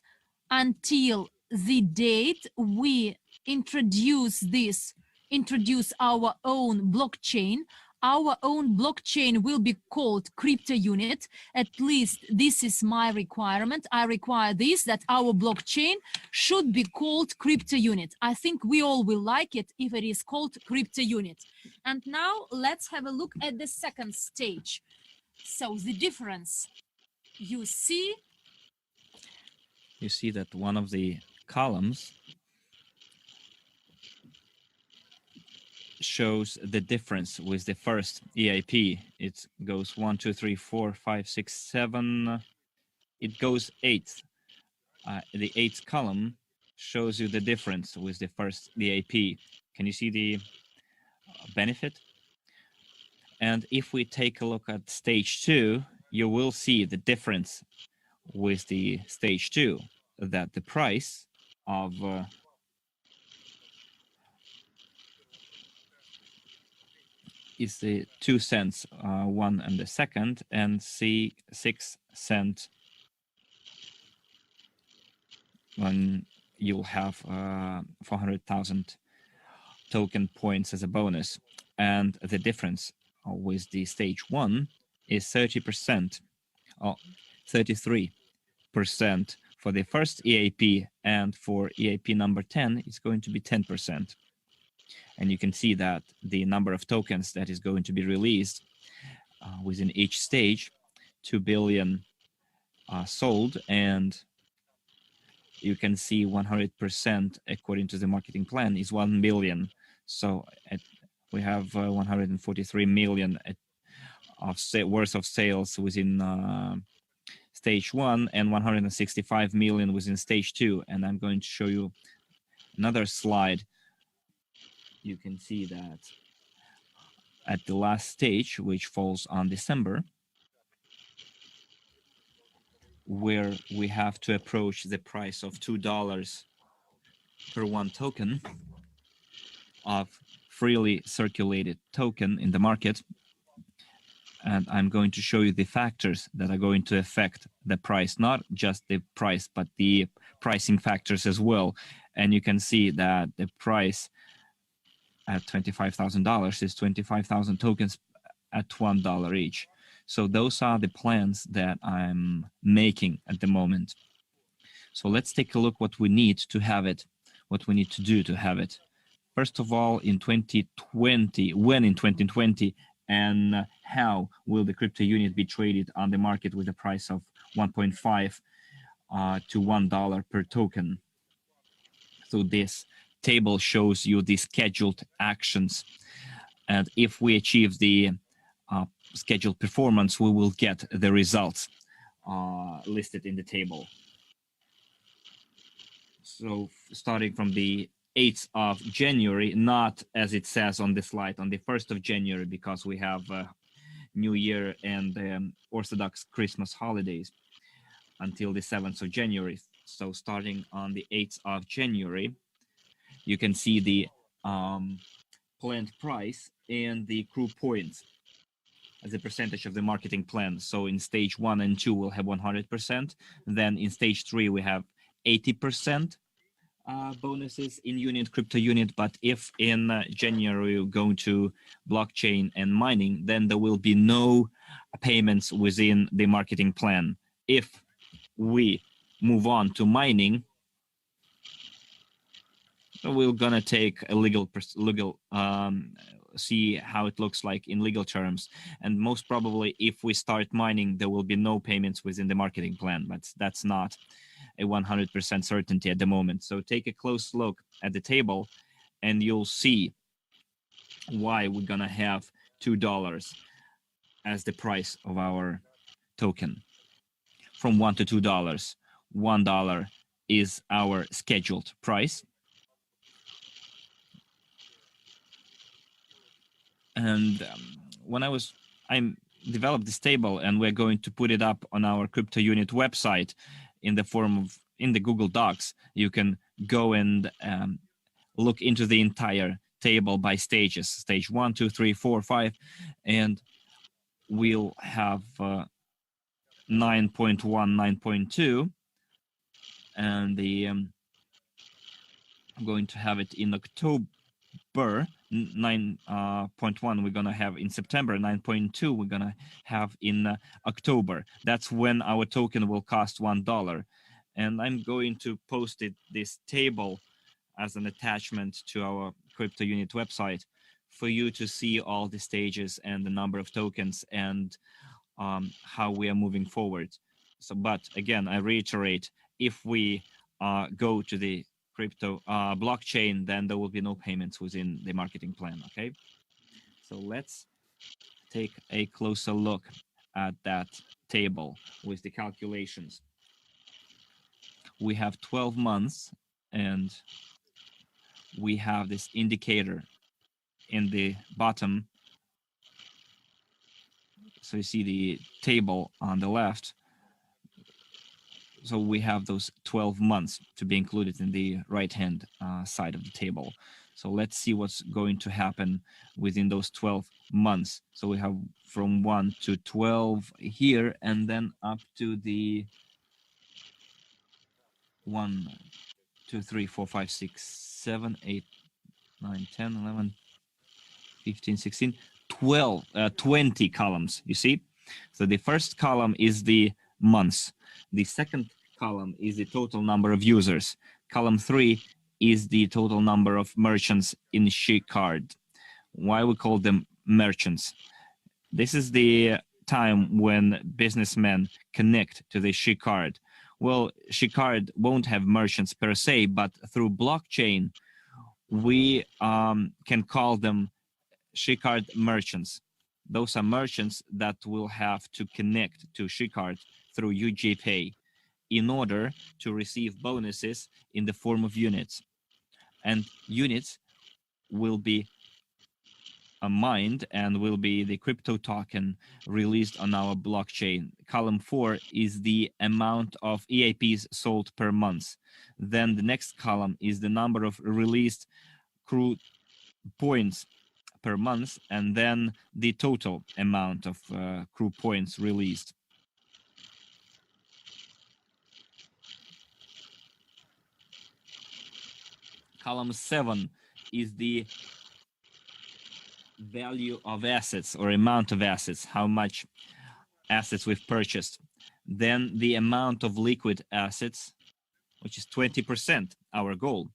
until the date we introduce this introduce our own blockchain. Our own blockchain will be called CrytpoUnit. At least this is my requirement. I require this, that our blockchain should be called CrytpoUnit. I think we all will like it if it is called CrytpoUnit. And now let's have a look at the second stage. So the difference, you see that one of the columns shows the difference with the first EIP. It goes 1, 2, 3, 4, 5, 6, 7. It goes 8. The 8th column shows you the difference with the first EIP. Can you see the benefit? And if we take a look at stage 2, you will see the difference with the stage 2, that the price of is the 2 cents one and the second, and 6 cent when you'll have 400,000 token points as a bonus. And the difference with the stage 1 is 30%, or 33% for the first EAP, and for EAP number 10, it's going to be 10%. And you can see that the number of tokens that is going to be released within each stage, 2 billion sold, and you can see 100% according to the marketing plan is 1 billion. So we have 143 million worth of sales within stage 1 and 165 million within stage 2. And I'm going to show you another slide. You can see that at the last stage, which falls on December, where we have to approach the price of $2 per one token of freely circulated token in the market. And I'm going to show you the factors that are going to affect the price, not just the price, but the pricing factors as well. And you can see that the price at $25,000 is 25,000 tokens at $1 each. So those are the plans that I'm making at the moment. So let's take a look what we need to have it, what we need to do to have it. First of all, in 2020, when in 2020, and how will the CrytpoUnit be traded on the market with a price of 1.5 to $1 per token. So this table shows you the scheduled actions, and if we achieve the scheduled performance, we will get the results listed in the table. So starting from the 8th of January, not as it says on the slide on the 1st of January, because we have New Year and Orthodox Christmas holidays until the 7th of January. So starting on the 8th of January, you can see the planned price and the CRU points as a percentage of the marketing plan. So in stage 1 and 2, we'll have 100%. Then in stage 3, we have 80% bonuses in unit, CrytpoUnit. But if in January we're going to blockchain and mining, then there will be no payments within the marketing plan. If we move on to mining, we're gonna take a legal see how it looks like in legal terms, and most probably if we start mining, there will be no payments within the marketing plan, but that's not a 100% certainty at the moment. So take a close look at the table and you'll see why we're gonna have $2 as the price of our token, from $1 to $2. $1 is our scheduled price. And when I developed this table, and we're going to put it up on our CrytpoUnit website in the form of, in the Google Docs. You can go and look into the entire table by stages, stage 1, 2, 3, 4, 5, and we'll have 9.1, 9.2, and the I'm going to have it in October 9.1 we're gonna have in September, 9.2 we're gonna have in October. That's when our token will cost $1. And I'm going to post this table as an attachment to our CryptoUnit website for you to see all the stages and the number of tokens and how we are moving forward. So, but again, I reiterate, if we go to the crypto blockchain, then there will be no payments within the marketing plan. Okay, so let's take a closer look at that table with the calculations. We have 12 months and we have this indicator in the bottom. So you see the table on the left. So we have those 12 months to be included in the right-hand side of the table. So let's see what's going to happen within those 12 months. So we have from 1 to 12 here, and then up to the 1, 2, 3, 4, 5, 6, 7, 8, 9, 10, 11, 15, 16, 12, 20 columns, you see? So the first column is the months. The second column is the total number of users. Column 3 is the total number of merchants in SheCard. Why we call them merchants? This is the time when businessmen connect to the SheCard. Well, SheCard won't have merchants per se, but through blockchain, we can call them SheCard merchants. Those are merchants that will have to connect to SheCard through UGPay in order to receive bonuses in the form of units. And units will be mined and will be the crypto token released on our blockchain. Column 4 is the amount of EAPs sold per month. Then the next column is the number of released CRU points per month, and then the total amount of CRU points released. Column 7 is the value of assets or amount of assets, how much assets we've purchased. Then the amount of liquid assets, which is 20%, our goal.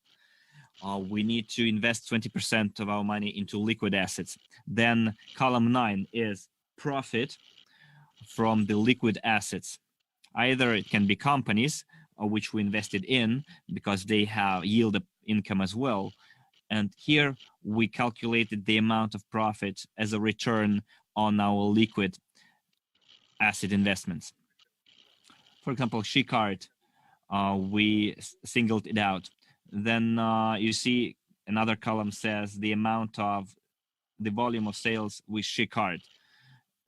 We need to invest 20% of our money into liquid assets. Then column 9 is profit from the liquid assets. Either it can be companies which we invested in because they have yield income as well. And here we calculated the amount of profit as a return on our liquid asset investments. For example, SheCard, we singled it out. Then you see another column says the amount of the volume of sales with SheCard.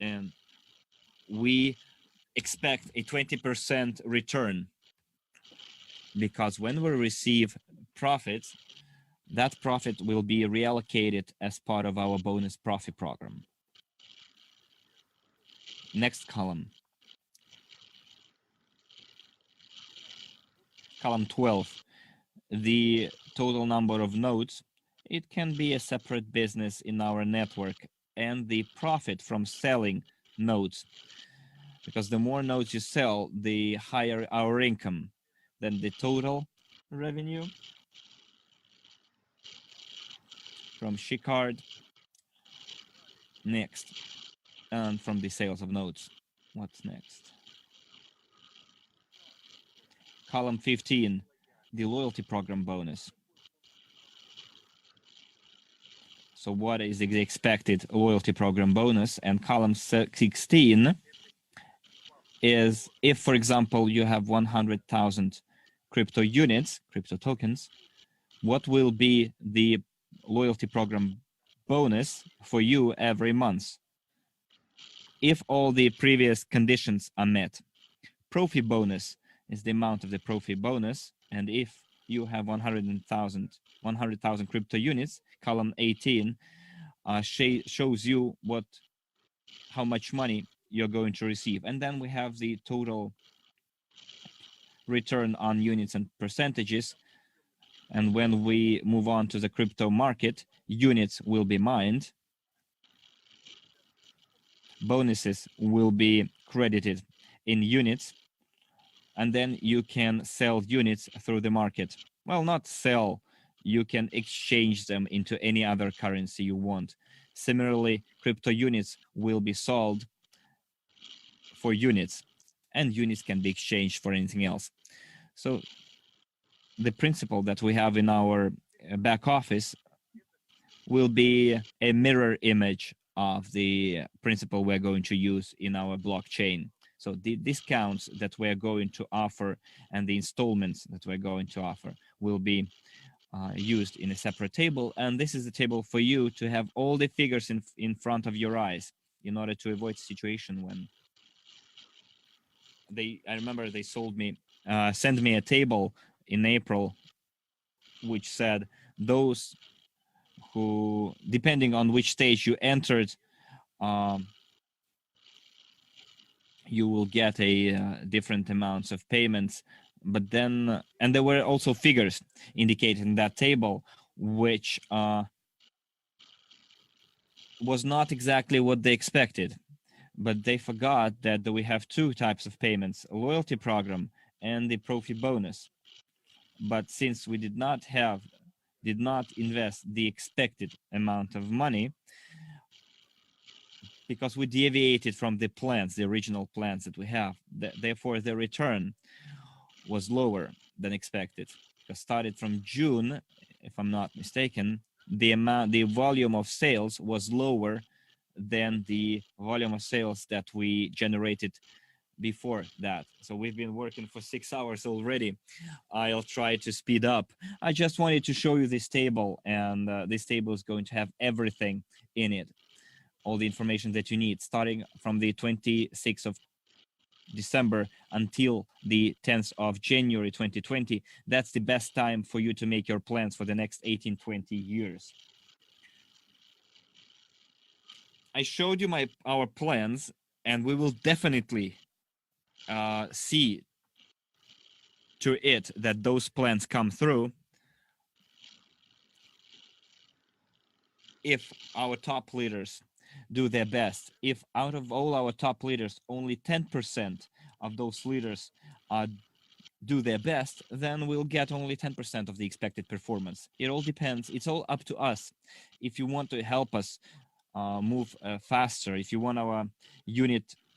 And we expect a 20% return because when we receive profits, that profit will be reallocated as part of our bonus profit program. Next column. Column 12, the total number of nodes. It can be a separate business in our network, and the profit from selling nodes. Because the more nodes you sell, the higher our income. Then the total revenue from SheCard. Next, and from the sales of nodes. What's next? Column 15, the loyalty program bonus. So what is the expected loyalty program bonus? And column 16 is if, for example, you have 100,000 crypto units, crypto tokens, what will be the loyalty program bonus for you every month if all the previous conditions are met. Profi bonus is the amount of the profi bonus, and if you have 100,000 crypto units, column 18 shows you how much money you're going to receive. And then we have the total return on units and percentages. And when we move on to the crypto market, units will be mined, bonuses will be credited in units, and then you can sell units through the market. Well, not sell, you can exchange them into any other currency you want. Similarly, crypto units will be sold for units, and units can be exchanged for anything else. So the principle that we have in our back office will be a mirror image of the principle we're going to use in our blockchain. So the discounts that we're going to offer and the installments that we're going to offer will be used in a separate table. And this is the table for you to have all the figures in front of your eyes in order to avoid situation when I remember they sent me a table in April, which said those who, depending on which stage you entered, you will get a different amounts of payments. But then, and there were also figures indicated in that table, which was not exactly what they expected. But they forgot that we have two types of payments: a loyalty program and the profit bonus. But since we did not invest the expected amount of money, because we deviated from the plans, the original plans that we have, therefore the return was lower than expected. Because started from June, if I'm not mistaken, the volume of sales was lower than the volume of sales that we generated before that. So we've been working for 6 hours already. I'll try to speed up. I just wanted to show you this table, and this table is going to have everything in it, all the information that you need, starting from the 26th of December until the 10th of January 2020. That's the best time for you to make your plans for the next 18-20 years. I showed you our plans, and we will definitely see to it that those plans come through if our top leaders do their best. If out of all our top leaders, only 10% of those leaders do their best, then we'll get only 10% of the expected performance. It all depends. It's all up to us. If you want to help us move faster, if you want our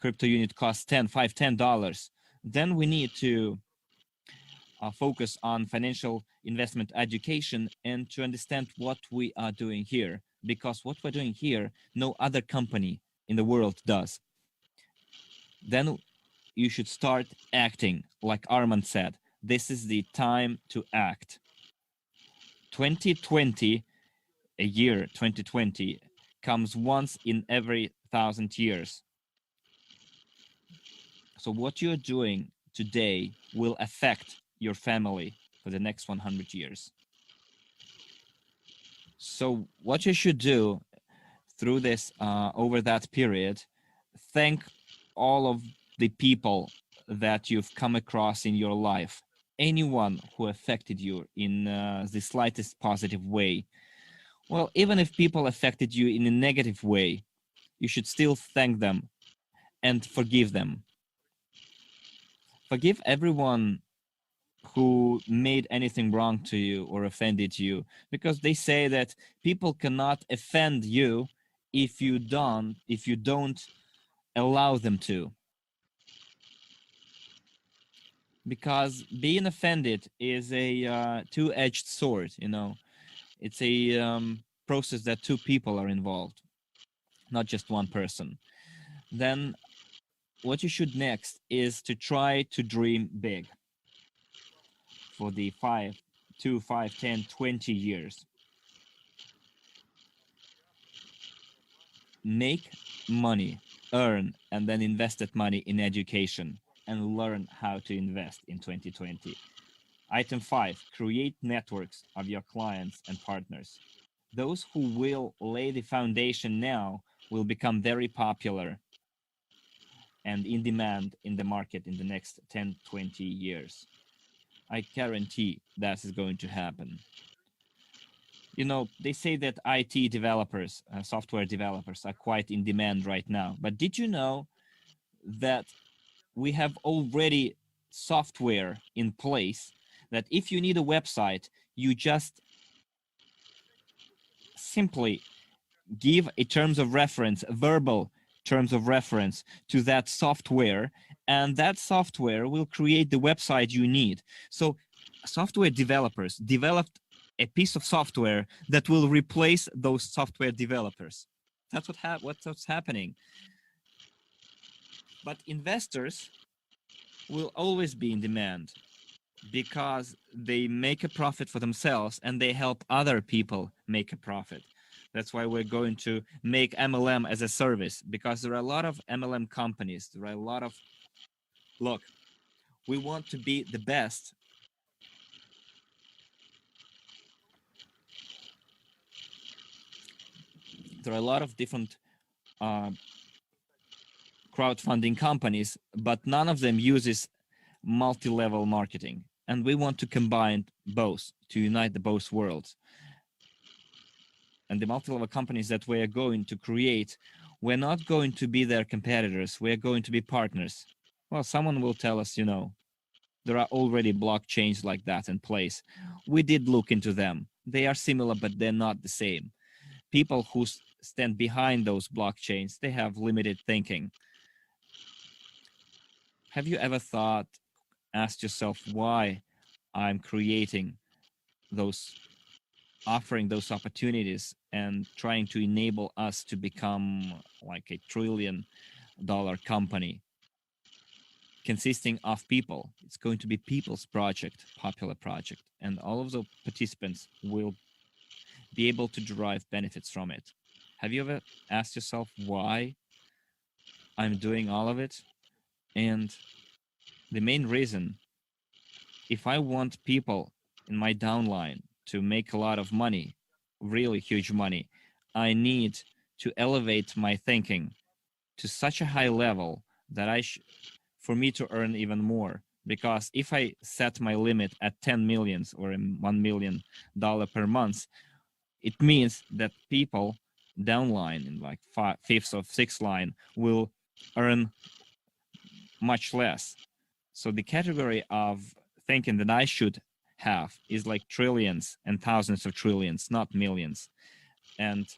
crypto unit cost $10, then we need to focus on financial investment education and to understand what we are doing here. Because what we're doing here, no other company in the world does. Then you should start acting. Like Armand said, this is the time to act. 2020, a year 2020, comes once in every 1,000 years. So what you're doing today will affect your family for the next 100 years. So what you should do through this, over that period, thank all of the people that you've come across in your life, anyone who affected you in the slightest positive way. Well, even if people affected you in a negative way, you should still thank them and forgive them. Forgive everyone who made anything wrong to you or offended you, because they say that people cannot offend you if you don't allow them to. Because being offended is a two-edged sword, you know. It's a process that two people are involved, not just one person. Then what you should next is to try to dream big for the 2, 5, 10, 20 years. Make money, earn, and then invest that money in education and learn how to invest in 2020. Item 5, create networks of your clients and partners. Those who will lay the foundation now will become very popular and in demand in the market in the next 10, 20 years. I guarantee that is going to happen. You know, they say that IT developers, software developers, are quite in demand right now. But did you know that we have already software in place that if you need a website, you just simply give a terms of reference, verbal terms of reference to that software, and that software will create the website you need. So software developers developed a piece of software that will replace those software developers. That's what's happening. But investors will always be in demand because they make a profit for themselves and they help other people make a profit. That's why we're going to make MLM as a service, because there are a lot of MLM companies. There are a lot of, look, we want to be the best. There are a lot of different crowdfunding companies, but none of them uses multi-level marketing. And we want to combine both to unite the both worlds. And the multi-level companies that we are going to create, we're not going to be their competitors. We're going to be partners. Well, someone will tell us, you know, there are already blockchains like that in place. We did look into them. They are similar, but they're not the same. People who stand behind those blockchains, they have limited thinking. Have you ever asked yourself why I'm creating those, offering those opportunities and trying to enable us to become like a $1 trillion company consisting of people? It's going to be people's project, popular project, and all of the participants will be able to derive benefits from it. Have you ever asked yourself why I'm doing all of it? And the main reason, if I want people in my downline to make a lot of money, really huge money, I need to elevate my thinking to such a high level that for me to earn even more. Because if I set my limit at 10 millions or $1 million per month, it means that people downline in like fifth or sixth line will earn much less. So the category of thinking that I should have is like trillions and thousands of trillions, not millions. And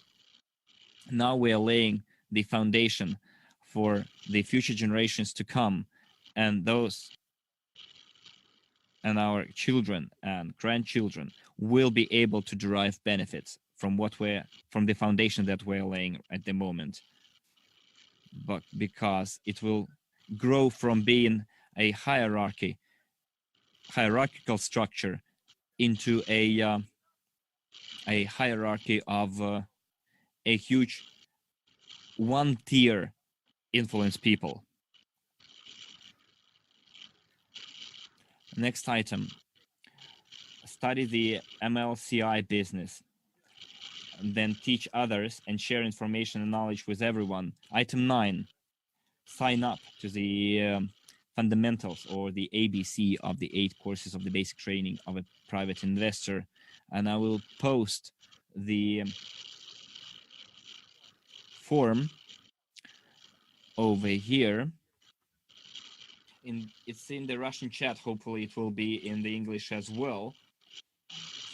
now we are laying the foundation for the future generations to come, and those and our children and grandchildren will be able to derive benefits from from the foundation that we're laying at the moment. But because it will grow from being a hierarchical structure into a hierarchy of a huge one tier influence people. Next item, study the MLCI business, and then teach others and share information and knowledge with everyone. Item 9, sign up to the fundamentals or the ABC of the 8 courses of the basic training of a private investor. And I will post the form over here. It's in the Russian chat. Hopefully it will be in the English as well,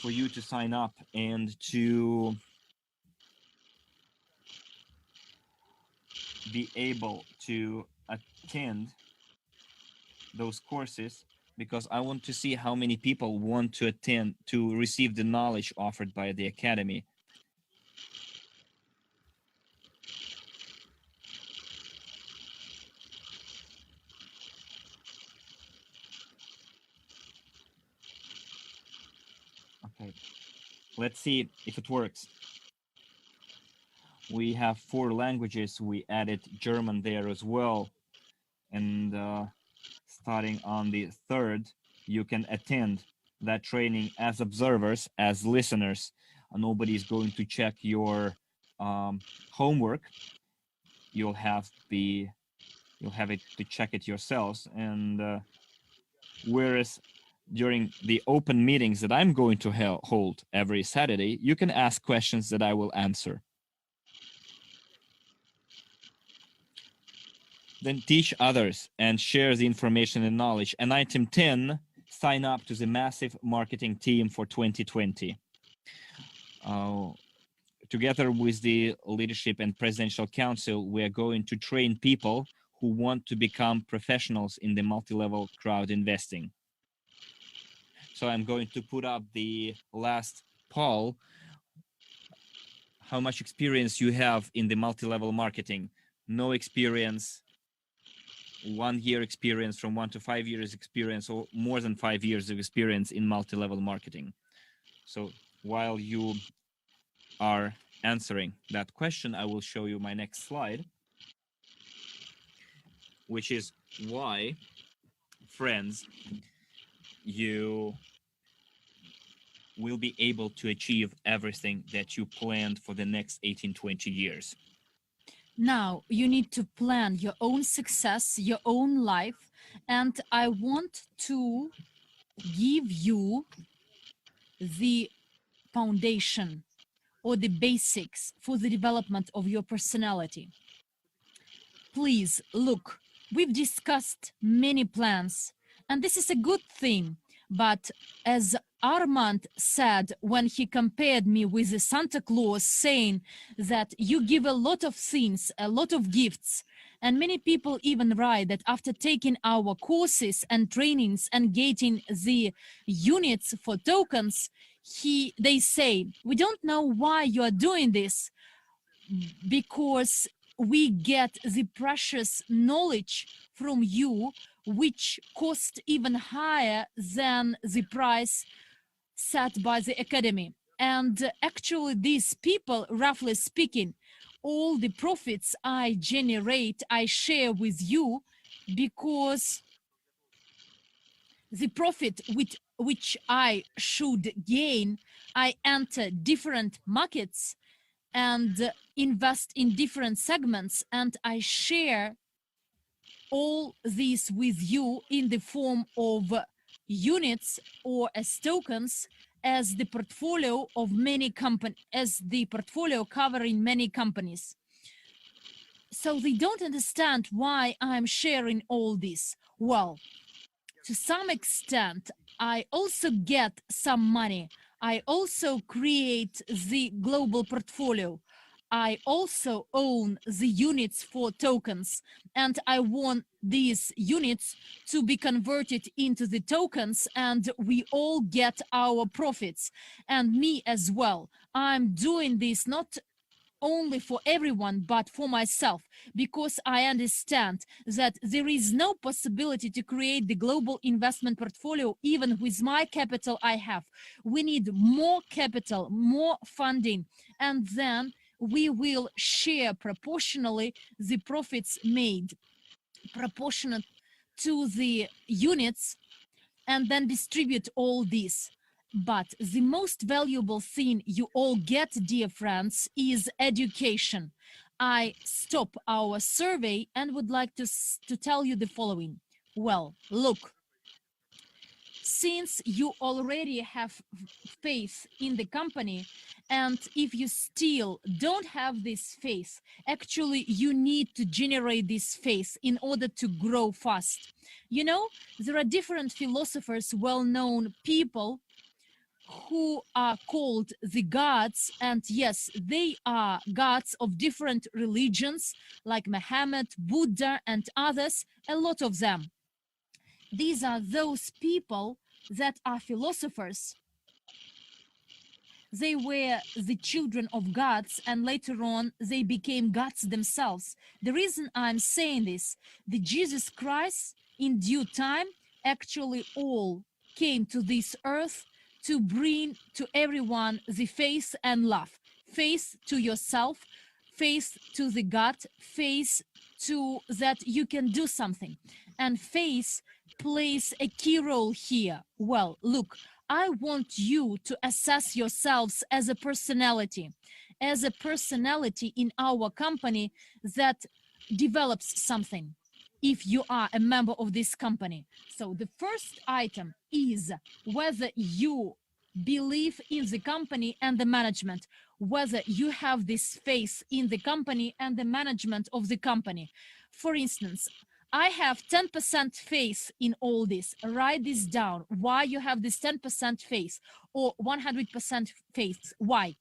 for you to sign up and to be able to attend those courses, because I want to see how many people want to attend to receive the knowledge offered by the Academy. Okay, let's see if it works. We have 4 languages. We added German there as well. And starting on the 3rd, you can attend that training as observers, as listeners. Nobody's going to check your homework. You'll have it to check it yourselves. And whereas during the open meetings that I'm going to hold every Saturday, you can ask questions that I will answer. Then teach others and share the information and knowledge. And item 10, sign up to the massive marketing team for 2020. Together with the leadership and presidential council, we are going to train people who want to become professionals in the multi-level crowd investing. So I'm going to put up the last poll. How much experience you have in the multi-level marketing? No experience, 1 year experience, from 1 to 5 years experience, or more than 5 years of experience in multi-level marketing. So while you are answering that question, I will show you my next slide, which is why, friends, you will be able to achieve everything that you planned for the next 18-20 years. Now, you need to plan your own success, your own life, and I want to give you the foundation or the basics for the development of your personality. Please look, we've discussed many plans, and this is a good thing, but as Armand said when he compared me with the Santa Claus, saying that you give a lot of things, a lot of gifts, and many people even write that after taking our courses and trainings and getting the units for tokens, they say, we don't know why you are doing this, because we get the precious knowledge from you, which cost even higher than the price set by the academy. And actually, these people, roughly speaking, all the profits I generate, I share with you, because the profit which I should gain, I enter different markets and invest in different segments, and I share all this with you in the form of units or as tokens, as the portfolio of many companies, as the portfolio covering many companies. So they don't understand why I'm sharing all this. Well, to some extent, I also get some money. I also create the global portfolio. I also own the units for tokens, and I want these units to be converted into the tokens, and we all get our profits, and me as well. I'm doing this not only for everyone, but for myself, because I understand that there is no possibility to create the global investment portfolio even with my capital I have. We need more capital, more funding, and then we will share proportionally the profits made, proportionate to the units, and then distribute all this. But the most valuable thing you all get, dear friends, is education. I stop our survey and would like to tell you the following. Well, look, since you already have faith in the company, and if you still don't have this faith, actually you need to generate this faith in order to grow fast. You know, there are different philosophers, well-known people who are called the gods, and yes, they are gods of different religions like Muhammad, Buddha, and others, a lot of them. These are those people that are philosophers. They were the children of gods, and later on they became gods themselves. The reason I'm saying this, the Jesus Christ in due time actually all came to this earth to bring to everyone the faith and love. Faith to yourself, faith to the God, faith to that you can do something. And faith plays a key role here. Well, look, I want you to assess yourselves as a personality in our company that develops something. if you are a member of this company. So the first item is whether you believe in the company and the management, whether you have this faith in the company and the management of the company. For instance, I have 10% faith in all this. Write this down. Why you have this 10% faith or 100% faith? Why?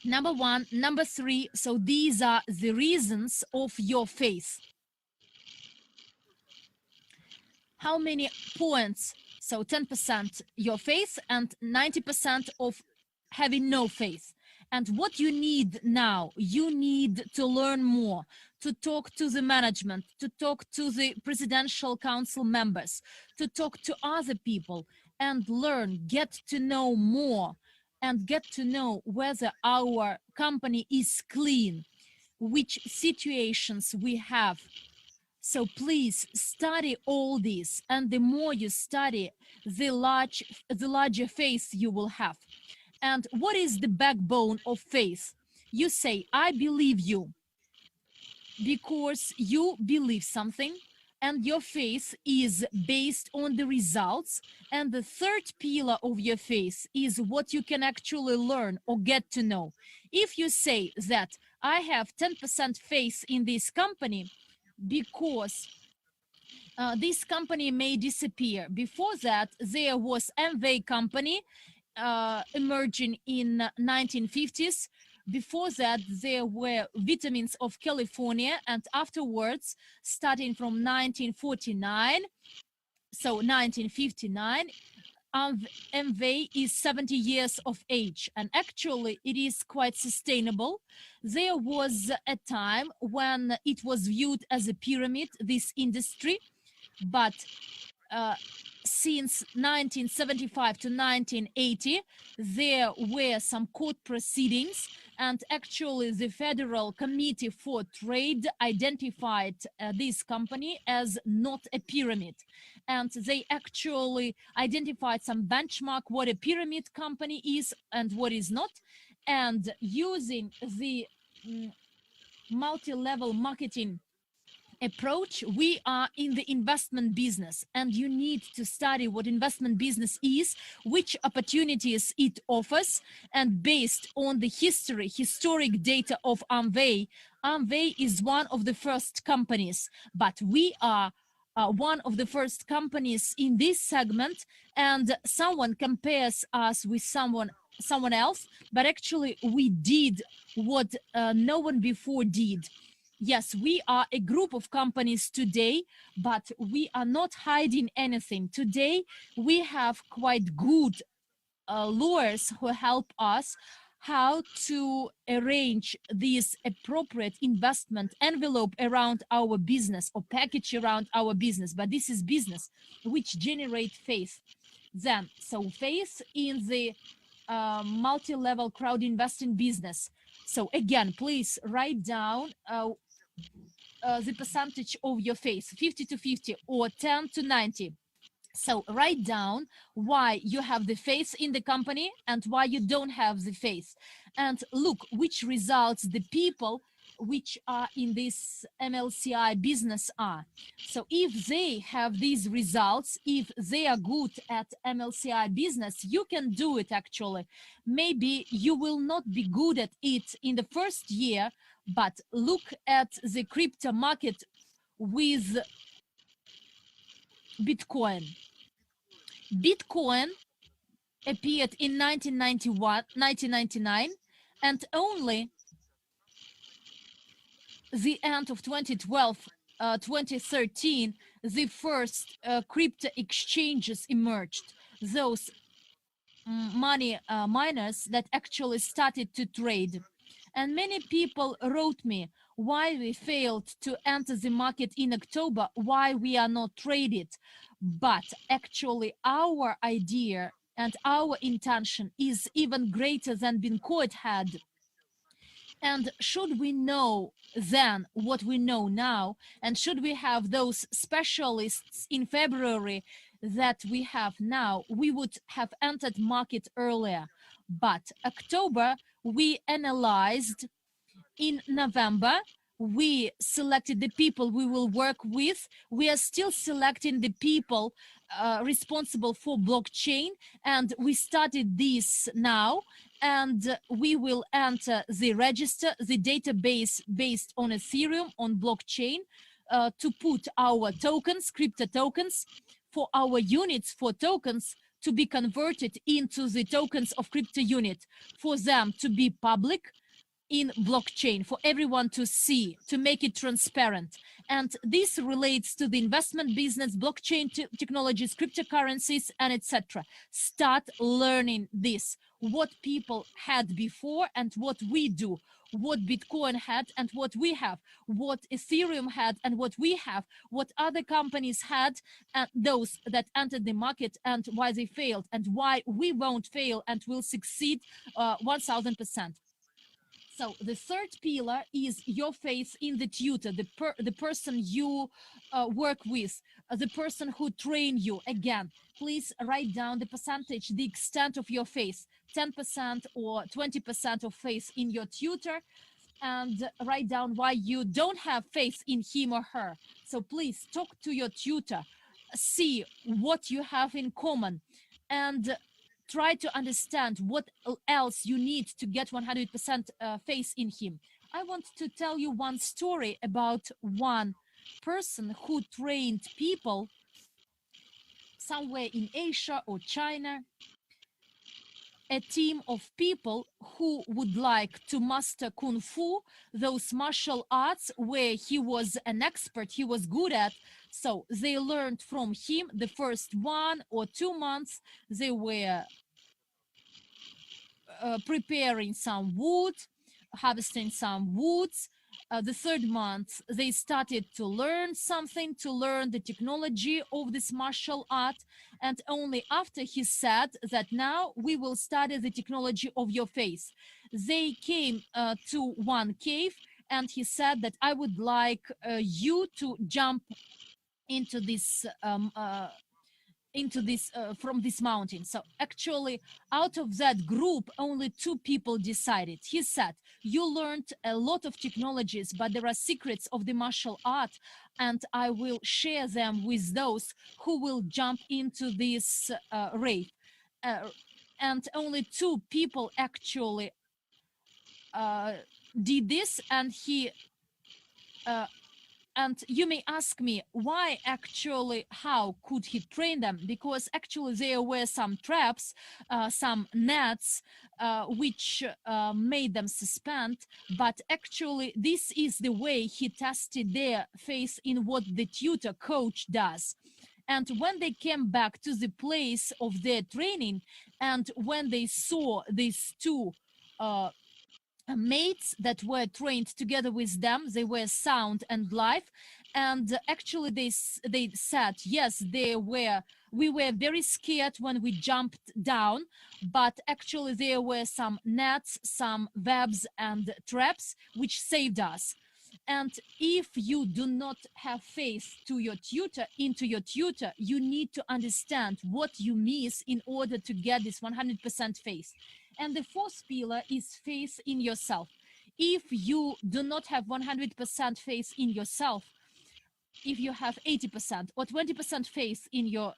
Number one, number three. So these are the reasons of your faith. How many points? So 10% your faith and 90% of having no faith. And what you need now, you need to learn more, to talk to the management, to talk to the presidential council members, to talk to other people and learn, get to know more and get to know whether our company is clean, which situations we have. So please study all this, and the more you study, the larger faith you will have. And what is the backbone of faith? You say, I believe you, because you believe something, and your faith is based on the results. And the third pillar of your faith is what you can actually learn or get to know. If you say that I have 10% faith in this company, because this company may disappear. Before that, there was Amway company emerging in 1950s. Before that, there were Vitamins of California, and afterwards, starting from 1949, so 1959, Amway is 70 years of age, and actually it is quite sustainable. There was a time when it was viewed as a pyramid, this industry, but since 1975 to 1980, there were some court proceedings, and actually the Federal Committee for Trade identified this company as not a pyramid. And they actually identified some benchmark what a pyramid company is and what is not. And using the multi-level marketing approach, we are in the investment business, and you need to study what investment business is, which opportunities it offers, and based on the historic data of Amway is one of the first companies, but we are one of the first companies in this segment, and someone compares us with someone else, but actually we did what no one before did. Yes, we are a group of companies today, but we are not hiding anything. Today, we have quite good lawyers who help us how to arrange this appropriate investment envelope around our business or package around our business. But this is business which generate faith. Then, so faith in the multi-level crowd investing business. So again, please write down the percentage of your faith, 50 to 50 or 10 to 90. So write down why you have the faith in the company and why you don't have the faith. And look which results the people which are in this MLCI business are. So if they have these results, if they are good at MLCI business, you can do it actually. Maybe you will not be good at it in the first year, but look at the crypto market with Bitcoin. Bitcoin appeared in 1999, and only the end of 2012, 2013, the first crypto exchanges emerged. Those money miners that actually started to trade. And many people wrote me why we failed to enter the market in October, why we are not traded. But actually our idea and our intention is even greater than Bitcoin had. And should we know then what we know now, and should we have those specialists in February that we have now, we would have entered market earlier. But October, we analyzed. In November, we selected the people we will work with. We are still selecting the people responsible for blockchain, and we started this now, and we will enter the register, the database based on Ethereum, on blockchain, to put our tokens, crypto tokens, for our units, for tokens to be converted into the tokens of CrytpoUnit, for them to be public in blockchain, for everyone to see, to make it transparent. And this relates to the investment business, blockchain technologies, cryptocurrencies, and etc. Start learning this, what people had before and what we do, what Bitcoin had and what we have, what Ethereum had and what we have, what other companies had, and those that entered the market and why they failed, and why we won't fail and will succeed 1000%. So the third pillar is your faith in the tutor, the person you work with, the person who trained you. Again, please write down the percentage, the extent of your faith, 10% or 20% of faith in your tutor, and write down why you don't have faith in him or her. So please talk to your tutor, see what you have in common, and try to understand what else you need to get 100% faith in him. I want to tell you one story about one person who trained people somewhere in Asia or China, a team of people who would like to master Kung Fu, those martial arts where he was an expert, he was good at. So they learned from him the first 1 or 2 months. They were preparing some wood, harvesting some woods. The third month, they started to learn something, to learn the technology of this martial art. And only after he said that now we will study the technology of your faith. They came to one cave, and he said that I would like you to jump into this from this mountain. So actually, out of that group, only 2 people decided. He said, you learned a lot of technologies, but there are secrets of the martial art, and I will share them with those who will jump into this race. And only 2 people actually did this, and he and you may ask me why actually, how could he train them? Because actually there were some traps, some nets, which made them suspend. But actually this is the way he tested their faith in what the tutor coach does. And when they came back to the place of their training, and when they saw these 2 mates that were trained together with them, they were sound and live, and actually they said yes, we were very scared when we jumped down, but actually there were some nets, some webs and traps which saved us. And if you do not have faith to your tutor, into your tutor, you need to understand what you miss in order to get this 100% faith. And the fourth pillar is faith in yourself. If you do not have 100% faith in yourself, if you have 80% or 20% faith in your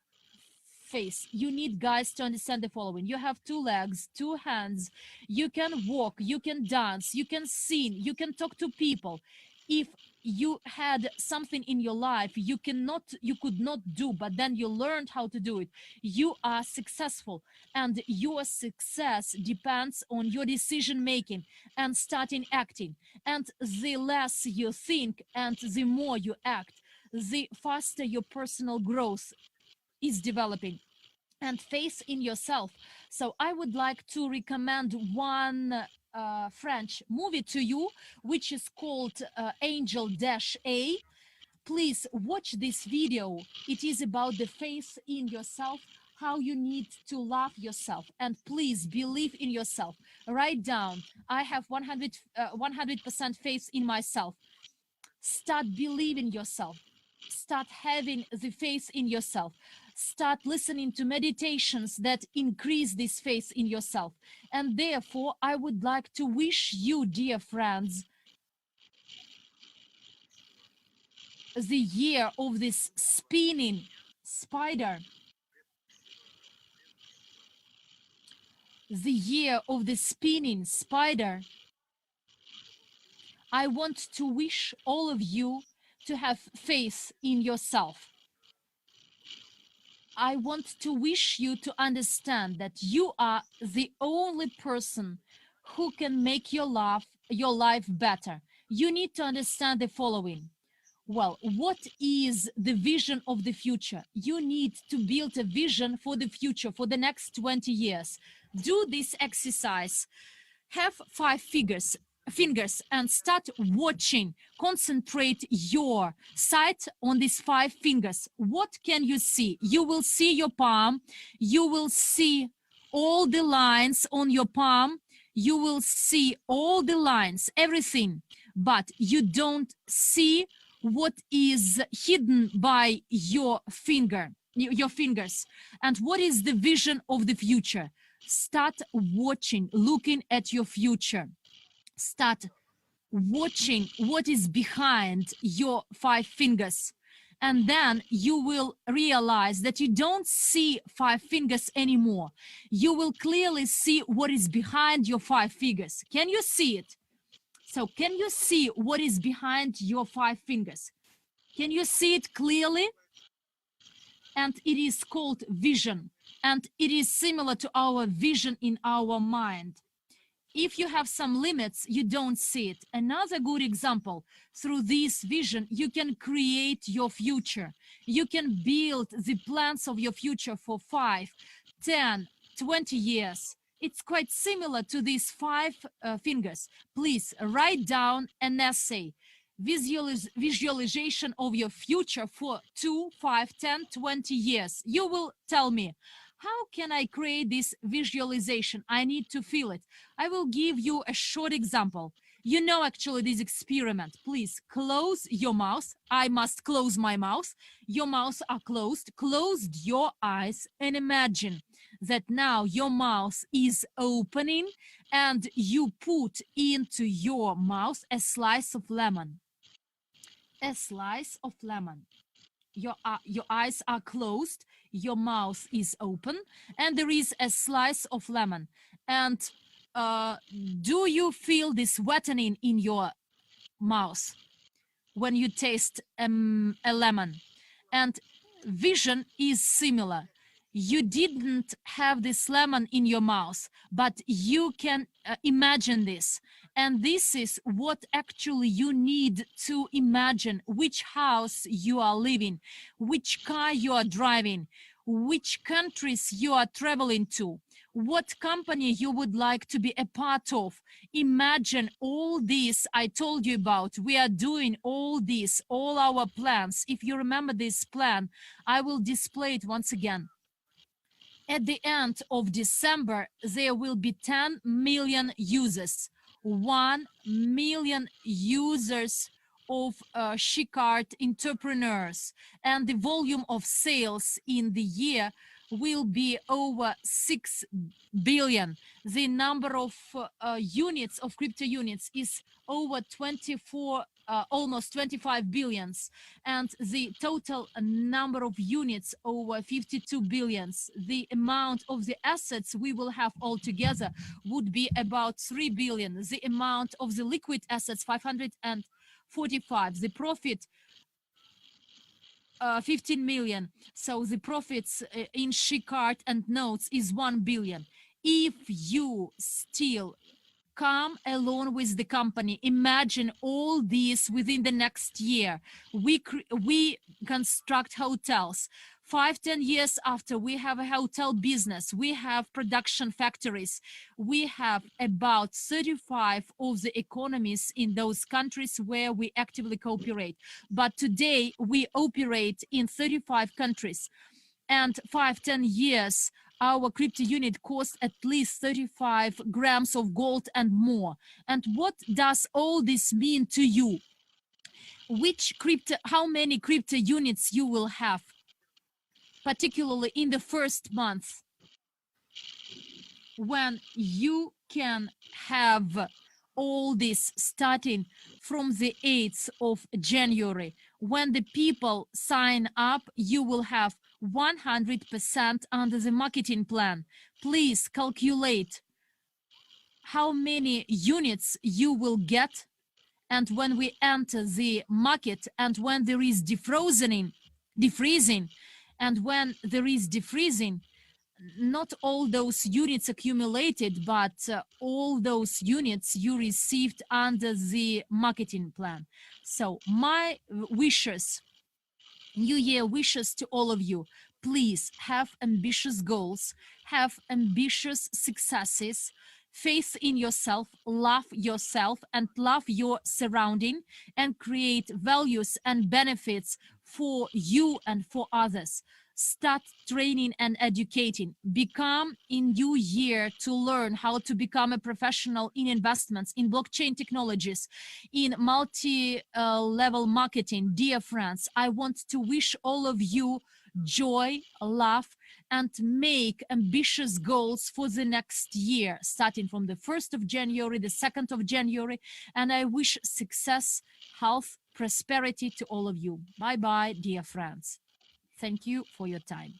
face, you need, guys, to understand the following. You have 2 legs, 2 hands, you can walk, you can dance, you can sing, you can talk to people. If you had something in your life you could not do, but then you learned how to do it, you are successful. And your success depends on your decision making and starting acting. And the less you think and the more you act, the faster your personal growth is developing. And faith in yourself. So I would like to recommend one French movie to you, which is called Angel-A. Please watch this video. It is about the faith in yourself, how you need to love yourself, and please believe in yourself. Write down, I have 100% faith in myself. Start believing yourself. Start having the faith in yourself. Start listening to meditations that increase this faith in yourself. And therefore, I would like to wish you, dear friends, the year of this spinning spider. The year of the spinning spider. I want to wish all of you to have faith in yourself. I want to wish you to understand that you are the only person who can make your life better. You need to understand the following. Well, what is the vision of the future? You need to build a vision for the future, for the next 20 years. Do this exercise. Have 5 fingers and start watching. Concentrate your sight on these 5 fingers. What can you see? You will see your palm. You will see all the lines on your palm. You will see all the lines, everything, but you don't see what is hidden by your fingers. And what is the vision of the future? Start watching, looking at your future. Start watching what is behind your 5 fingers. And then you will realize that you don't see 5 fingers anymore. You will clearly see what is behind your 5 fingers. Can you see it? So can you see what is behind your 5 fingers? Can you see it clearly? And it is called vision. And it is similar to our vision in our mind. If you have some limits, you don't see it. Another good example, through this vision, you can create your future. You can build the plans of your future for 5, 10, 20 years. It's quite similar to these 5 fingers. Please write down an essay, visualization of your future for 2, 5, 10, 20 years. You will tell me, how can I create this visualization? I need to feel it. I will give you a short example. You know actually this experiment. Please close your mouth. I must close my mouth. Your mouths are closed. Close your eyes and imagine that now your mouth is opening and you put into your mouth a slice of lemon. A slice of lemon. Your eyes are closed, your mouth is open, and there is a slice of lemon. And do you feel this wetting in your mouth when you taste a lemon? And vision is similar. You didn't have this lemon in your mouth, but you can imagine this. And this is what actually you need to imagine: which house you are living, which car you are driving, which countries you are traveling to, what company you would like to be a part of. Imagine all this I told you about. We are doing all this, all our plans. If you remember this plan, I will display it once again. At the end of December, there will be 10 million users, 1 million users of Shikart entrepreneurs, and the volume of sales in the year will be over 6 billion. The number of units of crypto units is over 24, almost 25 billions, and the total number of units over 52 billions. The amount of the assets we will have altogether would be about 3 billion. The amount of the liquid assets, 545. The profit, 15 million. So the profits in Shikart and notes is 1 billion. If you still come along with the company, imagine all this within the next year. We construct hotels. 5-10 years after, we have a hotel business, we have production factories, we have about 35 of the economies in those countries where we actively cooperate. But today we operate in 35 countries, and 5-10 years our crypto unit costs at least 35 grams of gold and more. And what does all this mean to you? How many crypto units you will have, particularly in the first month, when you can have all this starting from the 8th of January, When the people sign up, you will have 100% under the marketing plan. Please calculate how many units you will get, and when we enter the market, and when there is defreezing, and when there is defreezing, not all those units accumulated, but all those units you received under the marketing plan. So my wishes, New Year wishes to all of you: please have ambitious goals, have ambitious successes, faith in yourself, love yourself, and love your surrounding, and create values and benefits for you and for others. Start training and educating. Become in New Year to learn how to become a professional in investments, in blockchain technologies, in multi-level marketing. Dear friends, I want to wish all of you joy, love, and make ambitious goals for the next year, starting from the 1st of January, the 2nd of January. And I wish success, health, prosperity to all of you. Bye-bye, dear friends. Thank you for your time.